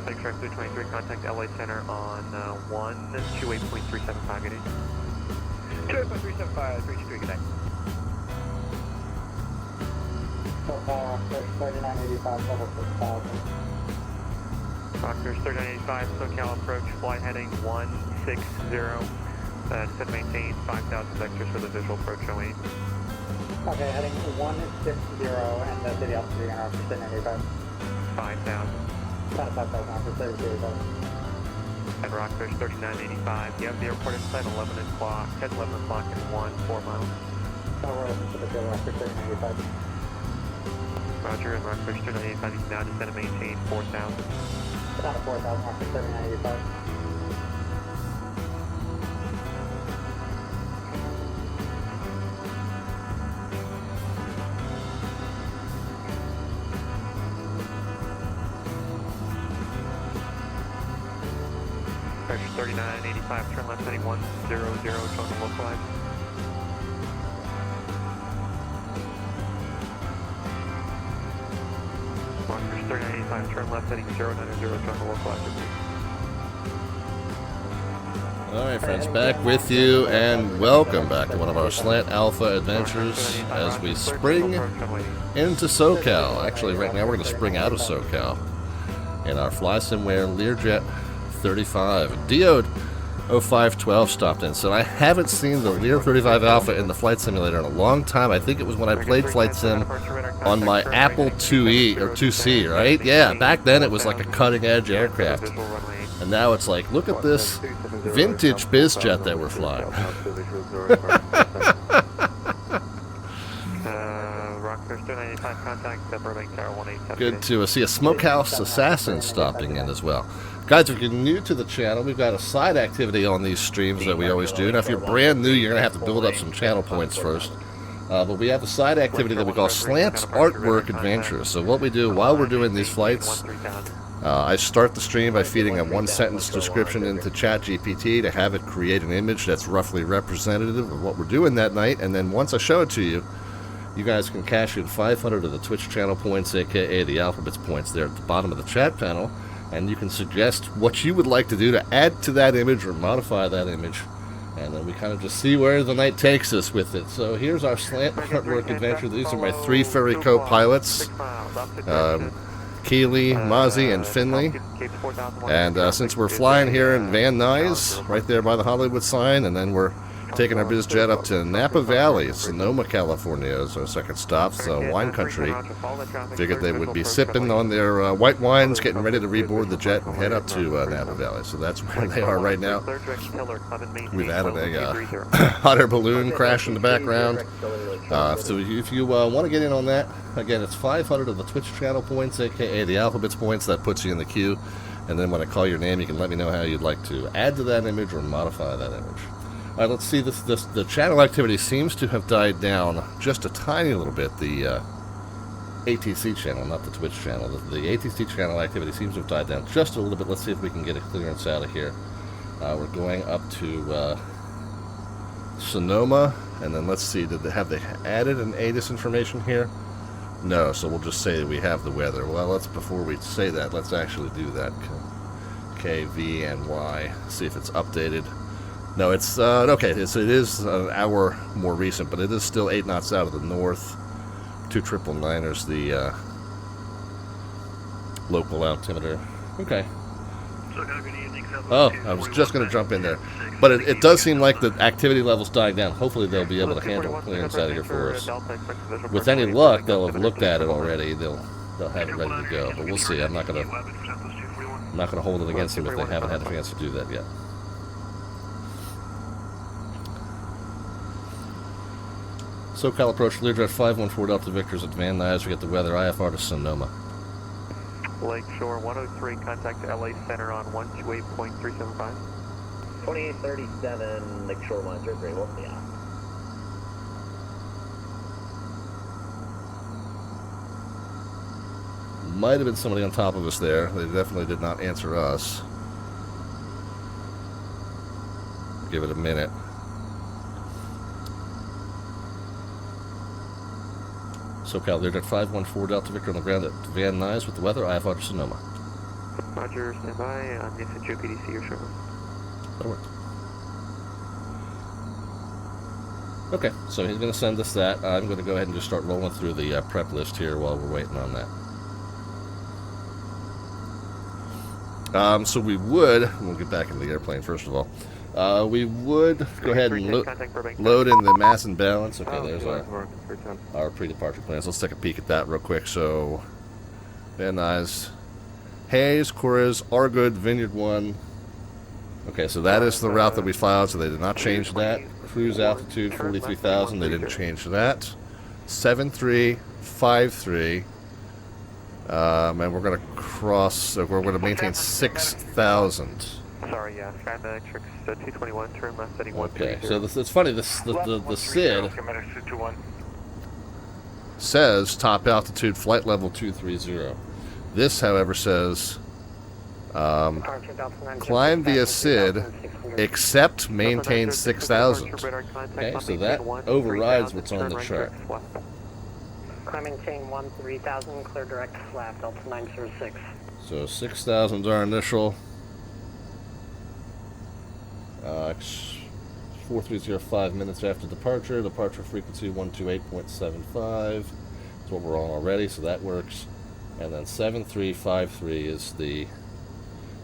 Big Strike 323, contact LA Center on 128.375, good day. 28.375, 323, good night. SoCal, 3985, level 6000. Rockfish 3985, SoCal approach, flight heading 160. Descend maintain 5,000 vectors for the visual approach 08. Okay, heading 160 and the city altitude are for 3985. 5,000. About 5,000 for 3085. At Rockfish 3985, you have the airport in sight 11 o'clock, 11 o'clock and 4 miles. We're open to the field after 3985. Roger, and Rockfish 3985, you can now descend and maintain 4,000. About a 4,000 after 3985. 3985, turn left heading 100, showing localized. Rockers 3985, turn left heading 090, showing localized. Alright friends, back with you, and welcome back to one of our Slant Alpha adventures as we spring into SoCal. Actually, right now we're going to spring out of SoCal in our FlySimWare Learjet 35. DO'd 0512 stopped in. So I haven't seen the Lear 35 Alpha in the flight simulator in a long time. I think it was when I played Flight Sim on my Apple IIe or 2C, right? Yeah, back then it was like a cutting-edge aircraft. And now it's like, look at this vintage bizjet that we're flying. Good to see a Smokehouse Assassin stopping in as well. Guys, if you're new to the channel, we've got a side activity on these streams that we always do. Now, if you're brand new, you're going to have to build up some channel points first. But we have a side activity that we call Slant's Artwork Adventures. So what we do while we're doing these flights, I start the stream by feeding a one-sentence description into ChatGPT to have it create an image that's roughly representative of what we're doing that night. And then once I show it to you, you guys can cash in 500 of the Twitch channel points, aka the alphabets points, there at the bottom of the chat panel. And you can suggest what you would like to do to add to that image or modify that image. And then we kind of just see where the night takes us with it. So here's our Slant Artwork Adventure. These are my 3 ferry co-pilots. Keeley, Mozzie, and Finley. And since we're flying here in Van Nuys, right there by the Hollywood sign, and then we're taking our biz jet up to Napa Valley, Sonoma, California is our second stop, so wine country. Figured they would be sipping on their white wines, getting ready to reboard the jet and head up to Napa Valley. So that's where they are right now. We've added a hot air balloon crash in the background. So if you want to get in on that, again, it's 500 of the Twitch channel points, aka the alphabets points. That puts you in the queue. And then when I call your name, you can let me know how you'd like to add to that image or modify that image. All right, let's see. The channel activity seems to have died down just a tiny little bit. The ATC channel, not the Twitch channel. The ATC channel activity seems to have died down just a little bit. Let's see if we can get a clearance out of here. We're going up to Sonoma, and then let's see. Have they added an ATIS information here? No, so we'll just say that we have the weather. Well, before we say that, let's actually do that. KVNY. See if it's updated. No, it's okay. So it is an hour more recent, but it is still 8 knots out of the north. 2 999ers, the local altimeter. Okay. Oh, I was just going to jump in there, but it does seem like the activity level's dying down. Hopefully, they'll be able to handle clearance out of here for us. With any luck, they'll have looked at it already. They'll have it ready to go. But we'll see. I'm not going to hold it against them if they haven't had a chance to do that yet. SoCal approach, Learjet 514 Delta Victor's at Van Nuys. We get the weather, IFR to Sonoma. Lakeshore 103, contact LA Center on 128.375. 2837, Lakeshore 103, we'll see ya. Might have been somebody on top of us there. They definitely did not answer us. Give it a minute. SoCal Learjet 514 Delta Victor on the ground at Van Nuys with the weather, IFR to Sonoma. Roger, stand by. I'm Nathan Joe PDC, your show. That worked. Okay, so he's going to send us that. I'm going to go ahead and just start rolling through the prep list here while we're waiting on that. So we would, we'll get back into the airplane first of all. We would go ahead and load in the mass and balance. Okay, there's our pre-departure plans. Let's take a peek at that real quick. So, Van Nuys, Hayes, Corres, Argood, Vineyard 1. Okay, so that is the route that we filed, so they did not change that. Cruise altitude 43,000, they didn't change that. 7353. And we're going to cross, so we're going to maintain 6,000. Sorry, yeah, Skymetrics 221, turn left heading 130. Okay, so it's funny, the SID says top altitude flight level 230. This, however, says Climb via SID, except maintain 6,000. Okay, so that overrides what's on the chart. Climb maintain 13,000, clear direct flap, Delta 906. So 6,000 is our initial. 4305 minutes after departure. Departure frequency 128.75. That's what we're on already, so that works. And then 7353 is the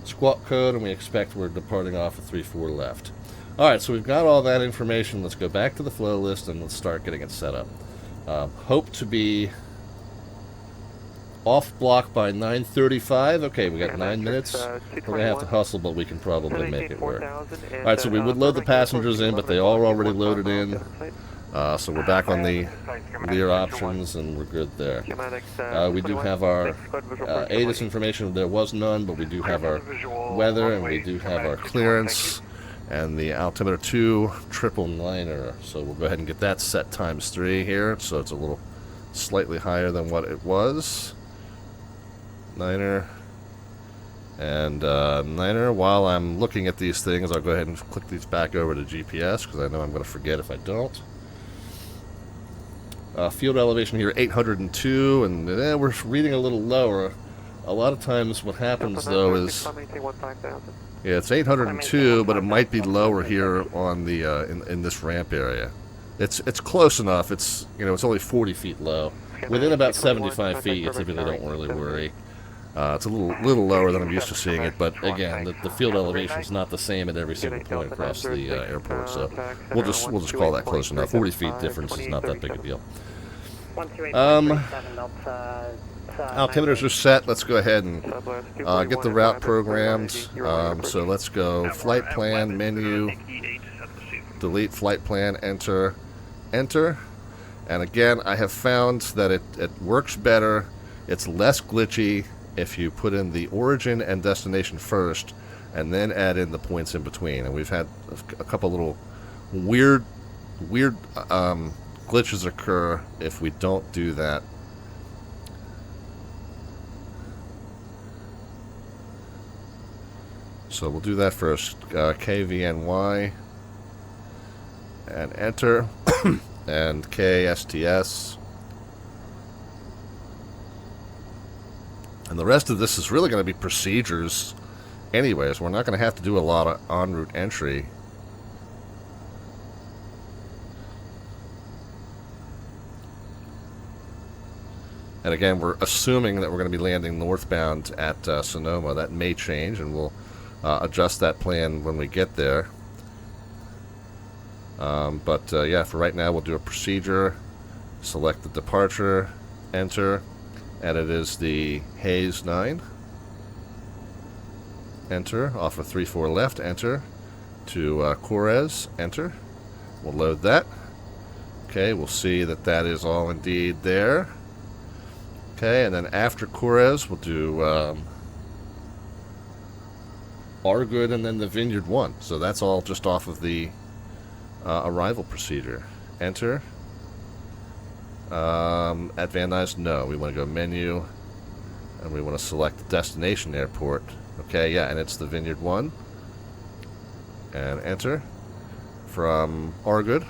squawk code, and we expect we're departing off of 34 left. Alright, so we've got all that information. Let's go back to the flow list and let's start getting it set up. Hope to be off block by 9:35. Okay, we got 9 minutes. We're going to have to hustle, but we can probably make it work. Alright, so we would load the passengers in, but they are already loaded in. So we're back on the Lear options, and we're good there. We do have our ATIS information. There was none, but we do have our weather, and we do have our clearance, and the altimeter 2 999er. So we'll go ahead and get that set times 3 here, so it's a little slightly higher than what it was. Niner and Niner. While I'm looking at these things, I'll go ahead and click these back over to GPS because I know I'm going to forget if I don't. Field elevation here 802, and we're reading a little lower. A lot of times what happens though is, yeah, it's 802, but it might be lower here on the in this ramp area. It's close enough. It's, you know, it's only 40 feet low. Within about 75 feet, you typically don't really worry. It's a little lower than I'm used to seeing it, but again, the field elevation is not the same at every single point across the airport, so we'll just call that close enough. 40 feet difference is not that big a deal. Altimeters are set. Let's go ahead and get the route programmed. So let's go flight plan, menu, delete flight plan, enter, enter. And again, I have found that it works better. It's less glitchy if you put in the origin and destination first and then add in the points in between. And we've had a couple little weird glitches occur if we don't do that. So we'll do that first. KVNY and enter and KSTS. And the rest of this is really going to be procedures anyways. We're not going to have to do a lot of en route entry. And again, we're assuming that we're going to be landing northbound at Sonoma. That may change, and we'll adjust that plan when we get there. Yeah, for right now, we'll do a procedure, select the departure, enter, and it is the Hayes 9. Enter, off of 34 left, enter, to Corez, enter. We'll load that. Okay, we'll see that that is all indeed there. Okay, and then after Corez, we'll do Argood and then the Vineyard 1. So that's all just off of the arrival procedure. Enter. At Van Nuys, no. We want to go menu, and we want to select the destination airport. Okay, yeah, and it's the Vineyard 1. And enter. From Argood,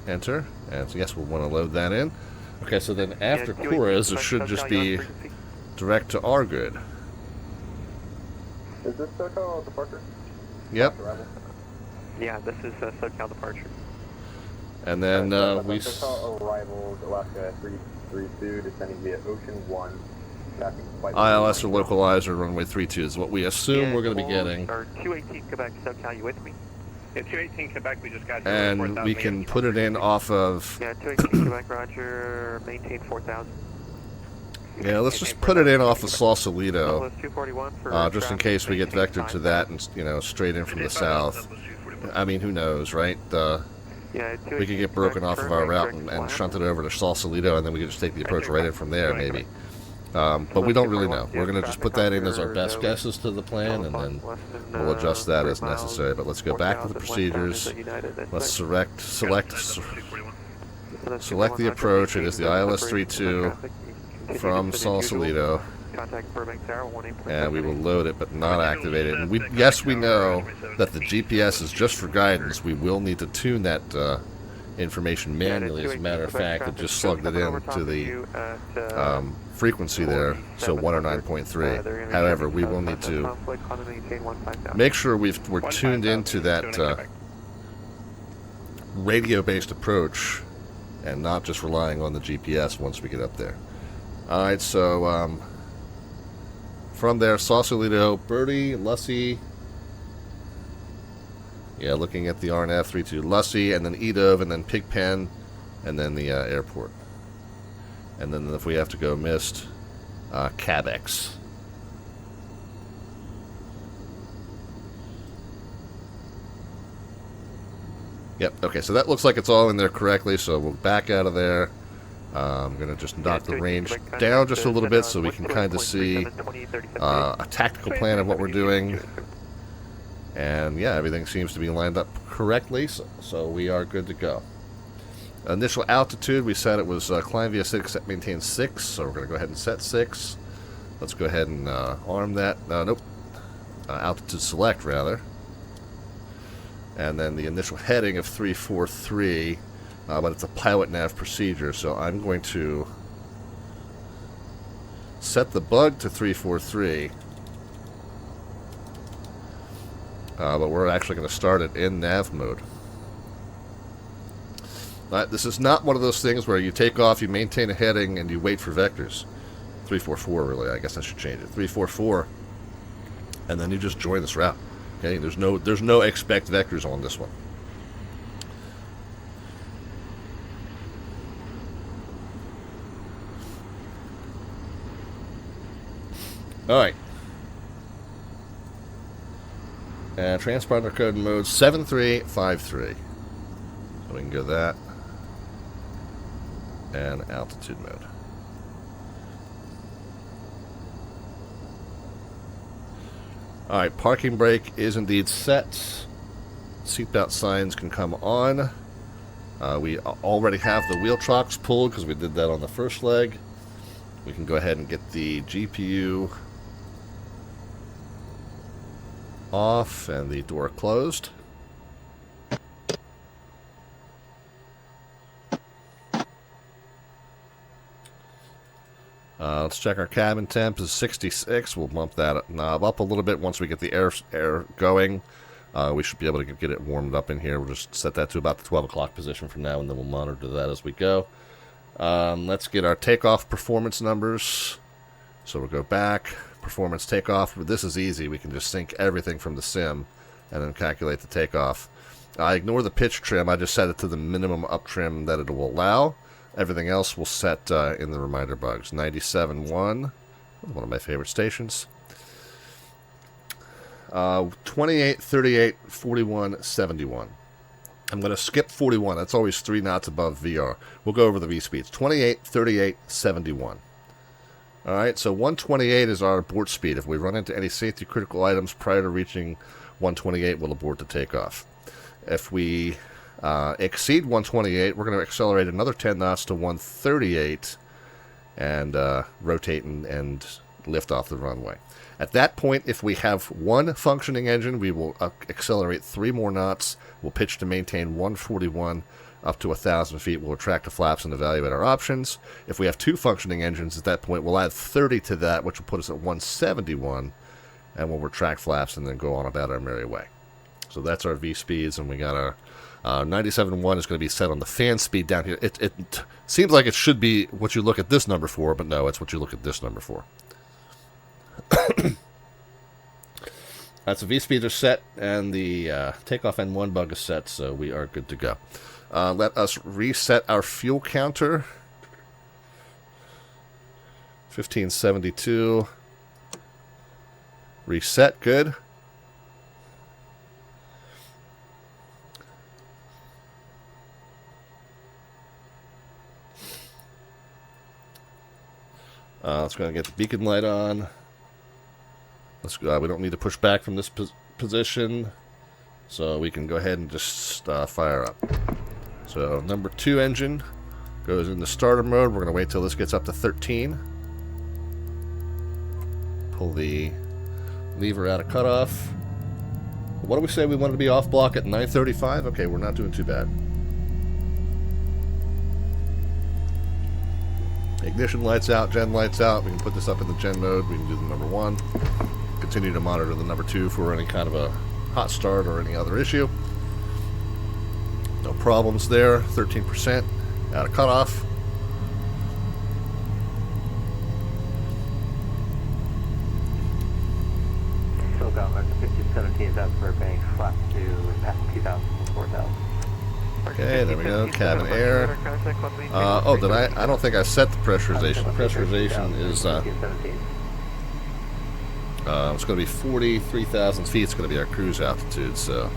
enter. And so yes, we'll want to load that in. Okay, so then after Corez, it should just be direct to Argood. Is this SoCal departure? Yep. Yeah, this is SoCal departure. And then we... SoCal arrivals, Alaska 332, descending via Ocean 1. ILS or localizer, runway 32 is what we assume we're going to be getting. Or 218 Quebec, SoCal, you with me? Yeah, 218 Quebec, we just got you. And we can put it in off of... Yeah, 218 Quebec, roger, maintain 4,000. Yeah, let's just put it in off of Sausalito, just in case we get vectored to that and, you know, straight in from the south. I mean, who knows, right? We could get broken off of our route and shunt it over to Sausalito, and then we could just take the approach right in from there, maybe. But we don't really know. We're going to just put that in as our best guesses to the plan, and then we'll adjust that as necessary. But let's go back to the procedures. Let's select the approach. It is the ILS 32 from Sausalito. contact Burbank Tower 18.7. And we will load it, but not activate it. And yes, we know that the GPS is just for guidance. We will need to tune that information manually. As a matter of fact, it just slugged it into the frequency there, so 109.3. However, we will need to make sure we're tuned into that radio-based approach and not just relying on the GPS once we get up there. Alright, so from there, Sausalito, Birdie, Lussey. Yeah, looking at the RNF 32 Lussey, and then Edove, and then Pigpen, and then the airport. And then if we have to go missed, Cabex. Yep, okay, so that looks like it's all in there correctly, so we'll back out of there. I'm going to just knock the range down just a little bit so we can kind of see a tactical plan of what we're doing. And yeah, everything seems to be lined up correctly, so we are good to go. Initial altitude, we said it was climb via 6, set maintain 6, so we're going to go ahead and set 6. Let's go ahead and arm that. Nope. Altitude select, rather. And then the initial heading of 343, but it's a pilot nav procedure, so I'm going to set the bug to 343. But we're actually going to start it in nav mode. This is not one of those things where you take off, you maintain a heading, and you wait for vectors. 344, really. I guess I should change it. 344, and then you just join this route. Okay, there's no expect vectors on this one. All right. And transponder code mode 7353. So we can go that. And altitude mode. Alright, parking brake is indeed set. Seatbelt signs can come on. We already have the wheel chocks pulled because we did that on the first leg. We can go ahead and get the GPU off and the door closed. Let's check our cabin temp is 66. We'll bump that knob up a little bit once we get the air going. We should be able to get it warmed up in here. We'll just set that to about the 12 o'clock position for now, and then we'll monitor that as we go. Let's get our takeoff performance numbers. So we'll go back, performance takeoff. This is easy. We can just sync everything from the sim and then calculate the takeoff. I ignore the pitch trim. I just set it to the minimum up trim that it will allow. Everything else will set in the reminder bugs. 97.1, one of my favorite stations. 28, 38, 41, 71. I'm going to skip 41. That's always 3 knots above VR. We'll go over the V speeds. 28, 38, 71. Alright, so 128 is our abort speed. If we run into any safety critical items prior to reaching 128, we'll abort the takeoff. If we exceed 128, we're going to accelerate another 10 knots to 138 and rotate and lift off the runway. At that point, if we have one functioning engine, we will accelerate 3 more knots. We'll pitch to maintain 141 up to 1,000 feet. We'll retract the flaps and evaluate our options. If we have 2 functioning engines, at that point, we'll add 30 to that, which will put us at 171, and we'll retract flaps and then go on about our merry way. So that's our V speeds, and we got our 97.1 is going to be set on the fan speed down here. It seems like it should be what you look at this number for, but no, it's what you look at this number for. That's the V speeds are set, and the takeoff N1 bug is set, so we are good to go. Let us reset our fuel counter. 1572. Reset, good. Let's go and get the beacon light on. Let's go. We don't need to push back from this position, so we can go ahead and just fire up. So number 2 engine goes into starter mode. We're going to wait till this gets up to 13. pull the lever out of cutoff. What do we say we wanted to be off block at 9:35? Okay, we're not doing too bad. Ignition lights out, gen lights out. We can put this up in the gen mode. We can do the number 1. Continue to monitor the number 2 for any kind of a hot start or any other issue. No problems there. 13% out of cutoff. SoCal, 5017 is out of Burbank, flap to past 2,000 to 4,000. Okay, there we go. Cabin air. Oh, did I don't think I set the pressurization. The pressurization is it's going to be 43,000 feet. It's going to be our cruise altitude. So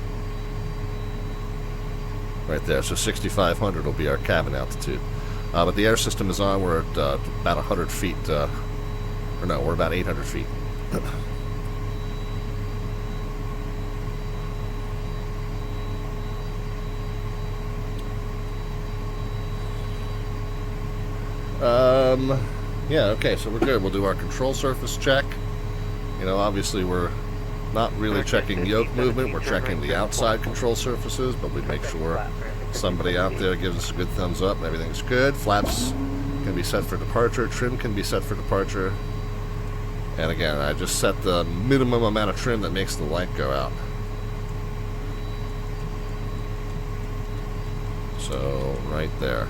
right there. So 6,500 will be our cabin altitude. But the air system is on. We're at about 100 feet. Or no, we're about 800 feet. Yeah, okay, so we're good. We'll do our control surface check. You know, obviously we're not really checking yoke movement. We're checking the outside control surfaces, but we make sure somebody out there gives us a good thumbs up and everything's good. Flaps can be set for departure. Trim can be set for departure. And again, I just set the minimum amount of trim that makes the light go out. So, right there.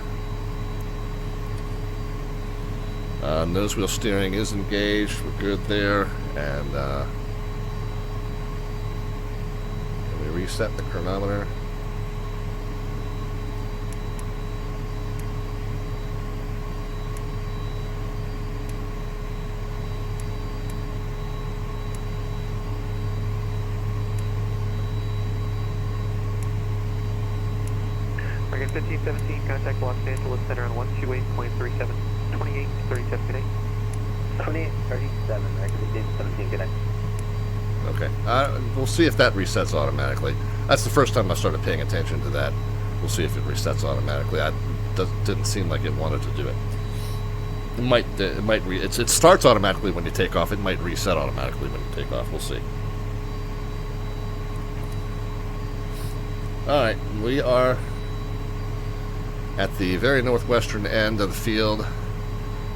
Nose wheel steering is engaged. We're good there. And can we reset the chronometer? Target 1517, contact Los Angeles Center on 128.37, 28, 37, good day. 28, 37, right? 17, good day. Okay. We'll see if that resets automatically. That's the first time I started paying attention to that. We'll see if it resets automatically. Didn't seem like it wanted to do it. It starts automatically when you take off. It might reset automatically when you take off. We'll see. Alright, we are at the very northwestern end of the field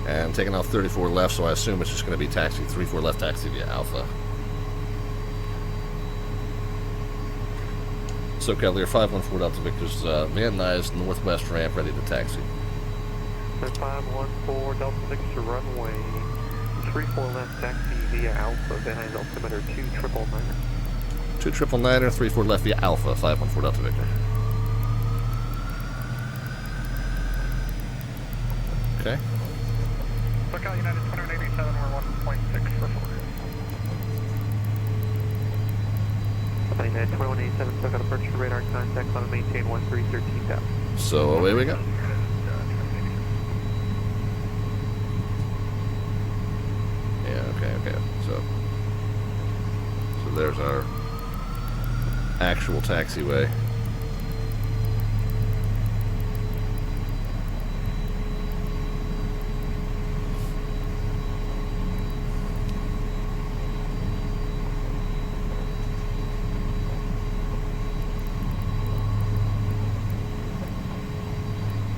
and taking off 34 left, so I assume it's just going to be taxi 34 left, taxi via Alpha. SoCal Lear 514 Delta Victor's Van Nuys northwest ramp ready to taxi. 514 Delta Victor runway 34 left, taxi via Alpha, Van Nuys altimeter 2999. 2999, 34 left via Alpha, 514 Delta Victor. Okay. SoCal United 287, we're 1.6 for 4. United 2187, SoCal departure radar contact, climb and maintain 1313,000. So away we go. Yeah, okay. So there's our actual taxiway.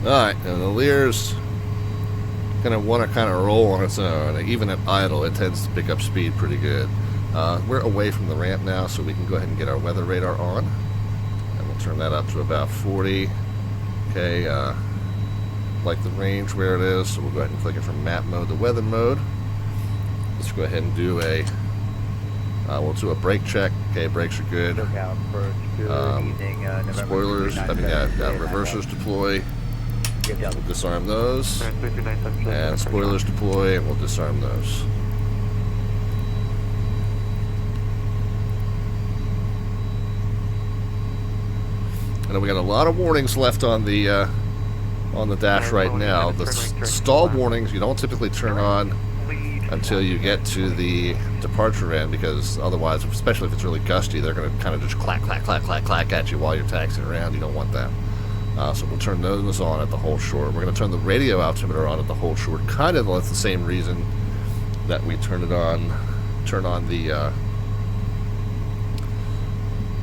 Alright, and the Lear's gonna want to kind of roll on its own. Even at idle, it tends to pick up speed pretty good. We're away from the ramp now, so we can go ahead and get our weather radar on. And we'll turn that up to about 40. Okay, like the range where it is, so we'll go ahead and click it from map mode to weather mode. Let's go ahead and do we'll do a brake check. Okay, brakes are good. Spoilers, reversers deploy. We'll disarm those. And spoilers deploy, and we'll disarm those. And we got a lot of warnings left on the dash right now. The stall warnings you don't typically turn on until you get to the departure end, because otherwise, especially if it's really gusty, they're going to kind of just clack, clack, clack, clack, clack at you while you're taxiing around. You don't want that. So we'll turn those on at the whole short. We're going to turn the radio altimeter on at the whole short, kind of for the same reason that we turn it on turn on the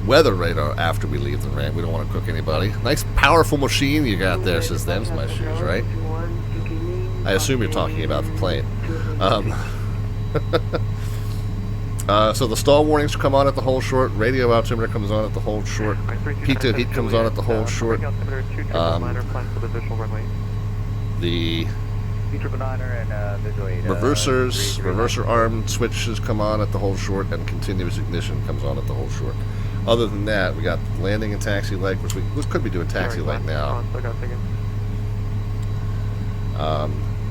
weather radar after we leave the ramp. We don't want to cook anybody. Nice, powerful machine you got there, says them's my shoes, right? I assume you're talking about the plane. So the stall warnings come on at the hold short. Radio altimeter comes on at the hold short. P2 heat comes on at the hold short. The reverser arm switches come on at the hold short, and continuous ignition comes on at the hold short. Other than that, we got landing and taxi light, which we could be doing taxi light now.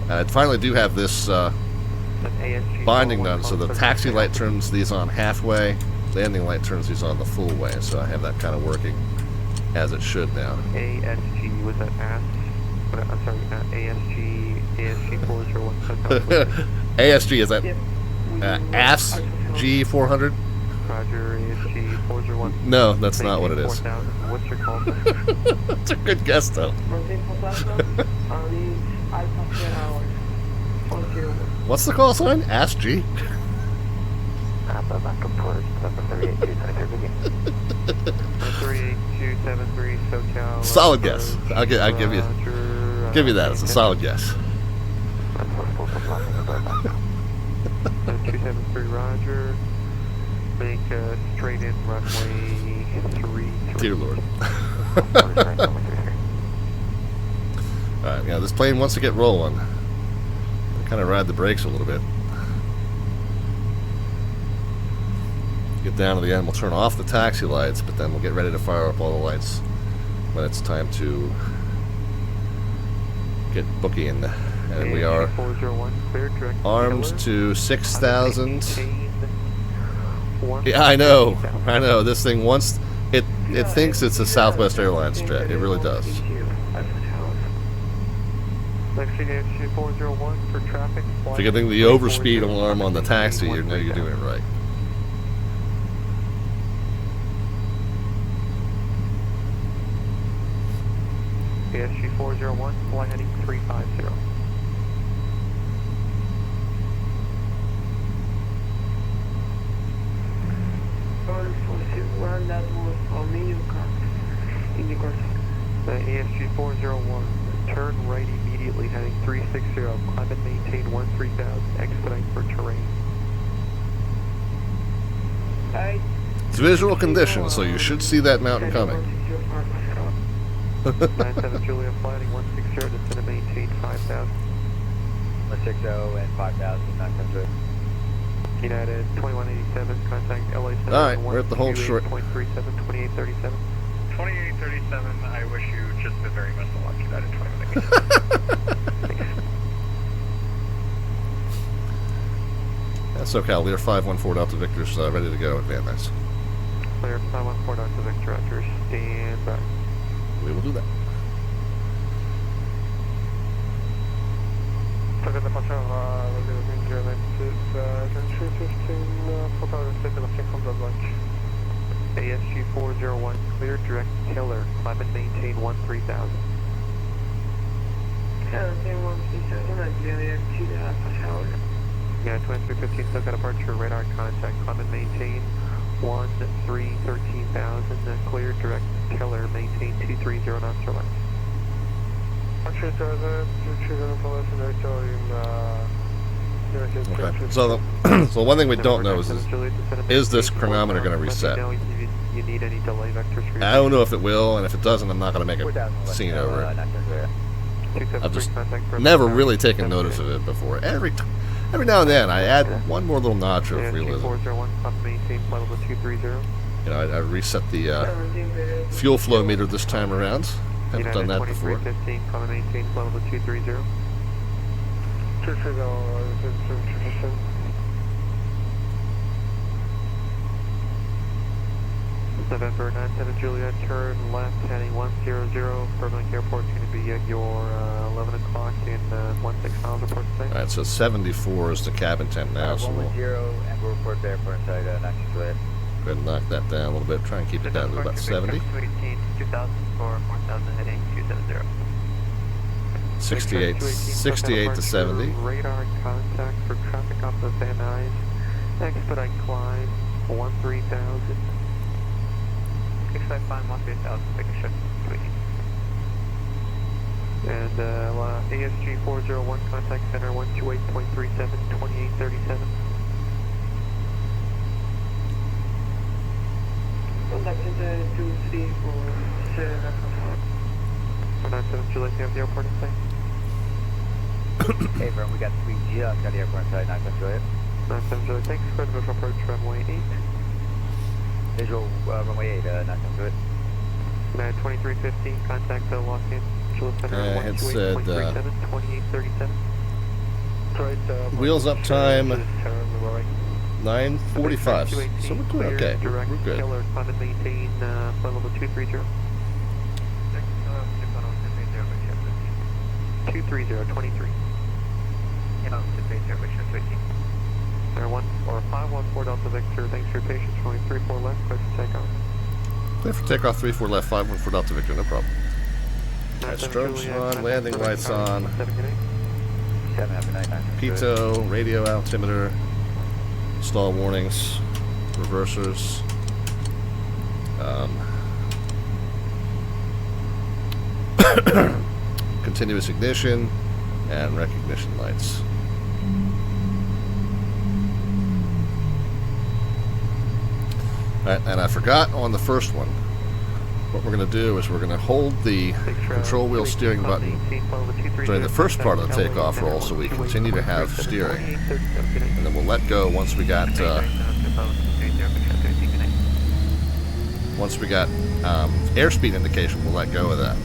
I finally do have this binding done, so the taxi light turns these on halfway, landing light turns these on the full way, so I have that kind of working as it should now. ASG, was that AS? I'm sorry, ASG 401. ASG, is that ASG 400? Roger, ASG 401. No, that's not what it is. What's your call? That's a good guess, though. What's the call sign? Ask G. 38273 SoCal. Solid guess. I'll give you that. It's a solid guess. 273 Roger. Make a straight in runway 3. Dear Lord. Alright, yeah, this plane wants to get rolling. Kind of ride the brakes a little bit. Get down to the end, we'll turn off the taxi lights, but then we'll get ready to fire up all the lights when it's time to get booking. And we are armed to 6,000. Yeah, I know. This thing wants it thinks it's a Southwest Airlines jet. It really does. If you're getting the overspeed alarm on the taxi, you know you're doing it right. ASG 401, fly heading 350. The ASG 401, turn right immediately heading 360, climb and maintain 13,000, expedite for terrain. It's visual condition, so you should see that mountain coming. 97 Julia, flying 160, descend and maintain 5,000. 160 and 5,000, 900. United 2187, contact LA 7. Alright, we're at the hold short. 2837, 2837. 2837, I wish you just the very best of luck. United 2187. That's SoCal, Lear 514 Delta Victor's ready to go at Van Nuys. Lear 514 Delta Victor, Roger, stand by. We will do that. ASG 401, clear direct killer, climb and maintain 13,000. Yeah, 2315, SoCal departure, radar contact, climb and maintain 13,000, clear direct killer, maintain 230 knots or less. Okay. So so one thing we don't know is this chronometer going to reset? You need any delay vectors for your I don't know if it will, and if it doesn't, I'm not going to make a scene over it. I've just never really taken notice of it before. Every now and then, I add one more little notch of realism. You know, I reset the fuel flow meter this time around. Haven't done that before. November 97 Juliet, turn left heading 100. Burbank Airport is going to be at your 11 o'clock in 16 miles report today. Alright, so 74 is the cabin temp now, so we'll 110 and we'll report the airport inside 90 clear. go ahead and knock that down a little bit. Try and keep it down to about 70. 4,000 heading 270. 68 to 70. Radar contact for traffic off of Van Nuys. Expedite climb, 13,000. Expedite climb, 13,000, making sure. And ASG 401, contact center 128.37, 2837. Contact center 2347. 97 Julie, do you have the airport in sight? Hey, Vern, we just got the airport inside, 97 Juliet. 97 Julie, thanks for the visual approach, runway 8. Visual runway 8, 97 Juliet. 2315, contact the Los Angeles Center it said 128.37, 2837. wheels up time 9:45. So we're doing okay. We're good. Killer, climb and maintain flight level 230. 230, 23. Air 1 or 514 Delta Victor, thanks for your patience. Runway 34 left, clear for takeoff. Clear for takeoff, 34 left, 51 for Delta Victor, no problem. Alright, strobes on, landing lights on. 7 after 99. Pitot, radio altimeter, stall warnings, reversers. Continuous ignition and recognition lights. Alright, and I forgot on the first one. What we're going to do is we're going to hold the control wheel steering button during the first part of the takeoff roll so we continue to have steering. And then we'll let go once we got airspeed indication, we'll let go of that.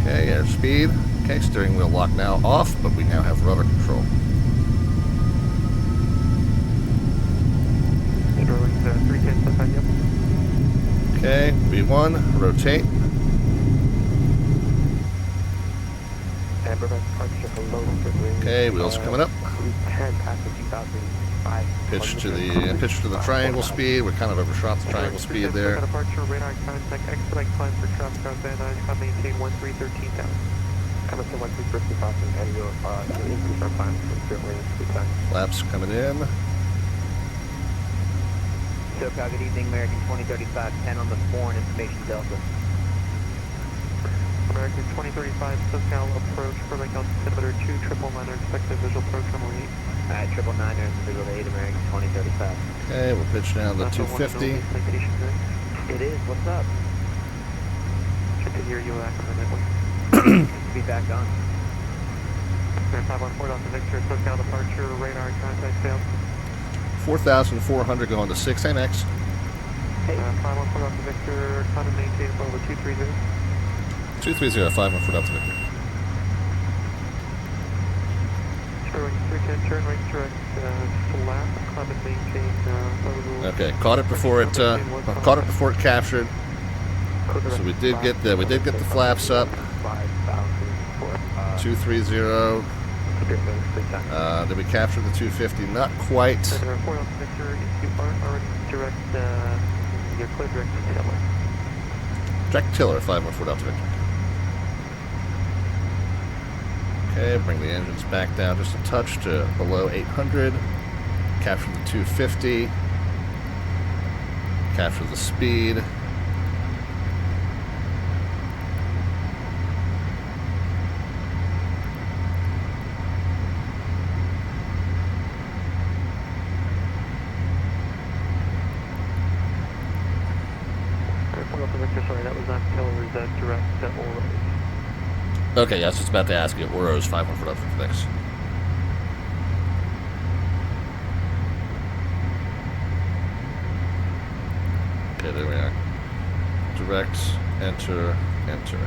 Okay, airspeed. Okay, steering wheel lock now off, but we now have rudder control. Okay, V1, rotate. Okay, wheels coming up. Pitch to the triangle speed. We kind of overshot the triangle speed there. Departure, radar contact, expedite climb for traffic on Van Nuys, maintain 1313,000. Coming to 1350,000, and you'll increase our climb from certainly 3 times. Flaps coming in. SoCal, good evening, American 2035, 10 on the 4 and information Delta. American 2035, SoCal approach, Burbank altimeter 2, 999, expected visual approach runway 8. 999er and visual 8, American 2035. Okay, we'll pitch down to 250. It is, what's up? Good to hear you accurately. Be back on. 514 Delta Victor, SoCal departure, radar contact failed. 4,400 going to 6 MX. Hey. 514 Delta Victor, climb and maintain flight level 230. 230, 514 Delta Victor. Turn 310, turn right direct, flat, climb and maintain flight level. Okay, caught it before it captured. So we did get the flaps up. 230. Did we capture the 250? Not quite. Victor, if you aren't already direct, you're clear direct to tiller. Direct tiller, 514 Delta Victor. Okay, bring the engines back down just a touch to below 800. Capture the 250. Capture the speed. Sorry, that was not tiller, is that direct Oros? Okay, yeah, I was just about to ask you. Oros 514 Delta Victor, thanks. Okay, there we are. Direct, enter, enter.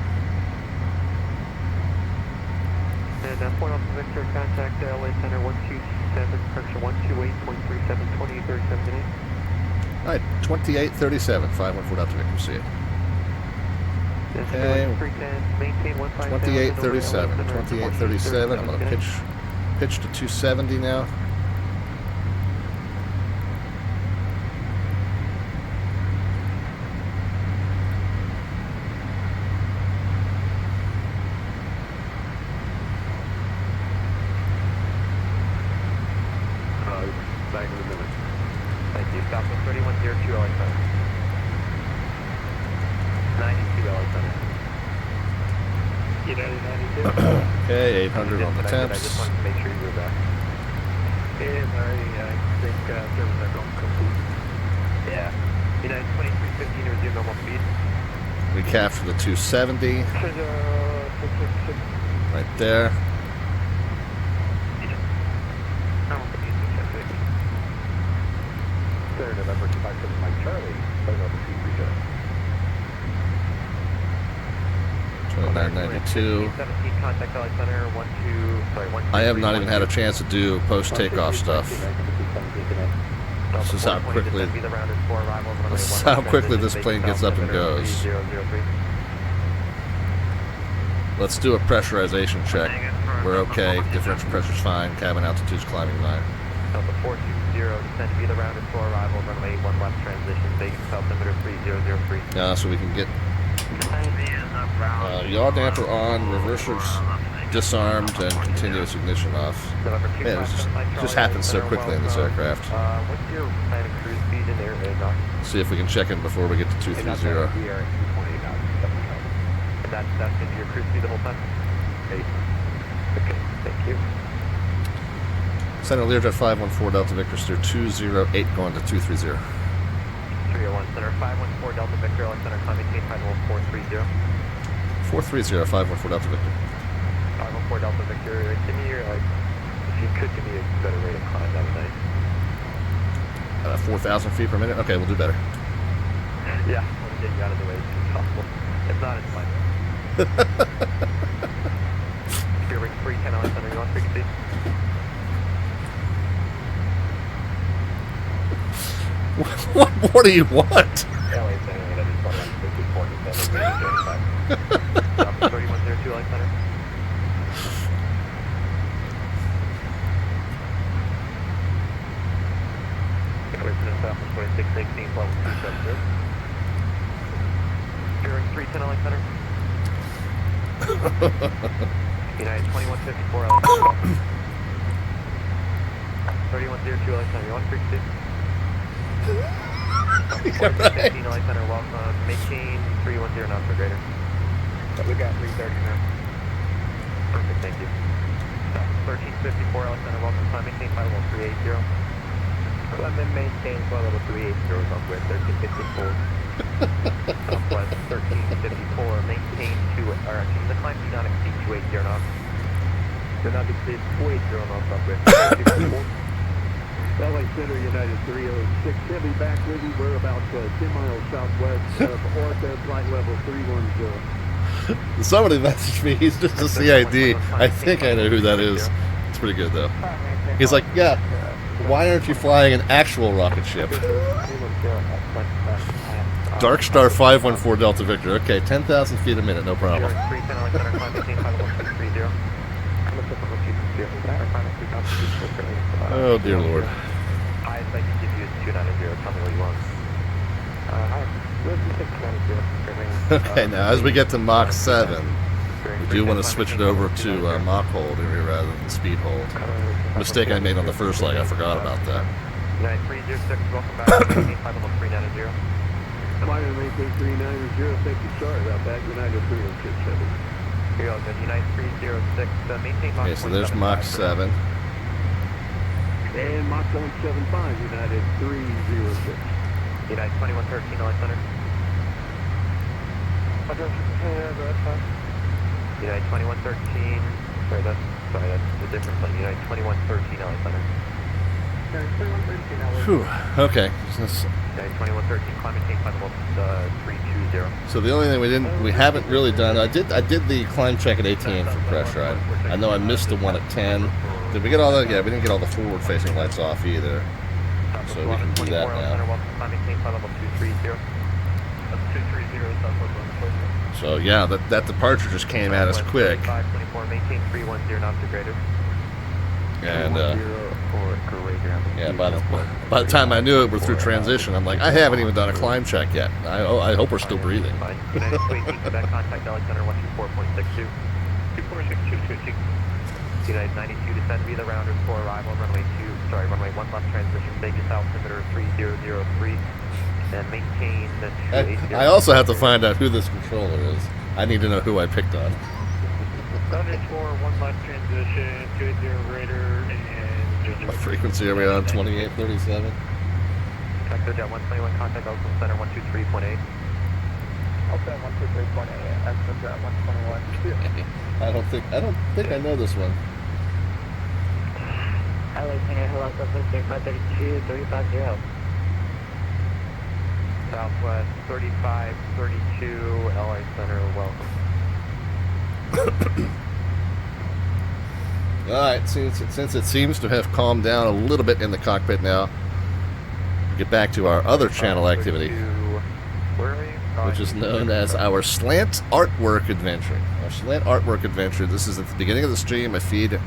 And Point Alpha Victor, contact LA Center 127, pressure 128.37, 2837 minutes. Alright, 2837, 514 Delta Victor, see it. Okay, 2837, 2837, I'm going to pitch to 270 now. LA Center. 92 LA Center. United 92. Okay, 800 on the I temps. just wanted to make sure you were back. Yeah, sorry, I think service are going complete. Yeah. United 2315, resume normal speed. We captured the 270 right there. Normal speed, 676. Clear November 257 Mike Charlie, put over 230. 2992. 17 contact LA Center, 12, I have not even had a chance to do post-takeoff stuff. This is how quickly this plane gets up and goes. Let's do a pressurization check. We're okay. Differential pressure's fine. Cabin altitude's climbing 9. Delta 420, descend to be the rounded for arrival, runway 1 left transition, Vegas altimeter 3003. So we can get yaw damper on, reversers disarmed, and continuous ignition off. Man, it just happens so quickly in this aircraft. What's your plan of cruise speed in there? See if we can check in before we get to 230. That's going to be your cruise speed the whole time? 8. Okay, thank you. Center Learjet 514 Delta Victor, steer 208 going to 230. 301 Center 514 Delta Victor, LA Center, climb maintain final 430. 430, 514 Delta Victor. 514 Delta Victor, give me your, if you could give me a better rate of climb, that'd be nice. 4,000 feet per minute? Okay, we'll do better. Yeah, I want to get you out of the way as soon as possible. If not, it's fine. Spear ring 310 LA Center, you want frequency? What more do you want? LA Center, that is 154.7. 3102 LA Center. Resident Southwest 2616, level 270. Bearing 310 LA Center. United 2154 LA Center. 3102 LA Center, you want frequency? 15 LA Center, welcome. Maintain 310 knots or greater. We got 330 now. Perfect, thank you. 1354 LA Center, welcome. Climb maintain 51380. Climb and maintain flight level 380, Southwest 1354. Southwest 1354, maintain 2, or actually the climb do not exceed 280 knots. Do not exceed 280 knots, Southwest 1354. LA Center, United 306, heavy back with you. We're about 10 miles southwest of Orca, flight level 310. Somebody messaged me. He's just a CID. I think I know who that is. It's pretty good, though. He's like, yeah, why aren't you flying an actual rocket ship? Dark Star 514 Delta Victor. Okay, 10,000 feet a minute, no problem. Oh, dear Lord. I'd like to give you a 290. Tell me what you want. Okay, now as we get to Mach 7, we do want to switch it over to Mach hold rather than speed hold. Mistake I made on the first leg, I forgot about that. United 306, welcome back. 390. Minor maintain 390, thank you, sorry about that. United 306, heavy. Here you go, United 306, maintain Mach Okay, so there's Mach 7. And Mach 175, United 306. United 2113, LA Center. United 2113, sorry, that's the difference on United 2113, LA Center. Whew, okay. United 2113, climb maintain climb level 320. So the only thing we haven't really done, I did the climb check at 18 for pressure. I know I missed the one at 10. Did we get all that? Yeah, we didn't get all the forward-facing lights off either. So we can do that now. So yeah, that departure just came at us quick. 524, maintain 310 knots or greater. And yeah, by the time I knew it, we're through transition. I'm like, I haven't even done a climb check yet. I hope we're still breathing. United 218, Quebec, contact LA Center 124.62. 246, United 92, descend via the rounders for arrival, runway 1 left transition, Vegas altimeter 3003. and maintain the I also have to find out who this controller is. I need to know who I picked on. Underscore 1 left transition, 280 radar, and... What frequency are we on? 2837? Vector Jet 121, contact Oakland Center 123.8. Okay, 123.8, Vector Jet 121. I don't think I know this one. LA Center, hello, Southwest 3532, 350. Southwest 3532, LA Center, welcome. Alright, since it seems to have calmed down a little bit in the cockpit now, we get back to our other channel activity, which is known as our Slant Artwork Adventure. Our Slant Artwork Adventure, this is at the beginning of the stream. I feed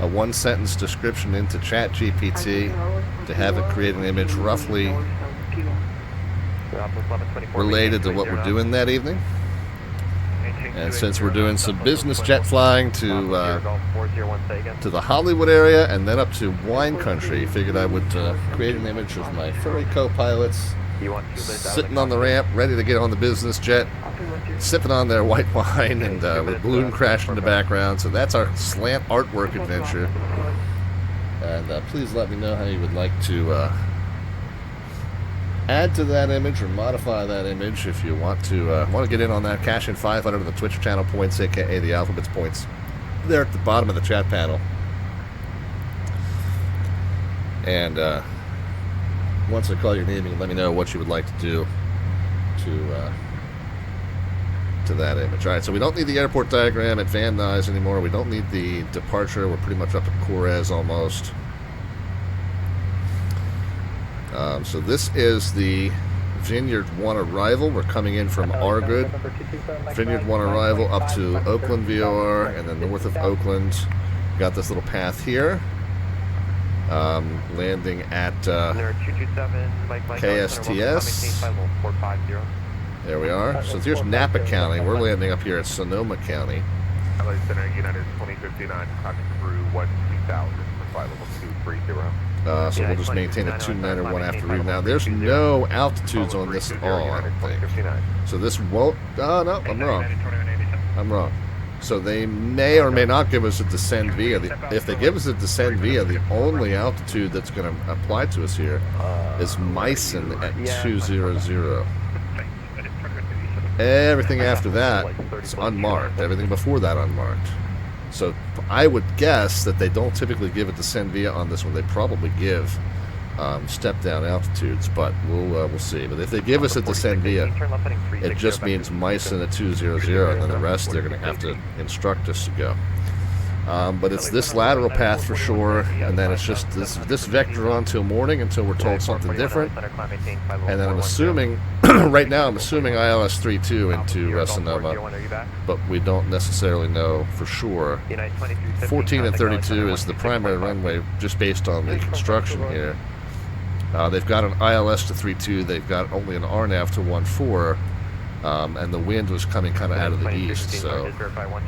a one-sentence description into ChatGPT to have it create an image roughly related to what we're doing that evening. And since we're doing some business jet flying to the Hollywood area and then up to wine country, figured I would create an image of my furry co-pilots sitting on the ramp, ready to get on the business jet, sipping on their white wine, and with balloon crash in the background. So that's our Slant Artwork Adventure. And please let me know how you would like to add to that image or modify that image if you want to get in on that. Cash in 500 of the Twitch channel points, aka the Alphabets points, there at the bottom of the chat panel. And once I call your name, you can let me know what you would like to do to that image. Alright, so we don't need the airport diagram at Van Nuys anymore. We don't need the departure. We're pretty much up at Corez almost. So this is the Vineyard 1 arrival. We're coming in from Argood. Vineyard 1 arrival up to Oakland VOR, and then north of Oakland, got this little path here. Landing at KSTS. There we are. So here's Napa County. We're landing up here at Sonoma County. LA Center, United 2059, contact crew 12000 for flight level 230. So we'll just maintain a 291 after reading. Now, there's no altitudes on this at all, I don't think. So this won't... Oh, no, I'm wrong. I'm wrong. So they may or may not give us a descend via. If they give us a descend via, the only altitude that's going to apply to us here is Meissen at 200. Everything after that is unmarked. Everything before that unmarked. So I would guess that they don't typically give a descend via on this one. They probably give step down altitudes, but we'll see. But if they give us a descend via, it just means Meissen at 200, and then the rest they're going to have to instruct us to go. But it's this lateral path for sure, and then it's just this vector on till morning until we're told something different. And then I'm assuming, right now I'm assuming ILS 32 into Sonoma, but we don't necessarily know for sure. 14 and 32 is the primary runway just based on the construction here. They've got an ILS to 32, they've got only an RNAV to 14. And the wind was coming kind of out of the east, so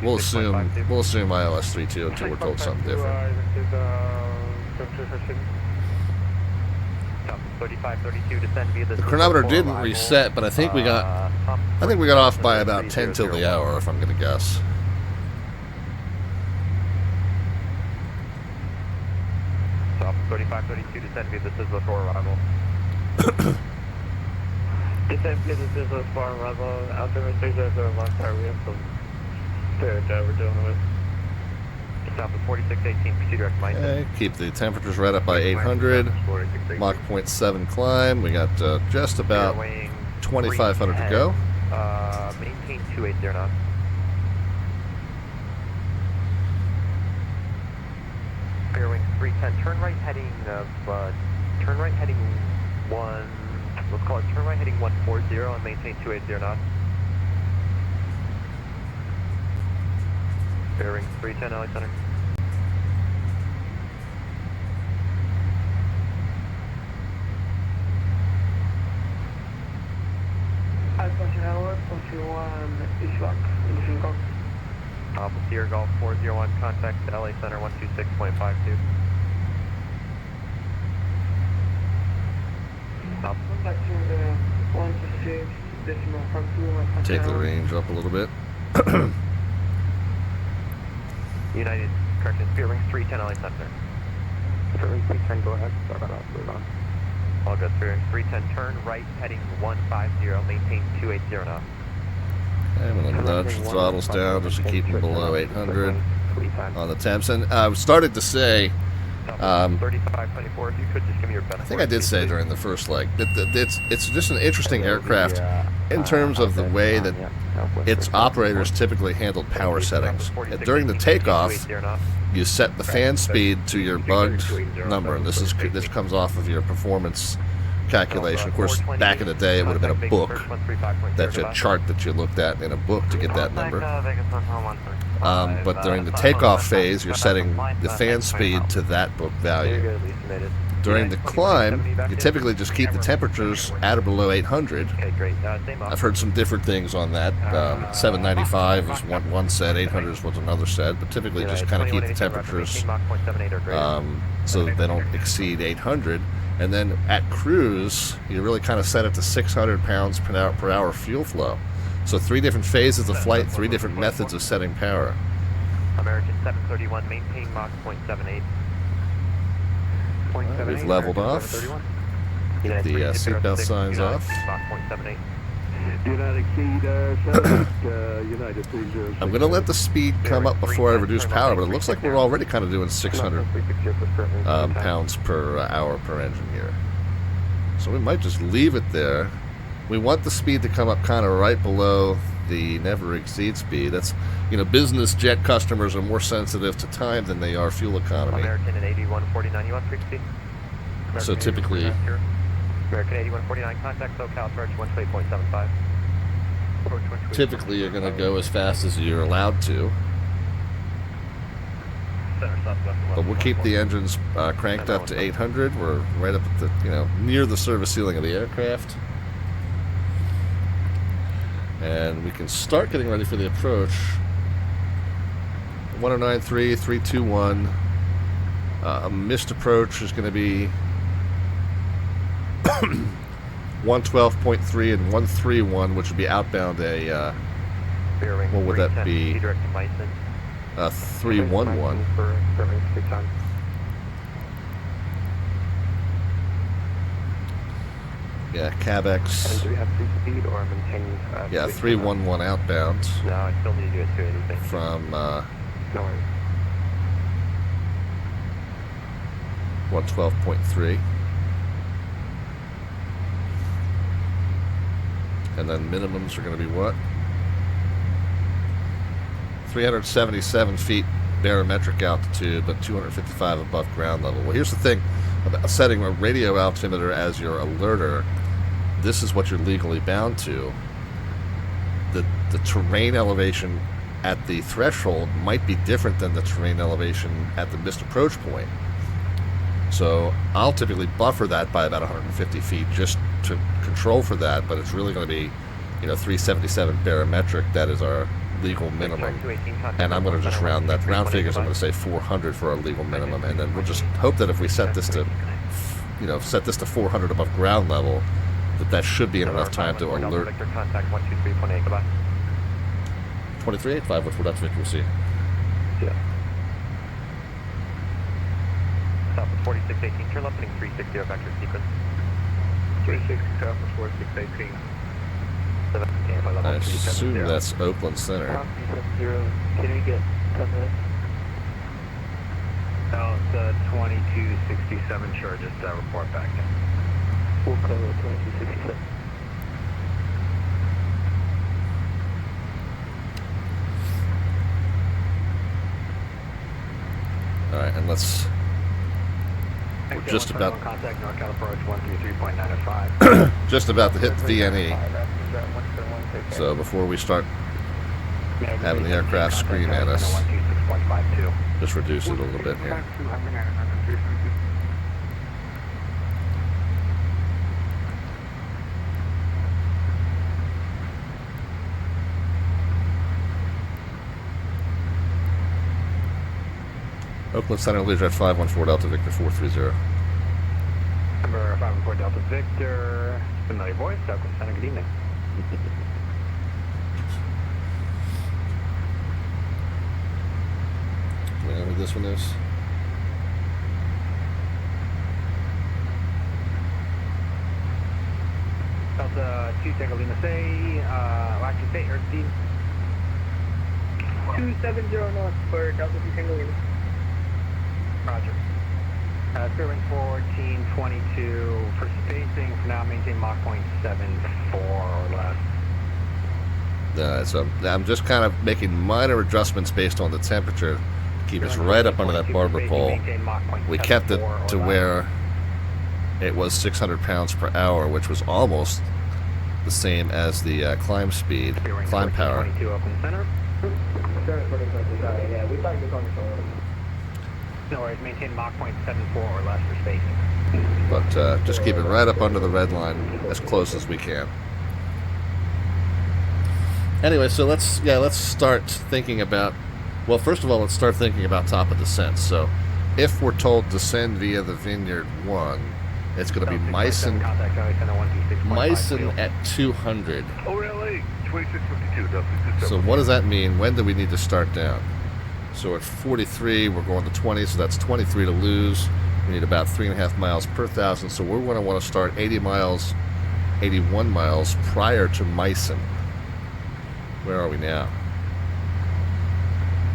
we'll assume ILS 32 until we're told something different. The chronometer didn't reset, but I think we got off by about 10 till the hour, if I'm going to guess. South 3532 descend via, this is the for arrival. Descend via, this is the for arrival. Altimeter 3001, sorry, we have some spare we're dealing with. South of 4618, proceed direct Meissen. Okay, keep the temperatures right up by 800. Mach 0.7 climb. We got just about 2,500 to go. Maintain 280 knots. Fairwing 310. Turn right heading 1. Let's call it turn right heading 140 and maintain 280 knots. Bearing 310 LA Center. Alpha Tower, 41 Ishwak, Mission Golf. Alpha Sierra Golf 401, contact LA Center 126.52. Contact to the 126, decimal from Take the range up a little bit. United, correction, Spirit Wings 310 LA Center. Spirit Wings 310, go ahead. Sorry about that. Move on. All good, Spirit Wings 310, turn right, heading 150, maintain 280 knots. I'm going to nudge the throttles down just to keep them below 800 on the temps. And I started to say, 3524, if you could just give me your best. I think I did say during the first leg that it's just an interesting aircraft in terms of the way that its operators typically handled power settings. During the takeoff, you set the fan speed to your bugged number, and this comes off of your performance calculation. Of course, back in the day, it would have been a book, that's a chart that you looked at in a book to get that number. But during the takeoff phase, you're setting the fan speed to that book value. During the climb, you typically just keep the temperatures at or below 800. I've heard some different things on that. 795 is one set, 800 is what another set, but typically just kind of keep the temperatures so that they don't exceed 800. And then at cruise, you really kind of set it to 600 pounds per hour fuel flow. So 3 different phases of flight, 3 different methods of setting power. American 731, maintain Mach 0.78. We've leveled off. Get the seatbelt signs off. Do not exceed United 30. I'm going to let the speed come up before I reduce power, but it looks like we're already kind of doing 600 pounds per hour per engine here. So we might just leave it there. We want the speed to come up kind of right below the never exceed speed. That's, business jet customers are more sensitive to time than they are fuel economy. American and 8149, you want frequency? So typically, American 8149, contact SoCal, approach 128.75. typically you're going to go as fast as you're allowed to. But we'll keep the engines cranked up to 800. We're right up at the, near the service ceiling of the aircraft. And we can start getting ready for the approach. 1093, 321. A missed approach is going to be 112.3 and 131, which would be outbound what would that be? 311. Yeah, CABX. And do we have free speed or maintain? Yeah, 311 outbound. No, I still need to do it to anything. From no worries. 112.3. And then minimums are going to be what? 377 feet barometric altitude, but 255 above ground level. Well, here's the thing about setting a radio altimeter as your alerter. This is what you're legally bound to. The terrain elevation at the threshold might be different than the terrain elevation at the missed approach point. So I'll typically buffer that by about 150 feet just to control for that, but it's really going to be, 377 barometric. That is our legal minimum, and I'm going to just round figures. I'm going to say 400 for our legal minimum, and then we'll just hope that if we set this to, set this to 400 above ground level, that should be enough time to alert. 2385, what's that frequency? Yeah. South of 4618, turn left, heading 360 vector sequence. 360 south of 4618. I assume that's Oakland Center. Can we get 10 minutes? No, it's 2267 short, just report back in. We'll cover 2267. Alright, and we're just about contact NorCal approach 133.905. just about to hit the VNE. So before we start having the aircraft scream at us, just reduce it a little bit here. Oakland Center, Learjet 514 Delta Victor 430. November 514 Delta Victor. Familiar voice, Oakland Center, good evening. Whatever this one is. Delta 2 Tango Lima say, actually say airspeed. 270 knots for Delta 2 Tango Lima. Roger. Spearwind 1422 for spacing, for now maintain Mach 0.74 or less. So I'm just kind of making minor adjustments based on the temperature to keep us right up under that barber pole. We kept it to where it was 600 pounds per hour, which was almost the same as the climb speed, climb power. No worries, maintain Mach 0.74 or less for spacing. But just keep it right up under the red line as close as we can. Anyway, so let's start thinking about, well, first of all, let's start thinking about top of descent. So if we're told descend via the Vineyard 1, it's going to be Meissen at 200. OLA 2652. So what does that mean? When do we need to start down? So at 43, we're going to 20, so that's 23 to lose. We need about 3.5 miles per thousand, so we're going to want to start 80 miles, 81 miles prior to Meissen. Where are we now?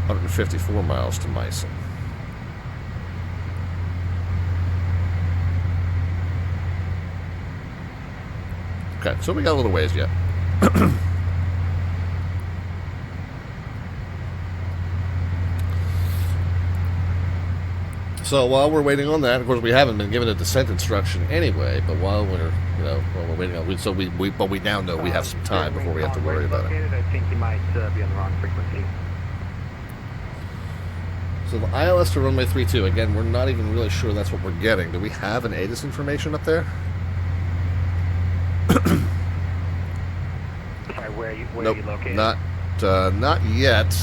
154 miles to Meissen. Okay, so we got a little ways yet. So while we're waiting on that, of course, we haven't been given a descent instruction anyway. But while we're waiting on, but we now know we have some time before we have to worry about it. I think you might be on the wrong frequency. So the ILS to runway 32. Again, we're not even really sure that's what we're getting. Do we have an ATIS information up there? Sorry, where Nope, are you located? not yet.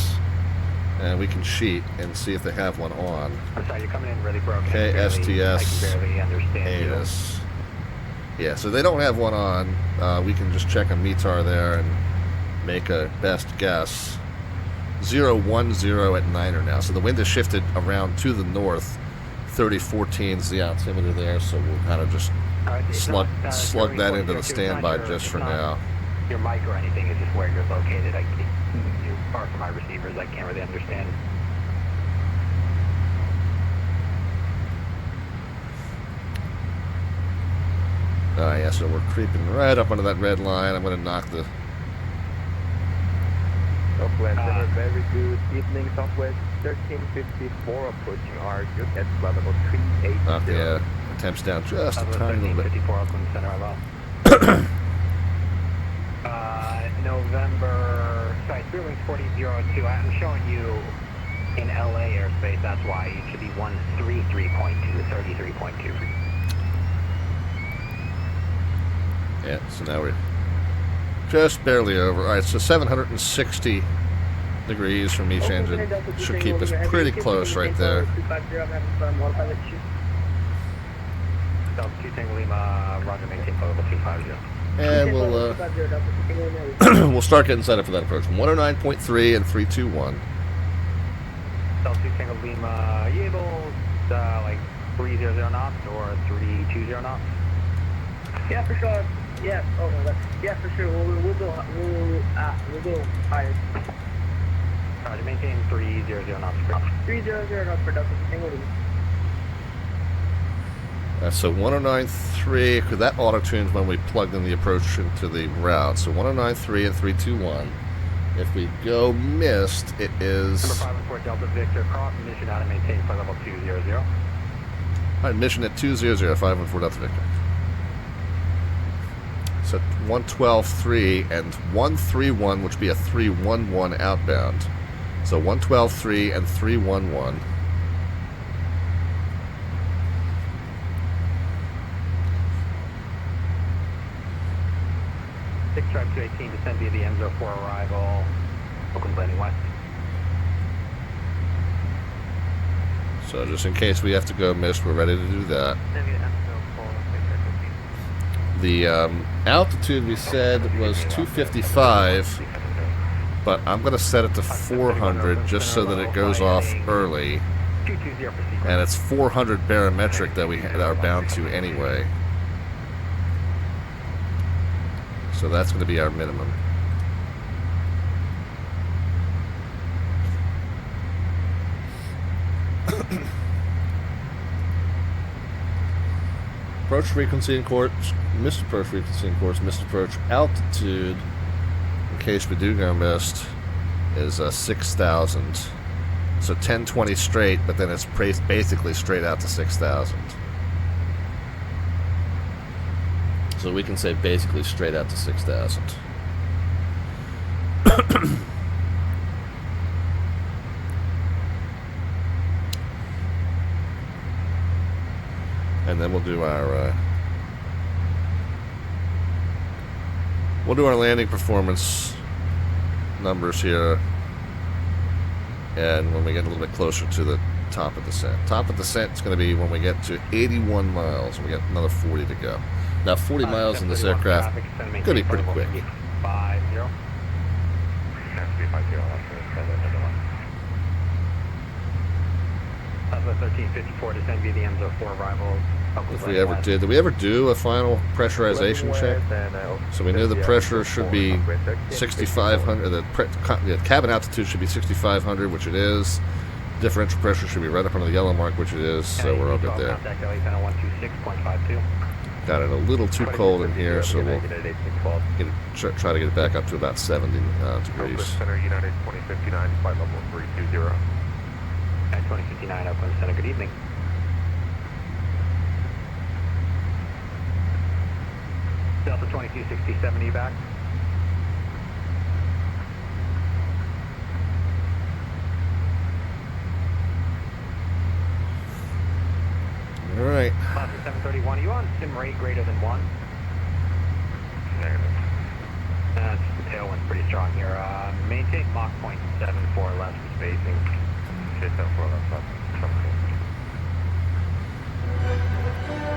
And we can sheet and see if they have one on. I'm sorry, you're coming in really broken. KSTS, I can barely understand ATIS. Yeah, so they don't have one on. We can just check a METAR there and make a best guess. 010 at Niner now. So the wind has shifted around to the north. 3014 is the altimeter there, so we'll kind of just slug that into the standby just for now. Your mic or anything is just where you're located. You're far from my receivers. I can't really understand. Yeah, so we're creeping right up under that red line. I'm going to knock the... Southwest Center, very good evening. Southwest 1354 approaching RQ at level 380. Knock the temps down just a tiny little bit. 54 Oakland Center, hello. November, sorry, Spearwings 4002. I'm showing you in LA airspace. That's why it should be 133.2, 33.2. Yeah, so now we're just barely over. All right, so 760 degrees from each engine should keep us pretty close right there. Delta 2 Tango Lima, Roger, maintain level 250. And we'll start getting set up for that approach. 109.3 and 321. Delta 2 Tango Lima, you able like 300 knots or 320 knots? Yeah, for sure. Yeah. Oh no, yeah, for sure. We'll go higher. Roger, maintain 300 knots per 300 knots per Delta Tango Lima. So 109.3, because that auto-tunes when we plugged in the approach into the route. So 109.3 and 321. If we go missed, it is... Number 514 Delta Victor, cross mission out and maintain flight level 200. All right, mission at 200, 514 Delta Victor. So 112.3 and 131, which would be a 311 outbound. So 112.3 and 311. Tribe 218, descend via the M04 arrival, Oakland landing west. So just in case we have to go missed, we're ready to do that. Maybe M04, The altitude we said was 255, but I'm going to set it to 400 just so that it goes off early. And it's 400 barometric that we are bound to anyway. So that's going to be our minimum. Approach frequency and course, missed approach frequency and course, missed approach altitude, in case we do go missed, is 6,000. So 1020 straight, but then it's basically straight out to 6,000. So we can say basically straight out to 6,000. And then we'll do our landing performance numbers here. And when we get a little bit closer to the top of descent. Top of descent is going to be when we get to 81 miles. We got another 40 to go. Now 40 miles in this aircraft going to be pretty quick. 50. 1354 descend via the MSFS4 arrival. If we ever did we ever do a final pressurization check? So we knew the pressure should be 6,500. The cabin altitude should be 6,500, which it is. Differential pressure should be right up under the yellow mark, which it is. So we're all good there. Got it a little too cold in here, so we'll try to get it back up to about 70 degrees. Center United 2059, flight level 320. At 2059, Oakland Center, good evening. Delta 2267 evac. All right. Class 731, are you on sim rate greater than 1? Negative. The tailwind's pretty strong here. Maintain Mach 0.74 less for spacing. Okay, 74 left.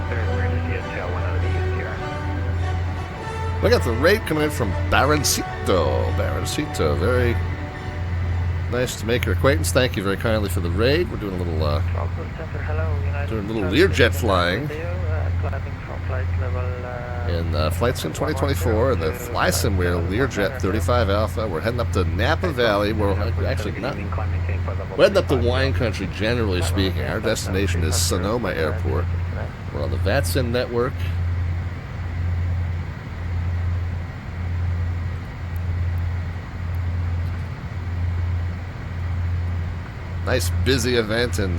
Very weird to see a tailwind out of the east here. We got the raid coming in from Baroncito. Baroncito, very nice to make your acquaintance. Thank you very kindly for the raid. We're doing a little Learjet flying in FlightSim 2024 and the FlySimWare Learjet 35 Alpha. We're heading up to Napa Valley. We're actually not. We're heading up to wine country, generally speaking. Our destination is Sonoma Airport. We're on the VATSIM network. Nice busy event in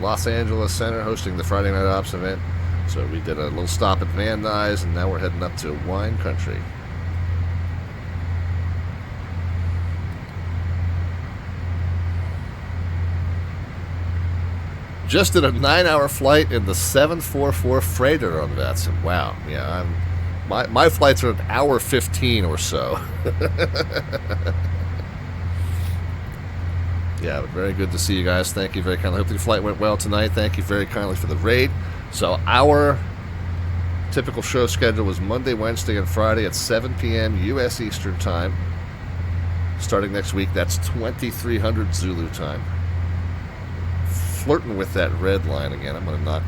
Los Angeles Center, hosting the Friday Night Ops event. So we did a little stop at Van Nuys, and now we're heading up to wine country. Just did a 9-hour flight in the 744 freighter on VATSIM. Wow, yeah, my flights are an hour 15 or so. Yeah, very good to see you guys. Thank you very kindly. Hope the flight went well tonight. Thank you very kindly for the raid. So our typical show schedule was Monday, Wednesday, and Friday at 7 p.m. U.S. Eastern Time. Starting next week, that's 2300 Zulu time. Flirting with that red line again. I'm going to knock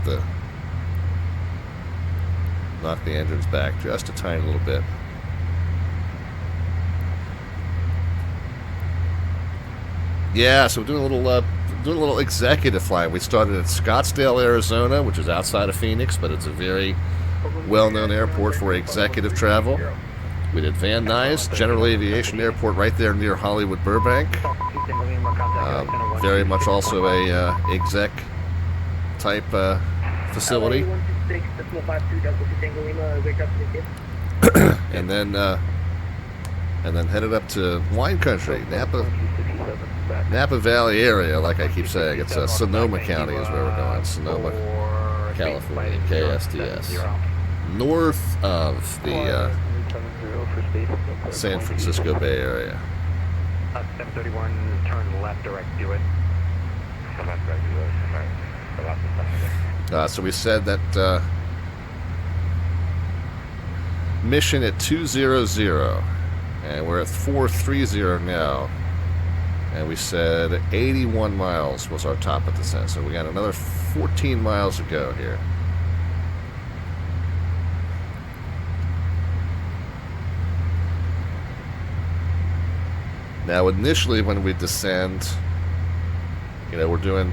the engines back just a tiny little bit. Yeah, so we're doing a little executive flying. We started at Scottsdale, Arizona, which is outside of Phoenix, but it's a very well-known airport for executive travel. We did Van Nuys, General Aviation Airport, right there near Hollywood, Burbank. Very much also a exec type facility. And then headed up to wine country, Napa Valley area, like I keep saying. It's Sonoma County is where we're going. Sonoma, California, KSTS. North of the San Francisco Bay Area. 731, turn left, direct, do it. So we said that mission at 200, and we're at 430 now. And we said 81 miles was our top of descent, so we got another 14 miles to go here. Now, initially, when we descend, we're doing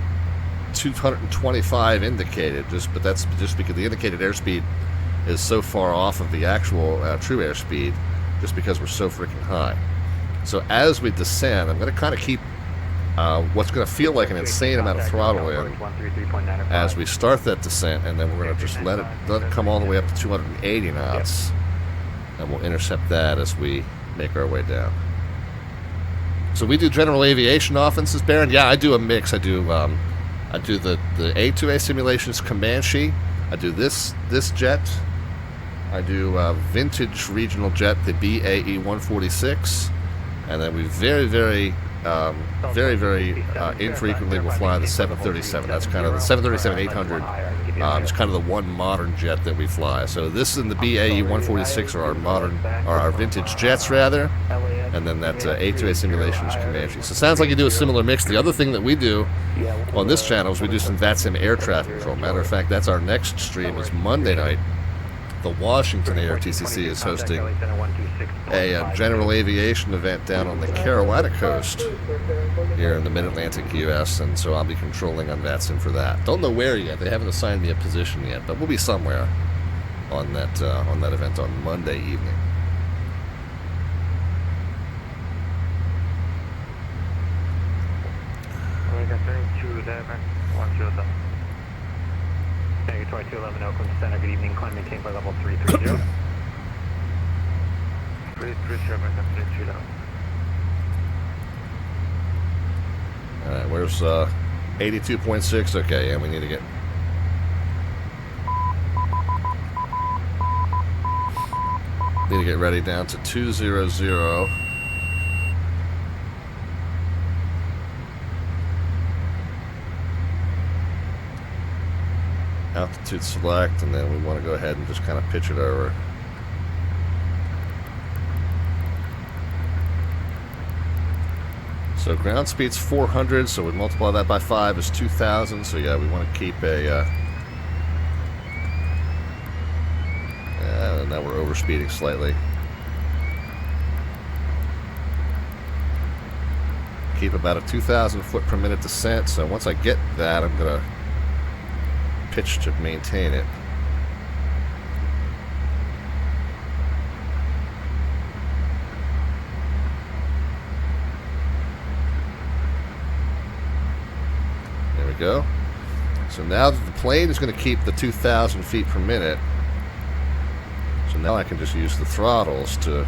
225 indicated, but that's just because the indicated airspeed is so far off of the actual true airspeed, just because we're so freaking high. So as we descend, I'm going to kind of keep what's going to feel like an insane amount of throttle in as we start that descent, and then we're going to just let it come all the way up to 280 knots, and we'll intercept that as we make our way down. So we do general aviation offenses, Baron. Yeah, I do a mix. I do the A2A simulations Comanche. I do this jet. I do vintage regional jet, the BAE 146, and then we very infrequently will fly the 737. That's kind of the 737-800. It's kind of the one modern jet that we fly. So this and the BAE 146 are our vintage jets, rather, and then that A2A simulations Comanche. So it sounds like you do a similar mix. The other thing that we do on this channel is we do some VATSIM air traffic control. Matter of fact, that's our next stream. Is Monday night. The Washington ARTCC is hosting a general aviation event down on the Carolina coast here in the mid-Atlantic U.S., and so I'll be controlling on VATSIM for that. Don't know where yet. They haven't assigned me a position yet, but we'll be somewhere on that event on Monday evening. Negative 2211 Oakland Center, good evening, climb maintain for level 330. 337, Alright, where's 82.6? Okay, and we need to get ready down to 200. Altitude select, and then we want to go ahead and just kind of pitch it over. So ground speed's 400, so we multiply that by 5 is 2,000. So yeah, we want to keep a. Now we're overspeeding slightly. Keep about a 2,000 foot per minute descent. So once I get that, I'm gonna pitch to maintain it. There we go. So now that the plane is going to keep the 2,000 feet per minute, so now I can just use the throttles to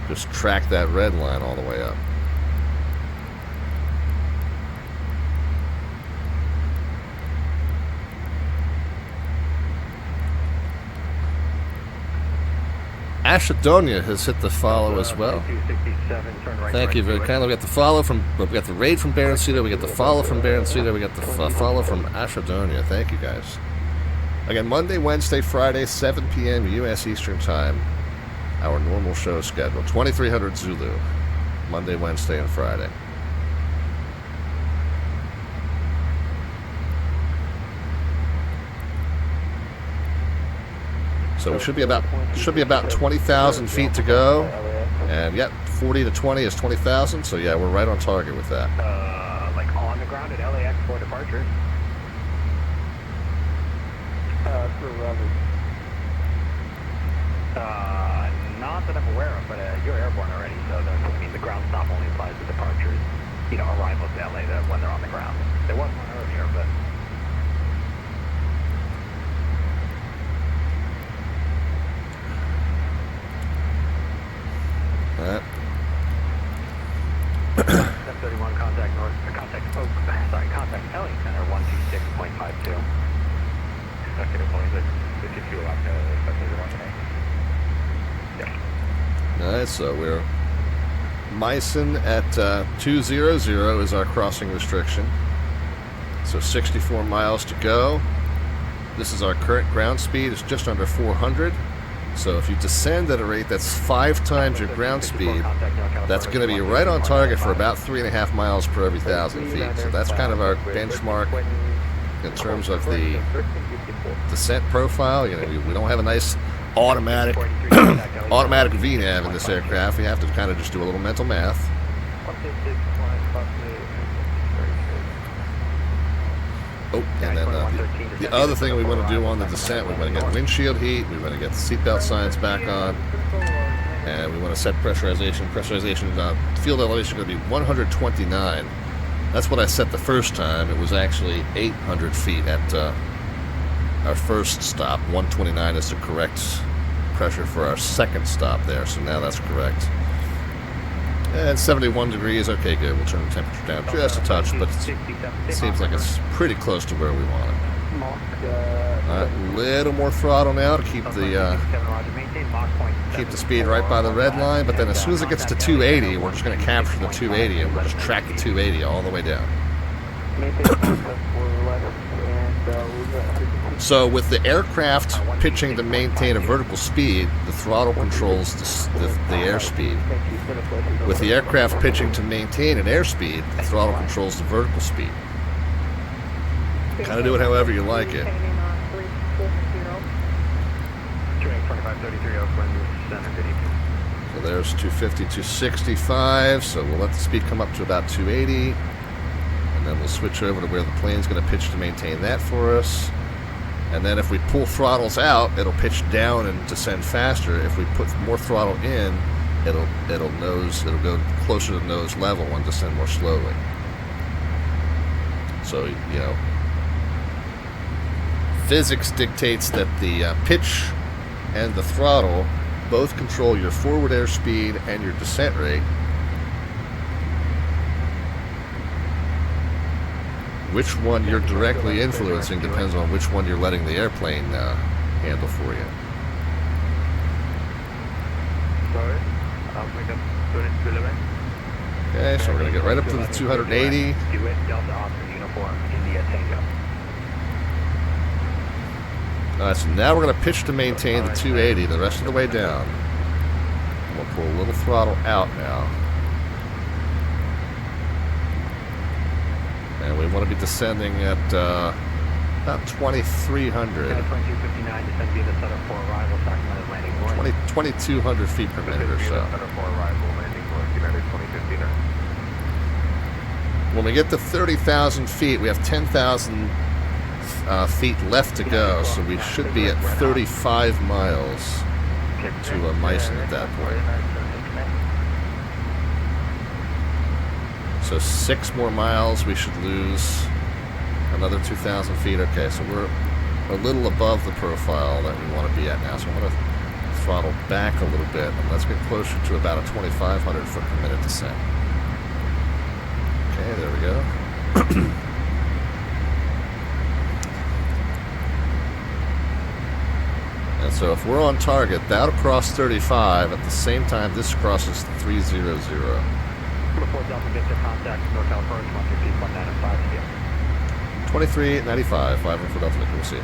just track that red line all the way up. Ashadonia has hit the follow as well. Thank you very kindly. We got the follow from, we got the raid from Barancito, we got the follow from Barancito, we got the follow from Ashadonia. Thank you guys. Again, Monday, Wednesday, Friday, 7 p.m. U.S. Eastern Time. Our normal show schedule. 2300 Zulu. Monday, Wednesday, and Friday. So we should be about 20,000 feet to go, and yep, 40 to 20 is 20,000. So yeah, we're right on target with that. Like on the ground at LAX for departure. Not that I'm aware of, but you're airborne already, so the ground stop only applies to departures. Arrivals to LA when they're on the ground. There was one earlier, but. That. 731 contact north, contact LA Center 126.52. Executive point at 52 up to speculated 1 today. Yep. Alright, so we're Meissen at 200 is our crossing restriction. So 64 miles to go. This is our current ground speed. It's just under 400. So if you descend at a rate that's 5 times your ground speed, that's going to be right on target for about 3.5 miles per every 1,000 feet. So that's kind of our benchmark in terms of the descent profile. You know, we don't have a nice automatic VNAV in this aircraft. We have to kind of just do a little mental math. Oh, and then the other thing we want to do on the descent, we want to get windshield heat, we want to get the seatbelt signs back on, and we want to set pressurization. Field elevation is going to be 129. That's what I set the first time. It was actually 800 feet at our first stop. 129 is the correct pressure for our second stop there, so now that's correct. And 71 degrees, okay, good. We'll turn the temperature down just a touch, but it seems like it's pretty close to where we want it. A little more throttle now to keep the speed right by the red line, but then as soon as it gets to 280, we're just going to capture the 280 and we'll just track the 280 all the way down. So with the aircraft pitching to maintain a vertical speed, the throttle controls the airspeed. With the aircraft pitching to maintain an airspeed, the throttle controls the vertical speed. Kind of do it however you like it. So there's 250, 265, so we'll let the speed come up to about 280. And then we'll switch over to where the plane's going to pitch to maintain that for us. And then if we pull throttles out, it'll pitch down and descend faster. If we put more throttle in, it'll go closer to nose level and descend more slowly. So, you know, physics dictates that the pitch and the throttle both control your forward airspeed and your descent rate. Which one you're directly influencing depends on which one you're letting the airplane handle for you. Okay, so we're going to get right up to the 280. Alright, so now we're going to pitch to maintain the 280 the rest of the way down. We'll pull a little throttle out now. And we want to be descending at about 2,300. 2,200 feet per minute or so. When we get to 30,000 feet, we have 10,000 feet left to go, so we should be at 35 miles to Meissen at that point. So 6 more miles, we should lose another 2,000 feet. Okay, so we're a little above the profile that we want to be at now. So I'm going to throttle back a little bit, and let's get closer to about a 2,500 foot per minute descent. Okay, there we go. And so if we're on target, that'll cross 35. At the same time, this crosses 300. 2395, 5 for Delta Victor, we'll see it.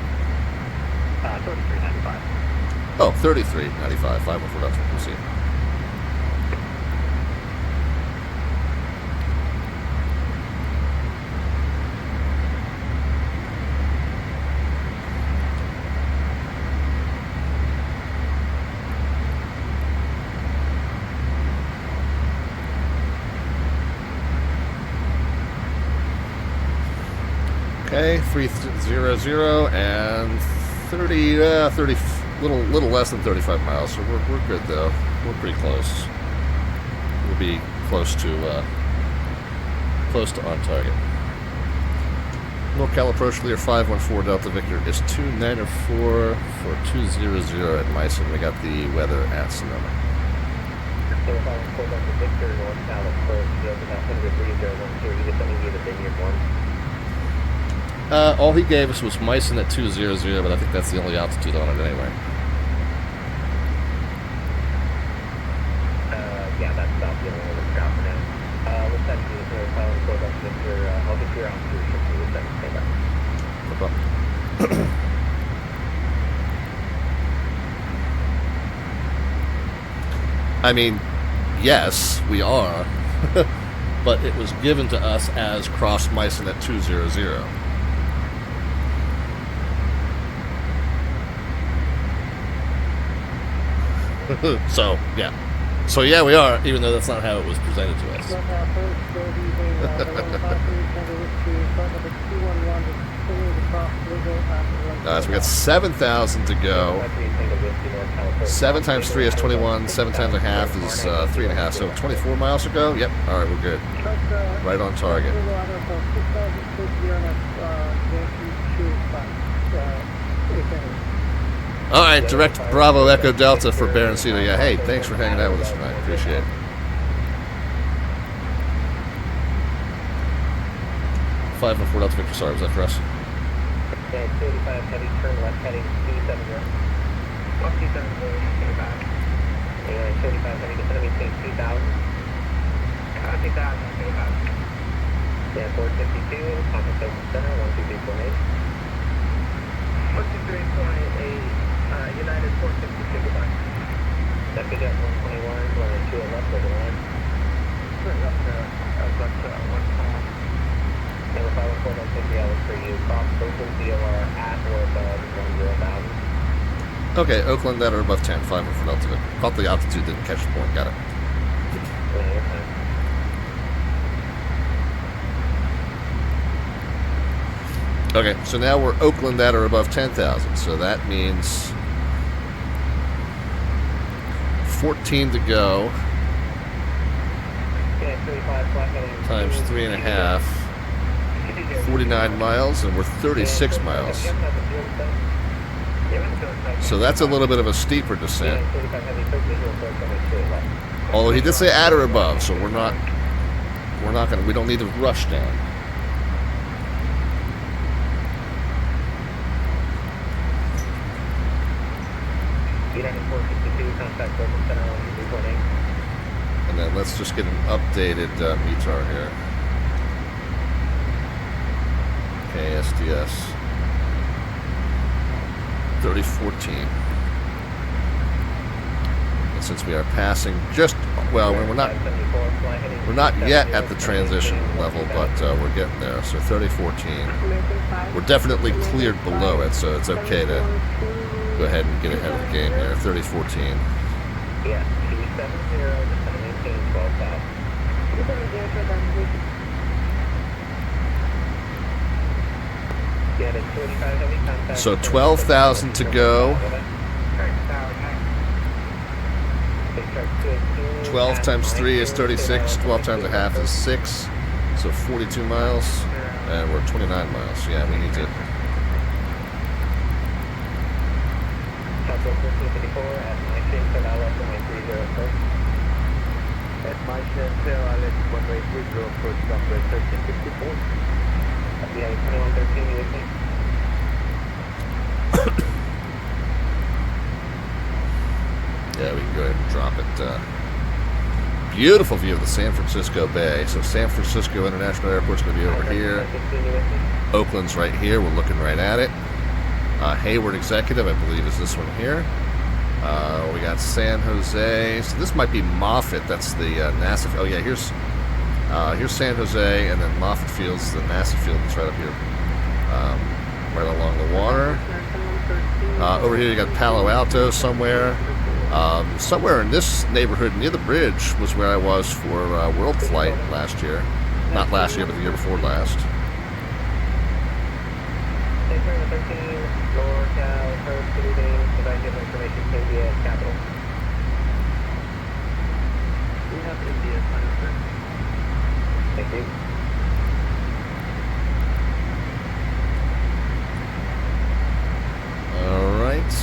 3395. Oh, 3395, 5 for Delta Victor, we'll see it. Okay, 300 and 30, little less than 35 miles. So we're good though. We're pretty close. We'll be close to on target. NorCal approach Lear 514 Delta Victor is 294 for 200 at Meissen. We got the weather at Sonoma. So 514 Delta Victor, NorCal approach, Delta 3012, you just sending me the Vineyard one. All he gave us was Meissen at 200, but I think that's the only altitude on it anyway. Yeah, that's about the only one we're out for now. What's that do? So I'll get your altitude for 2 seconds. Stay back. No problem. I mean, yes, we are, but it was given to us as cross Meissen at 200. So, yeah. So, yeah, we are, even though that's not how it was presented to us. So we got 7,000 to go. 7 times 3 is 21. 7 times a half is 3.5. So 24 miles to go? Yep. All right, we're good. Right on target. All right, direct Bravo Echo Delta for Barancino. Yeah, hey, thanks for hanging out with us tonight. Appreciate it. 514 Delta Victor, sorry, was that for us? Okay, 35 heavy, turn left heading 270. 270, back. And 35 heavy, descend maintain 2,000. 2,000, back. Yeah, 452, contact center, 123.8. 123.8. United 462, goodbye. That's good, 121, running 2 left over the line. Left 121. Number 514, don't take the hours for you. Cross Oakland DOR at or above 10,000. Okay, Oakland at or above 10, 5 for altitude. Thought the altitude didn't catch the point, got it. Okay, so now we're Oakland at or above 10,000, so that means 14 to go times 3.5, 49 miles, and we're 36 miles. So that's a little bit of a steeper descent. Although he did say at or above, so we don't need to rush down. And then let's just get an updated METAR here. KSDS 3014. And since we are passing just, well, we're not yet at the transition level, but we're getting there. So 3014. We're definitely cleared below it, so it's okay to go ahead and get ahead of the game here. 3014. Yeah, 270, just going to maintain 12,000. So 12,000 to go. 12 times 3 is 36. 12 times a half is 6. So 42 miles. And we're 29 miles. Yeah, we need to... At my center, I'll let runway 30 approach runway 1354. We have 2113 with me. Yeah, we can go ahead and drop it. Beautiful view of the San Francisco Bay. So San Francisco International Airport's going to be over here. Oakland's right here. We're looking right at it. Hayward Executive, I believe, is this one here. We got San Jose. So this might be Moffett. That's the NASA. Oh yeah, here's San Jose, and then Moffett Field's the NASA field that's right up here, right along the water. Over here you got Palo Alto somewhere. Somewhere in this neighborhood near the bridge was where I was for World Flight last year. Not last year, but the year before last. We have India, thank you. All right.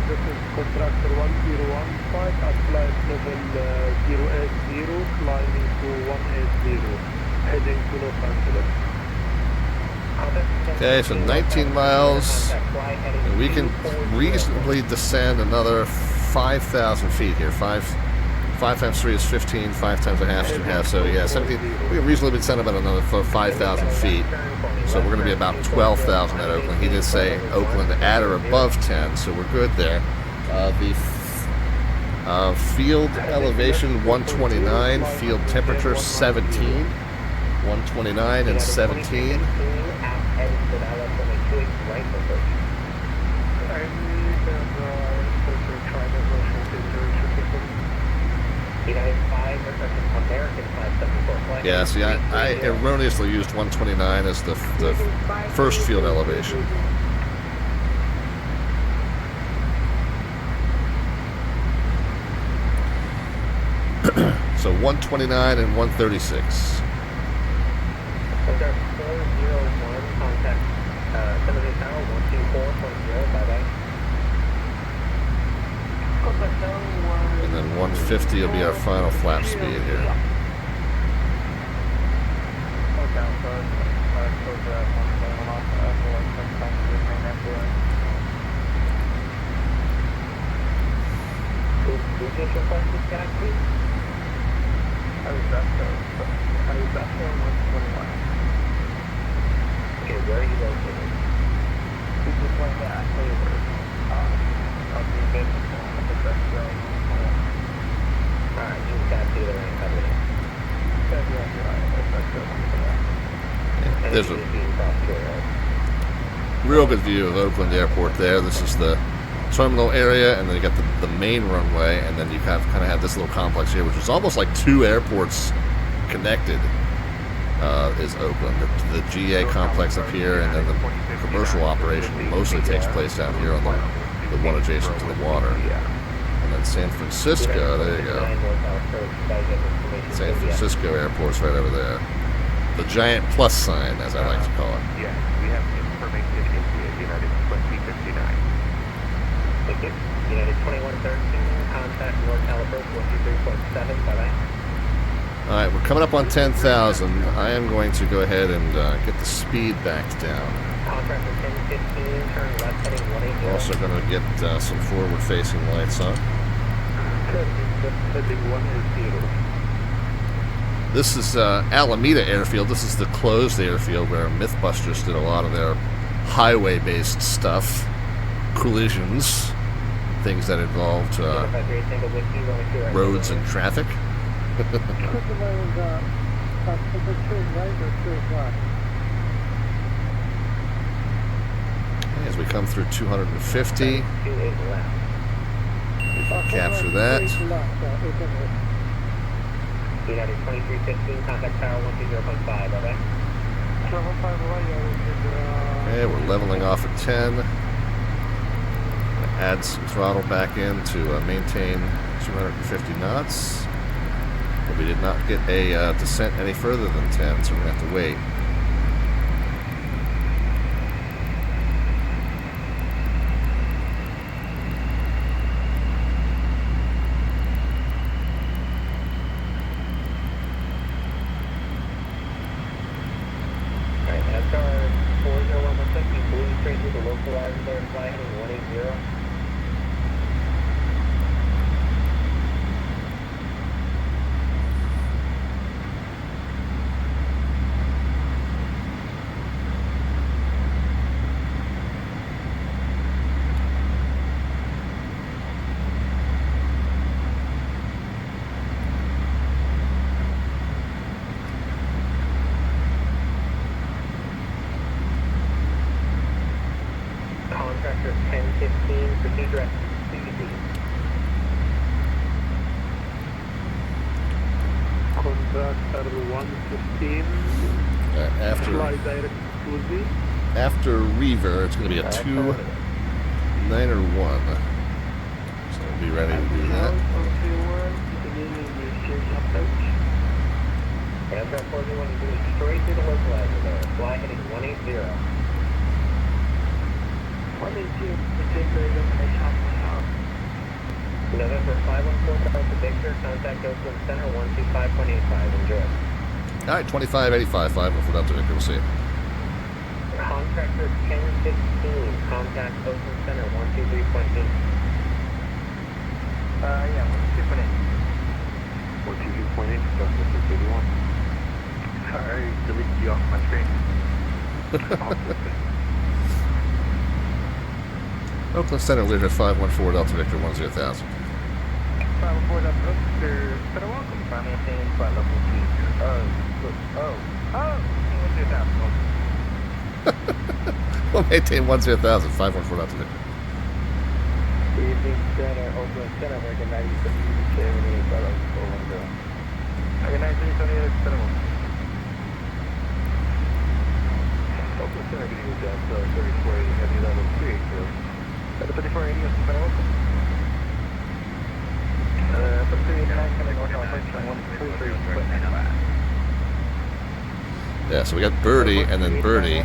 This is contractor 1015 at flight level 080, climbing to 180, heading to Los Angeles. Okay, so 19 miles, and we can reasonably descend another 5,000 feet here, 5 5 times 3 is 15. 5 times a half is 2.5. So yeah, 17. We can reasonably send about another 5,000 feet. So we're going to be about 12,000 at Oakland. He did say Oakland at or above 10, so we're good there. The field elevation 129, field temperature 17. 129 and 17. Yeah, see, I erroneously used 129 as the first field elevation. So 129 and 136. Contact 401, contact Senator Tower 124.0, bye-bye. And then 150 will be our final flap speed here. Who just requested sky, please? I was back there 121. Okay, where are you located? We just went to Hayward. I'll be visible at the best road. Alright, you got to the right cover it. Yeah, there's a real good view of Oakland Airport there. This is the terminal area, and then you got the main runway, and then you kind of have this little complex here, which is almost like two airports connected. Is Oakland. The GA complex up here, and then the commercial operation mostly takes place down here on the one adjacent to the water. And then San Francisco, there you go. San Francisco Airport's right over there. The giant plus sign, as I like to call it. Yes, we have information in United 2059. Thank you. United 2113, contact NorCal approach 123.7, bye-bye. Alright, we're coming up on 10,000. I am going to go ahead and get the speed backed down. Contractor 1015, turn left heading 180. We're also going to get some forward-facing lights on. This is Alameda Airfield. This is the closed airfield where Mythbusters did a lot of their highway-based stuff. Collisions. Things that involved roads and traffic. As we come through 250, we can capture that. United 2315, contact tower 120.5, bye-bye. Okay, we're leveling off at 10. Add some throttle back in to maintain 250 knots. But we did not get a descent any further than 10, so we're going to have to wait. Alright, SR 40116, blue straight through the localizer there, fly heading 180. Contractor 1015, proceed direct CDC. Contractor 115, fly direct cruising. After Reaver, it's going to be a 291. So we'll be ready to do that. SR 401 is going straight through the localizer there, fly heading 180. November 514 Delta Victor, contact Oakland Center 125.85. Enjoy. Alright, 2585, 514 Delta Victor, we'll see you. Contractor 1015, contact Oakland Center 123.8. Yeah, 123.8. Oakland Center, Learjet 514 Delta Victor 10,000. 514 Delta Victor, center welcome. I'm maintaining flight level 2. We'll maintain 10,000, 514 Delta Victor. Evening Center, Oakland Center, American 9378, flight level 410. American 9378, center welcome. Oakland Center, getting you down to 3480, heavy level 380. 3480, center welcome. 3389, coming north on place, 133.95. Yeah, so we got Birdie and then Birdie.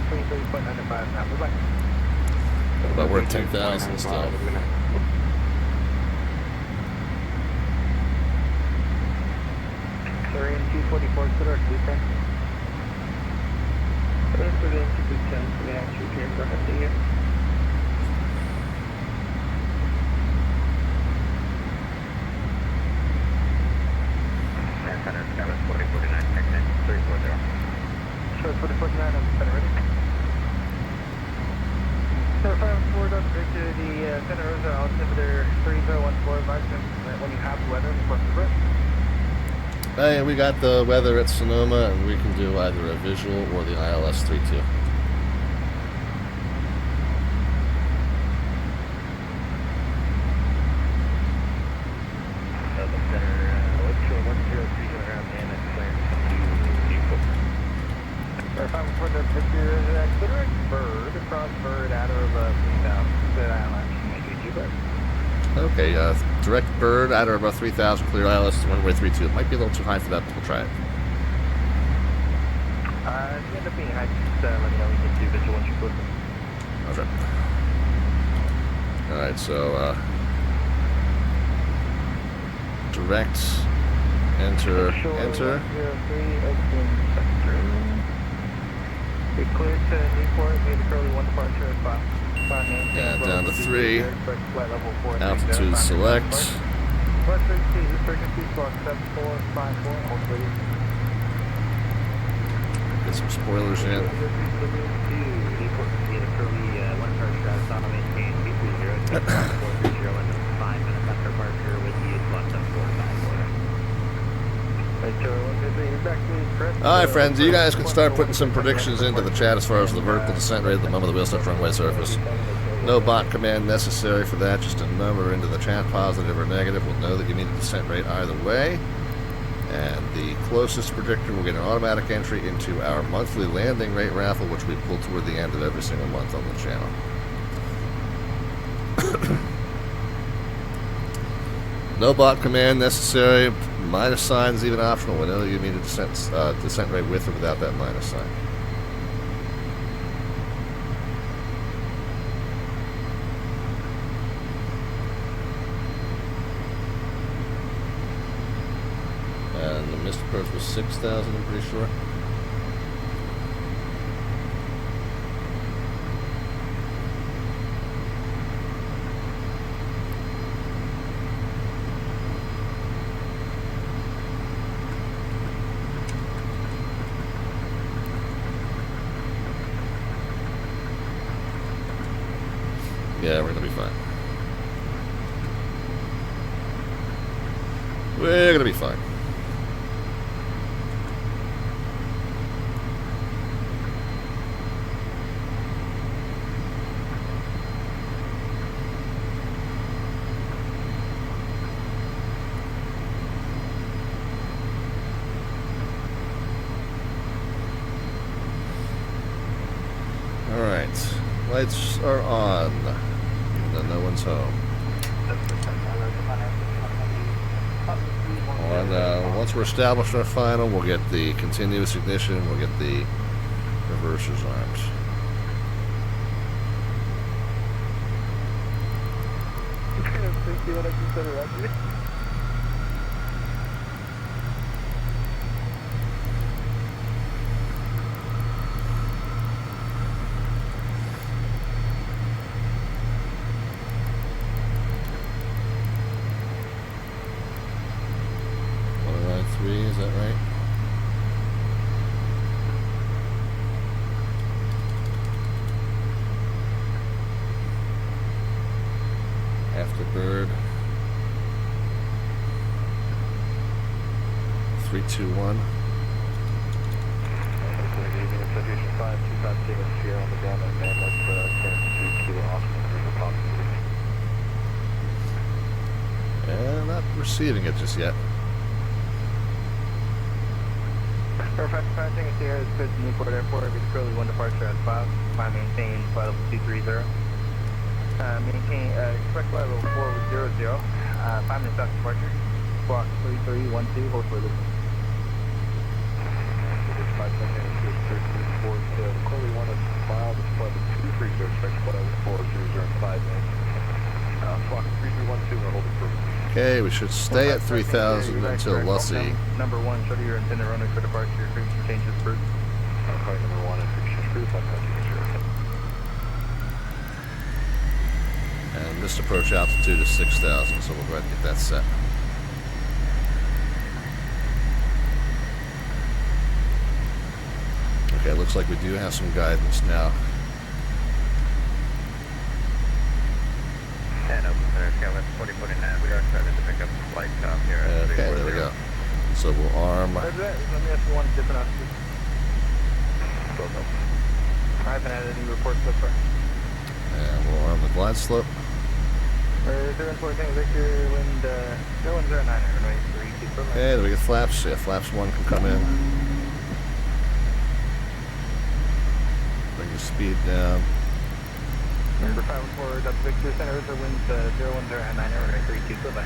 But we're at 10,000 still. Sorry, in 244, clear, clear. Clear for the 210, for the actual clear for the here. Center, Scottsdale 4049, exit 340. Sure, 4049, I'm center ready. Center 514, Delta Victor, the center is altimeter 3014, VATSIM, when you have weather, request the bridge. Hey, we got the weather at Sonoma, and we can do either a visual or the ILS 32. Okay, direct bird at or above 3,000, clear ILS, runway 32. It might be a little too high for that, but we'll try it. If you end up being high, just let me know. We can do visual once you put them. Okay. Alright, so, direct, enter. We cleared to Newport, we had a curly 1 departure at 5. And down to 3. Altitude select. Get some spoilers in. Alright, friends, you guys can start putting some predictions into the chat as far as the vertical descent rate at the moment the wheel touch runway surface. No bot command necessary for that, just a number into the chat, positive or negative. We'll know that you mean a descent rate either way. And the closest predictor will get an automatic entry into our monthly landing rate raffle, which we pull toward the end of every single month on the channel. No bot command necessary. Minus sign is even optional. We know that you mean a descent rate with or without that minus sign. And the missed approach was 6,000, I'm pretty sure. Yeah, we're gonna be fine. We're gonna be fine. All right, lights are on. Then no one's home. Once we're established our final, we'll get the continuous ignition, we'll get the reversers armed. Is that right? 321. Citation 5250 here on the ground and man, let's turn to Kilo Austin for possibility. And not receiving it just yet. Fairfax passing is here. It's good to Newport Airport. It's currently 1 departure at 5. Maintain flight level 230. Maintain, expect flight level 400. 5 minutes after departure. Squawk 3312, hold for this. Currently 1 mile, this flight level 230, expect flight level 400 in 5 minutes. Squawk 3312, we're holding for. Okay, we should stay at 3,000 until Lussy. Number 1, show your intended runway for departure. Frequency changes approved. Okay, number 1, frequency approved. And missed approach altitude is 6,000, so we'll go ahead and get that set. Okay, looks like we do have some guidance now. And open center, Kevin, 4049. We are starting to pick up the flight top here. Okay, there we go. So we'll arm. Let me ask you one different altitude. I haven't had any reports so far. And we'll arm the glide slope. 014, Victor, wind 010, runway 3, Okay, there we get flaps. Yeah, flaps 1 can come in. Bring the speed down. Number 514, up Victor, center River, wind 010, runway 32, goodbye.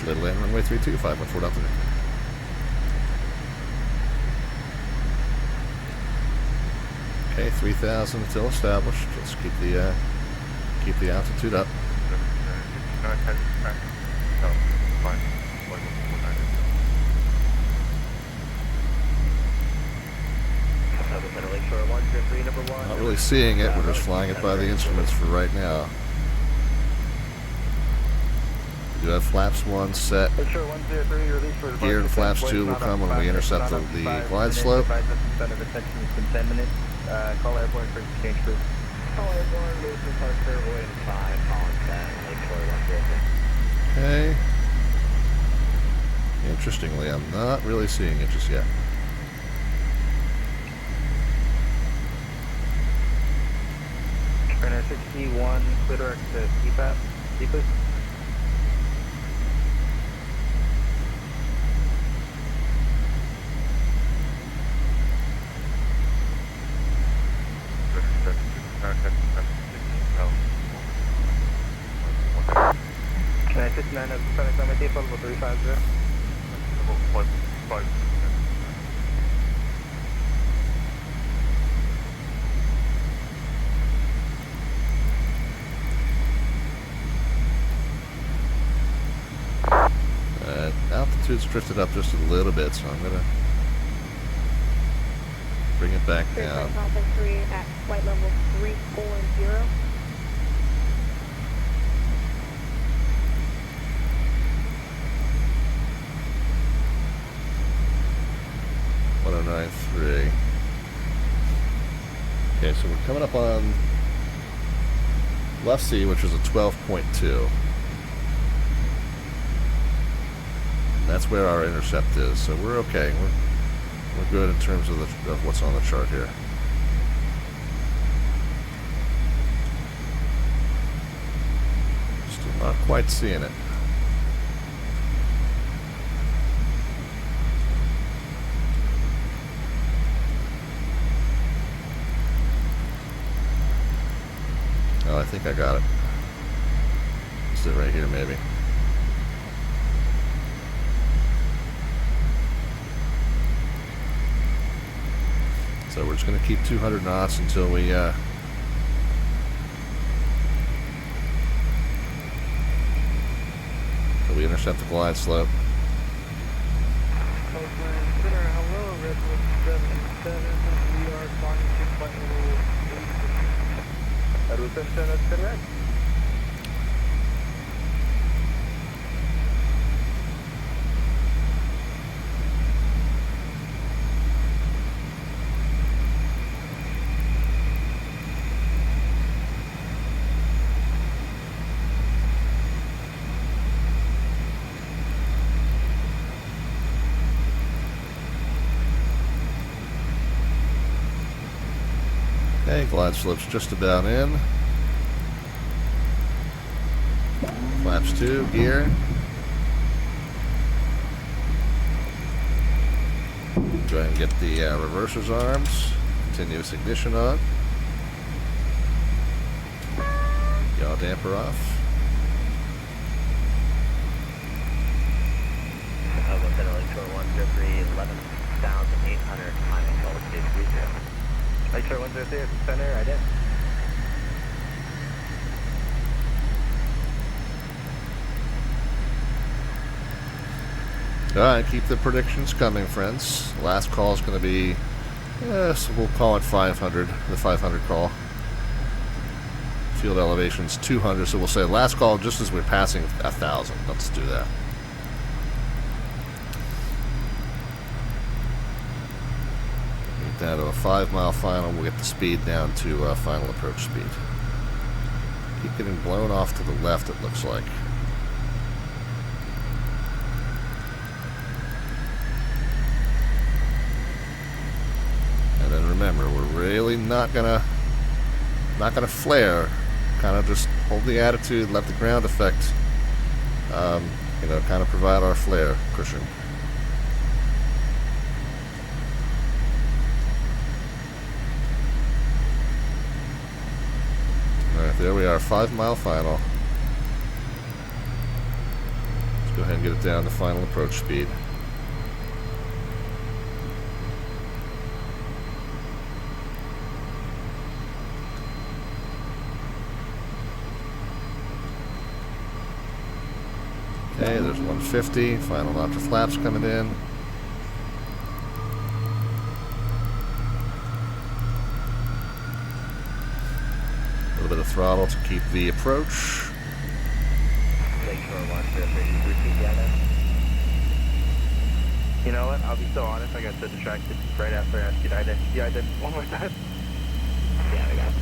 Little land, runway 32, 514 up there. Okay, 3,000 until established. Let's keep the altitude up. Not really seeing it. We're just flying it by the instruments for right now. We do have flaps 1 set. Gear and flaps 2 will come when we intercept the glide slope. Call airborne for exchange group. Call airborne, move to Park Fairway in 5, Colin 10, Lakeshore 1. Okay. Interestingly, I'm not really seeing it just yet. Turner 61, clear direct to CPAP. Deepest. Can I 69 of the Phoenix on my tape, level 350? Altitude's drifted up just a little bit, so I'm going to bring it back down. Contact 3 at flight level 340. .093. Okay, so we're coming up on Lussy, which is a 12.2. That's where our intercept is, so we're okay. We're good in terms of what's on the chart here. Still not quite seeing it. Oh, I think I got it. Is it right here, maybe? So we're just going to keep 200 knots until we intercept the glide slope. Hello, Redwood 77. We are flying to flight level 8. Redwood 77, that's correct. Glide slope's just about in. Flaps 2, gear. Go ahead and get the reversers arms. Continuous ignition on. Yaw damper off. Lakeshore 103 at the center, I did. Alright, keep the predictions coming, friends. Last call is going to be, so we'll call it 500, the 500 call. Field elevation's 200, so we'll say last call just as we're passing 1,000. Let's do that. Get down to a 5-mile final. We'll get the speed down to final approach speed. Keep getting blown off to the left, it looks like. And then remember, we're really not gonna flare. Kind of just hold the attitude, let the ground effect, you know, kind of provide our flare cushion. Alright, there we are, 5-mile final. Let's go ahead and get it down to final approach speed. Okay, there's 150, final notch of flaps coming in. A little bit of throttle to keep the approach. You know what? I'll be so honest. I got so distracted right after I asked you to ID one more time. Yeah, I got it.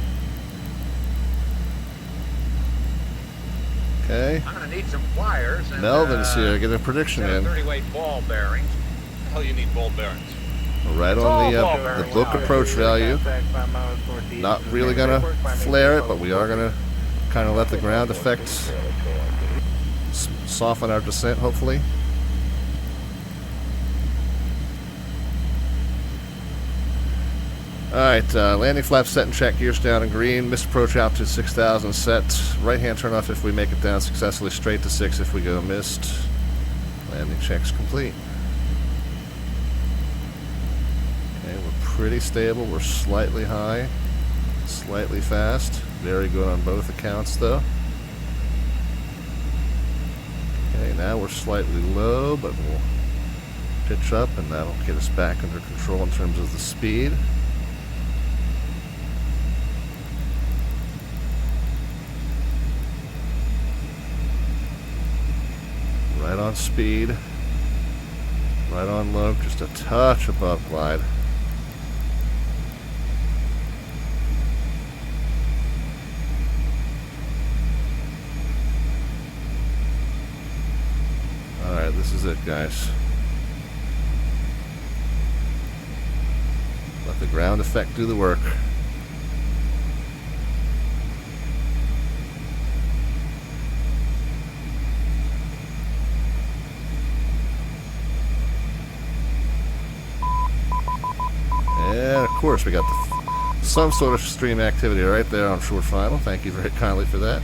Okay. I'm gonna need some pliers. And, Melvin's here. Get a prediction in. 30-weight ball bearings. What the hell you need ball bearings? Right on the book approach value. Not really gonna flare it, but we are gonna kind of let the ground effect soften our descent, hopefully. Alright, landing flaps set and check, gears down in green, missed approach out to 6,000 set, right hand turn off if we make it down successfully, straight to 6 if we go missed. Landing checks complete. Okay, we're pretty stable, we're slightly high, slightly fast, very good on both accounts though. Okay, now we're slightly low, but we'll pitch up and that'll get us back under control in terms of the speed. Right on speed, right on low, just a touch above glide. Alright, this is it, guys. Let the ground effect do the work. And of course we got some sort of stream activity right there on short final. Thank you very kindly for that.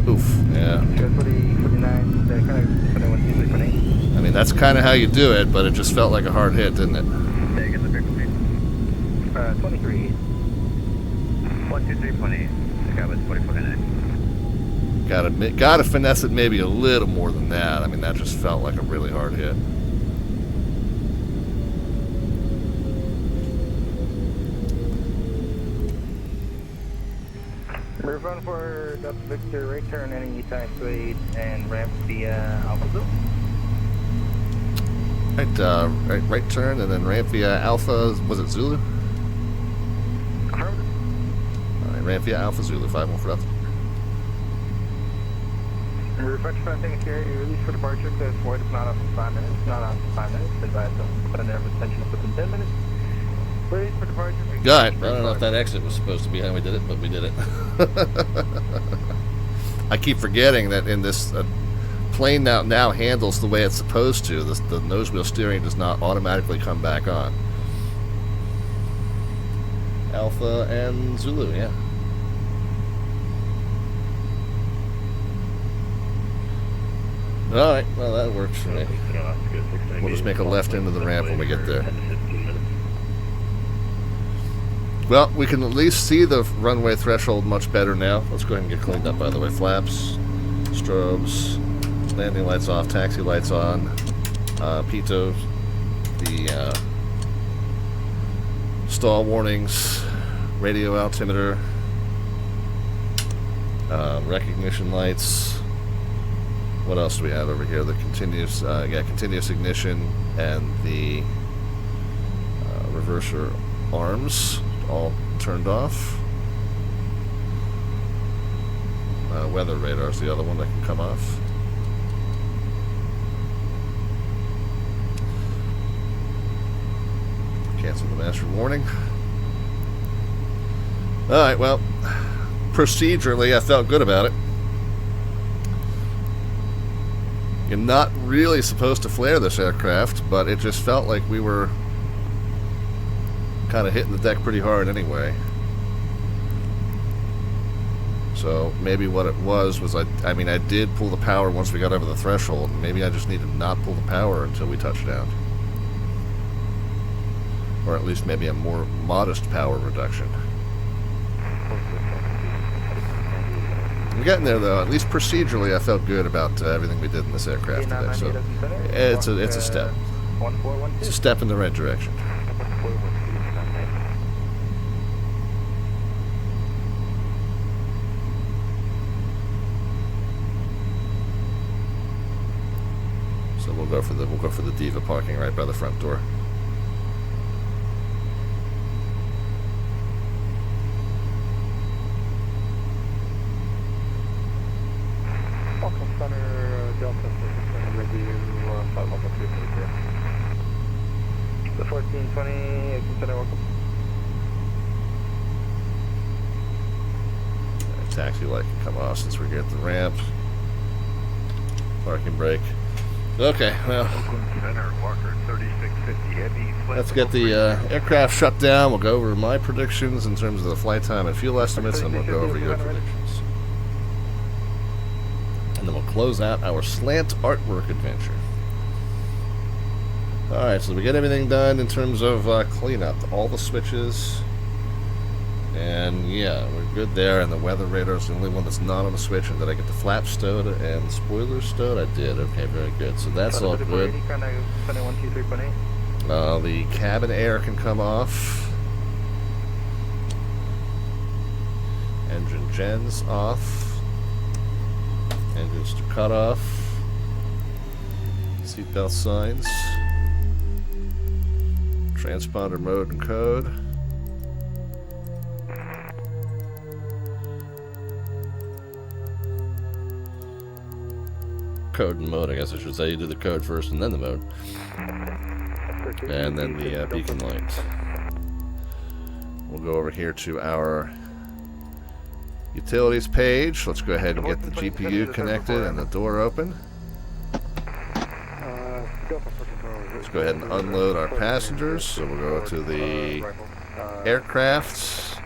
Oof, yeah. I mean, that's kind of how you do it, but it just felt like a hard hit, didn't it? 23. 123.8. I got with 44.9. Gotta finesse it maybe a little more than that. I mean, that just felt like a really hard hit. We're going for Delta Victor, right turn, any time speed, and ramp via Alpha Zulu. Right turn, and then ramp via Alpha, was it Zulu? Alright, ramp via Alpha Zulu, 5-1 for nothing. Refresh funding here, you release for departure, clear forward, not on 5 minutes, not on 5 minutes, advise on center of attention within 10 minutes. Release for departure. Got it. I don't know if that exit was supposed to be how we did it, but we did it. I keep forgetting that in this plane now handles the way it's supposed to. The nose wheel steering does not automatically come back on. Alpha and Zulu, yeah. Alright, well that works for me. We'll just make a left into the ramp when we get there. Well, we can at least see the runway threshold much better now. Let's go ahead and get cleaned up, by the way. Flaps, strobes, landing lights off, taxi lights on, pitot, the stall warnings, radio altimeter, recognition lights. What else do we have over here? The continuous, continuous ignition and the reverser arms all turned off. Weather radar is the other one that can come off. Cancel the master warning. Alright, well, procedurally I felt good about it. You're not really supposed to flare this aircraft, but it just felt like we were kind of hitting the deck pretty hard anyway. So maybe what it was I mean I did pull the power once we got over the threshold, and maybe I just need to not pull the power until we touch down. Or at least maybe a more modest power reduction. We're getting there though. At least procedurally I felt good about everything we did in this aircraft today. So it's a step. It's a step in the right direction. So we'll go for the Diva parking right by the front door. The 1420, consider welcome. Taxi light can come off since we're here at the ramp. Parking brake. Okay, well, let's get the aircraft shut down. We'll go over my predictions in terms of the flight time and fuel estimates, and we'll go over your predictions. And then we'll close out our slant artwork adventure. Alright, so we get everything done in terms of cleanup. All the switches. And yeah, we're good there. And the weather radar is the only one that's not on the switch. And did I get the flaps stowed and spoilers stowed? I did. Okay, very good. So that's all good. The cabin air can come off. Engine gens off. Engines to cut off. Seatbelt signs. Transponder mode and code. Code and mode, I guess I should say. You do the code first and then the mode. And then the beacon light. We'll go over here to our utilities page. Let's go ahead and get the GPU connected and the door open. Let's go ahead and unload our passengers. So we'll go to the aircraft,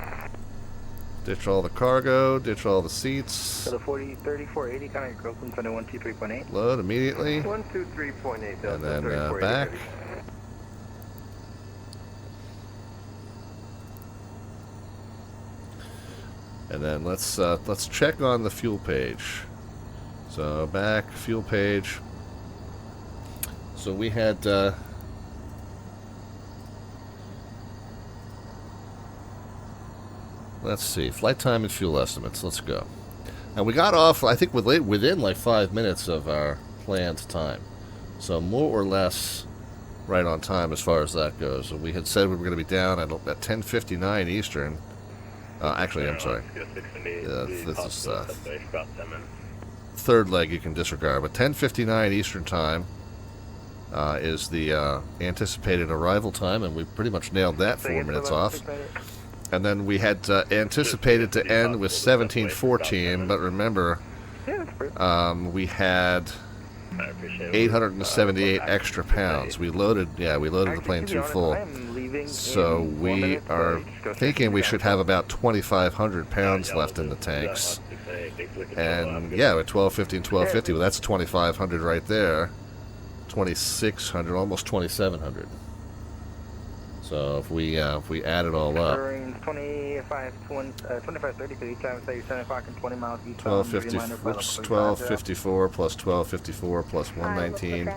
ditch all the cargo, ditch all the seats. So the 3480, kind of Groveland 2123.8. Load immediately. 123.8. And then back. And then let's check on the fuel page. So back, fuel page. So we had let's see, flight time and fuel estimates. Let's go. And we got off, I think, within like 5 minutes of our planned time. So more or less right on time as far as that goes. So we had said we were going to be down at 10:59 Eastern. Actually, I'm sorry. This is third leg you can disregard. But 10:59 Eastern Time is the anticipated arrival time, and we pretty much nailed that 4 minutes off. And then we had anticipated to end with 17:14, but remember, we had 878 extra pounds. We loaded the plane too full. So we are thinking we should have about 2,500 pounds left in the tanks. And yeah, at 12:50 and 12:50, well, that's 2,500 right there. 2,600, almost 2,700. So if we add it all up, 25:30 times 7 o'clock and 20 miles east. 1254 plus 1254 plus 119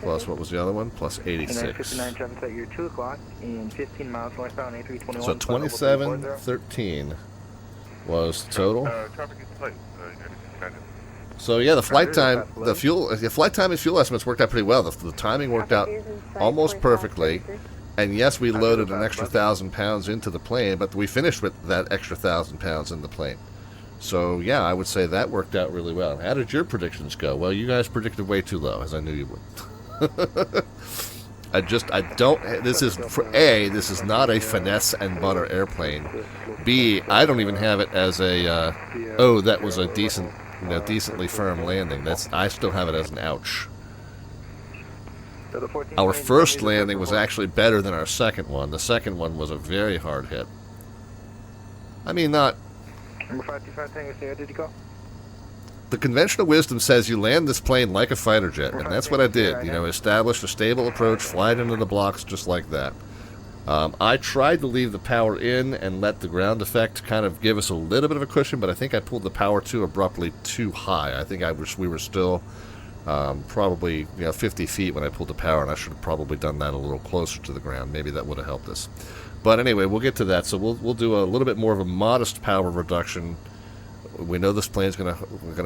plus what was the other one? Plus 86. 59 traffic at your 2 o'clock and 15 miles northbound A321. So 2713 was the total. So yeah, the flight time, the flight time and fuel estimates worked out pretty well. The timing worked out almost perfectly. And yes, we loaded an extra 1,000 pounds into the plane, but we finished with that extra 1,000 pounds in the plane. So yeah, I would say that worked out really well. How did your predictions go? Well, you guys predicted way too low, as I knew you would. This is not a finesse and butter airplane. B, I don't even have it as a, that was a decently firm landing. I still have it as an ouch. Our first landing was actually better than our second one. The second one was a very hard hit. I mean, not... Number 525 did you call? The conventional wisdom says you land this plane like a fighter jet, and that's what I did. You know, establish a stable approach, fly it into the blocks just like that. I tried to leave the power in and let the ground effect kind of give us a little bit of a cushion, but I think I pulled the power too abruptly too high. I think we were still... probably 50 feet when I pulled the power, and I should have probably done that a little closer to the ground. Maybe that would have helped us. But anyway, we'll get to that. So we'll do a little bit more of a modest power reduction. We know this plane's gonna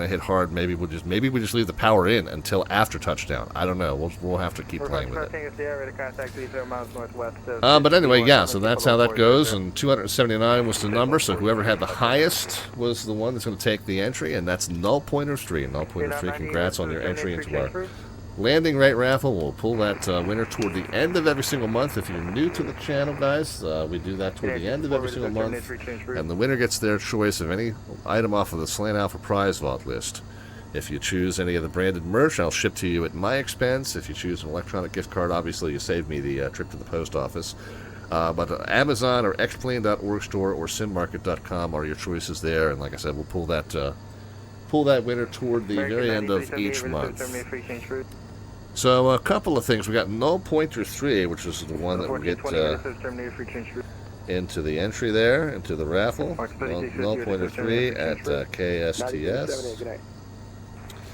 hit hard. Maybe we just leave the power in until after touchdown. I don't know. We'll have to keep playing with it. But anyway, yeah. So that's how that goes. And 279 was the number. So whoever had the highest was the one that's going to take the entry, and that's Null Pointer 3. Null Pointer 3. Congrats on your entry into our landing rate raffle. We'll pull that winner toward the end of every single month. If you're new to the channel, guys, we do that toward the end of every single month, and the winner gets their choice of any item off of the Slant Alpha prize vault list. If you choose any of the branded merch, I'll ship to you at my expense. If you choose an electronic gift card, obviously you save me the trip to the post office. But Amazon or xplane.org store or simmarket.com are your choices there, and like I said, we'll pull that winner toward the very end of each month. So a couple of things. We got Null Pointer 3, which is the one that will get into the entry there, into the raffle. Null Pointer 3 at KSTS.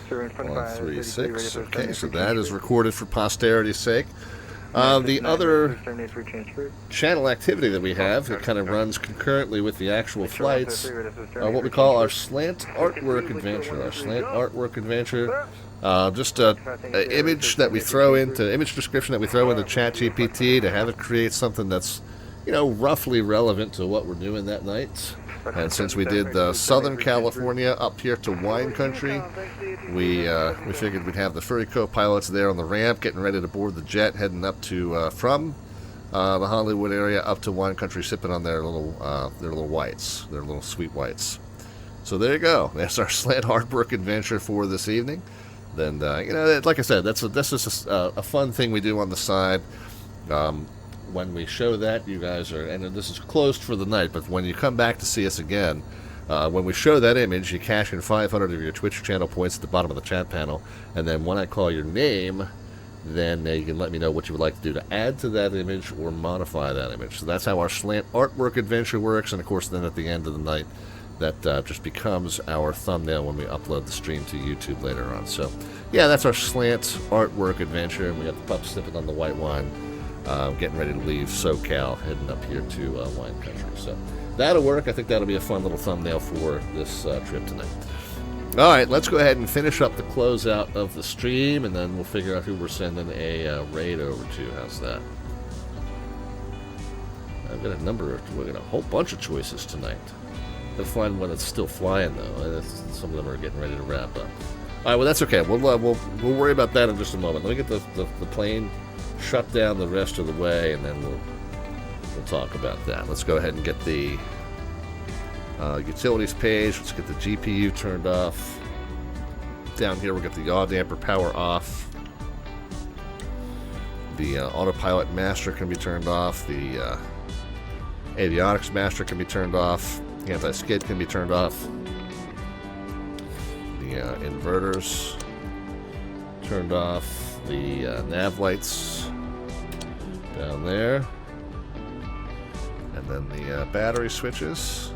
136. Okay, so that is recorded for posterity's sake. The other channel activity that we have, it kind of runs concurrently with the actual flights, are what we call our Slant Artwork Adventure. Our Slant Artwork Adventure. Just an image that we throw into, image description that we throw into ChatGPT to have it create something that's, roughly relevant to what we're doing that night. And since we did Southern California up here to wine country, we figured we'd have the furry co-pilots there on the ramp getting ready to board the jet, heading up to from the Hollywood area up to wine country, sipping on their little whites, their little sweet whites. So there you go. That's our Slant Artwork Adventure for this evening. Then like I said, that's just a fun thing we do on the side. When we show that, you guys are, and this is closed for the night, but when you come back to see us again, when we show that image, you cash in 500 of your Twitch channel points at the bottom of the chat panel, and then when I call your name, then you can let me know what you would like to do to add to that image or modify that image. So that's how our Slant Artwork Adventure works, and of course then at the end of the night, that just becomes our thumbnail when we upload the stream to YouTube later on. So yeah, that's our Slant Artwork Adventure, and we got the pup sipping on the white wine. Getting ready to leave SoCal, heading up here to wine country. So that'll work. I think that'll be a fun little thumbnail for this trip tonight. All right, let's go ahead and finish up the closeout of the stream, and then we'll figure out who we're sending a raid over to. How's that? I've got a whole bunch of choices tonight. to find one that's still flying, though. Some of them are getting ready to wrap up. All right, well, that's okay. We'll worry about that in just a moment. Let me get the plane shut down the rest of the way, and then we'll talk about that. Let's go ahead and get the utilities page. Let's get the GPU turned off. Down here, we'll get the yaw damper power off. The autopilot master can be turned off. The avionics master can be turned off. The anti-skid can be turned off. The inverters turned off. The nav lights down there. And then the battery switches.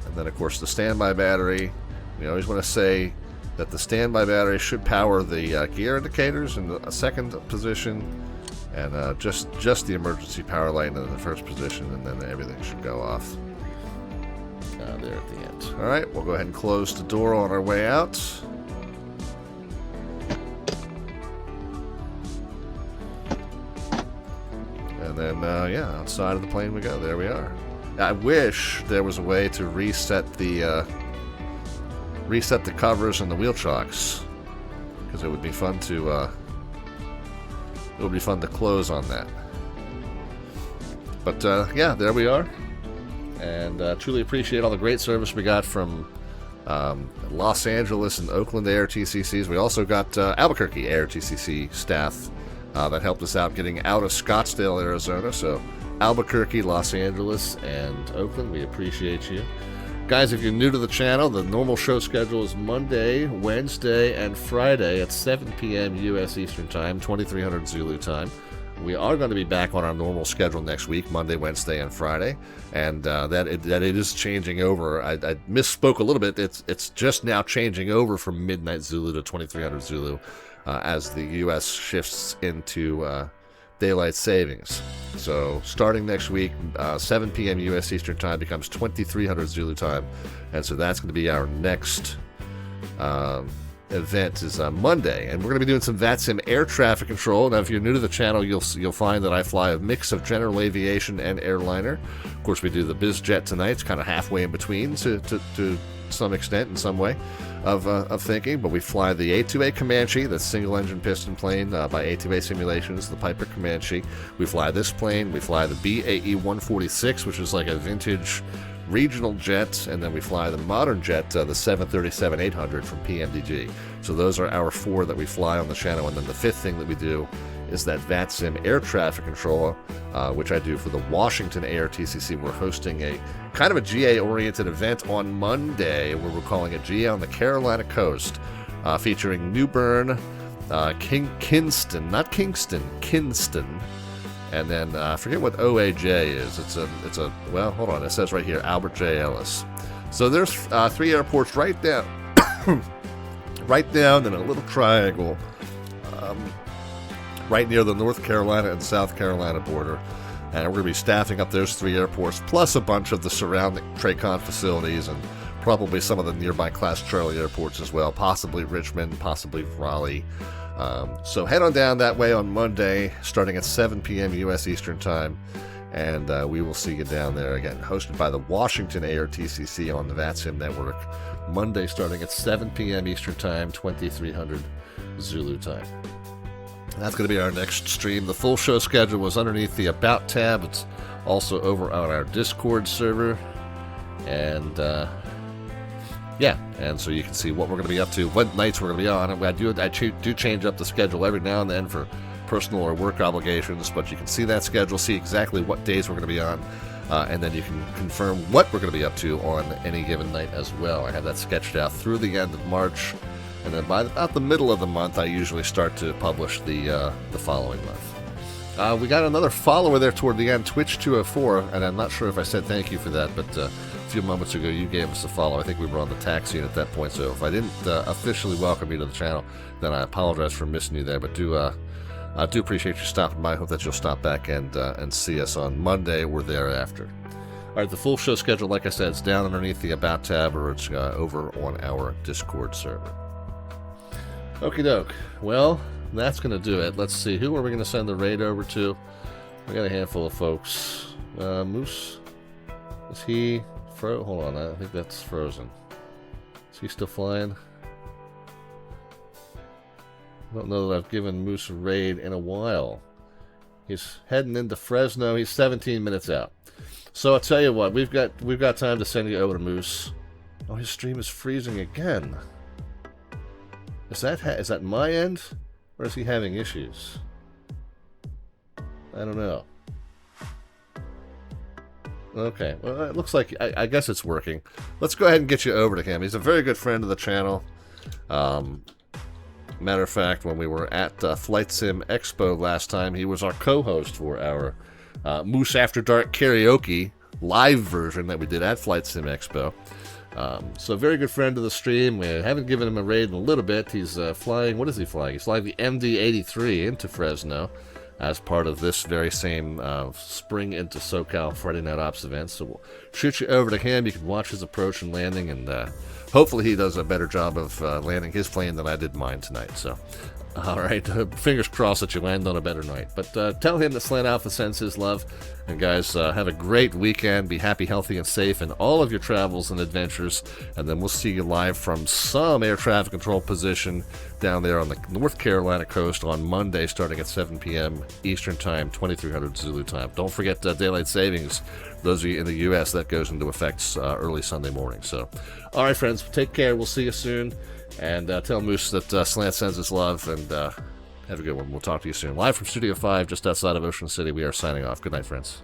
And then, of course, the standby battery. We always want to say that the standby battery should power the gear indicators in a second position, and just the emergency power light in the first position, and then everything should go off there at the end. All right, we'll go ahead and close the door on our way out. And then, yeah, outside of the plane we go. There we are. I wish there was a way to reset the covers and the wheel chocks, because it would be fun to close on that. But yeah, there we are, and truly appreciate all the great service we got from Los Angeles and Oakland ARTCCs. We also got Albuquerque ARTCC staff that helped us out getting out of Scottsdale, Arizona. So Albuquerque, Los Angeles, and Oakland, we appreciate you. Guys, if you're new to the channel, the normal show schedule is Monday, Wednesday, and Friday at 7 p.m. U.S. Eastern Time, 2300 Zulu Time. We are going to be back on our normal schedule next week, Monday, Wednesday, and Friday, and that it is changing over. I misspoke a little bit. It's just now changing over from midnight Zulu to 2300 Zulu as the U.S. shifts into daylight savings. So starting next week, 7 p.m. U.S. Eastern Time becomes 2300 Zulu Time, and so that's going to be our next event is Monday, and we're going to be doing some VATSIM air traffic control. Now, if you're new to the channel, you'll find that I fly a mix of general aviation and airliner. Of course, we do the BizJet tonight. It's kind of halfway in between to some extent, in some way of thinking, but we fly the A2A Comanche, the single-engine piston plane by A2A Simulations, the Piper Comanche. We fly this plane. We fly the BAE-146, which is like a vintage regional jet, and then we fly the modern jet, the 737-800 from PMDG. So those are our four that we fly on the channel, and then the fifth thing that we do is that VATSIM air traffic control, which I do for the Washington ARTCC. We're hosting a kind of a GA-oriented event on Monday, where we're calling it GA on the Carolina Coast, featuring New Bern, Kinston, and then I forget what OAJ is. It's a well, hold on, it says right here, Albert J. Ellis. So there's three airports right down right down in a little triangle right near the North Carolina and South Carolina border, and we're going to be staffing up those three airports plus a bunch of the surrounding TRACON facilities and probably some of the nearby Class Charlie airports as well, possibly Richmond, possibly Raleigh. So head on down that way on Monday, starting at 7 p.m. U.S. Eastern Time, and we will see you down there again. Hosted by the Washington ARTCC on the VATSIM network, Monday starting at 7 p.m. Eastern Time, 2300 Zulu Time. That's going to be our next stream. The full show schedule was underneath the About tab. It's also over on our Discord server, and yeah, and so you can see what we're going to be up to, what nights we're going to be on. I do change up the schedule every now and then for personal or work obligations, but you can see that schedule, see exactly what days we're going to be on, and then you can confirm what we're going to be up to on any given night as well. I have that sketched out through the end of March, and then by about the middle of the month, I usually start to publish the following month. We got another follower there toward the end, Twitch204, and I'm not sure if I said thank you for that, but a few moments ago you gave us a follow. I think we were on the taxi at that point, so if I didn't officially welcome you to the channel, then I apologize for missing you there, but I do appreciate you stopping by. I hope that you'll stop back and see us on Monday or thereafter. All right, the full show schedule, like I said, is down underneath the About tab, or it's over on our Discord server. Okie doke. Well, that's going to do it. Let's see. Who are we going to send the raid over to? We got a handful of folks. Moose. Is he Hold on, I think that's frozen. Is he still flying? I don't know that I've given Moose a raid in a while. He's heading into Fresno. He's 17 minutes out. So I'll tell you what, we've got time to send you over to Moose. Oh, his stream is freezing again. Is that my end, or is he having issues? I don't know. Okay, well, it looks like I guess it's working. Let's go ahead and get you over to him. He's a very good friend of the channel. Matter of fact, when we were at FlightSim Expo last time, he was our co-host for our Moose After Dark karaoke live version that we did at FlightSim Expo. So a very good friend of the stream. We haven't given him a raid in a little bit. He's flying, what is he flying? He's flying the MD-83 into Fresno as part of this very same Spring Into SoCal Friday Night Ops event. So we'll shoot you over to him. You can watch his approach and landing, and hopefully he does a better job of landing his plane than I did mine tonight. So, all right, fingers crossed that you land on a better night. But tell him that Slant Alpha sends his love. And guys, have a great weekend. Be happy, healthy, and safe in all of your travels and adventures. And then we'll see you live from some air traffic control position down there on the North Carolina coast on Monday, starting at 7 p.m. Eastern Time, 2300 Zulu Time. Don't forget daylight savings. Those of you in the U.S., that goes into effect early Sunday morning. So, all right, friends, take care. We'll see you soon. And tell Moose that Slant sends his love. And have a good one. We'll talk to you soon. Live from Studio 5, just outside of Ocean City, we are signing off. Good night, friends.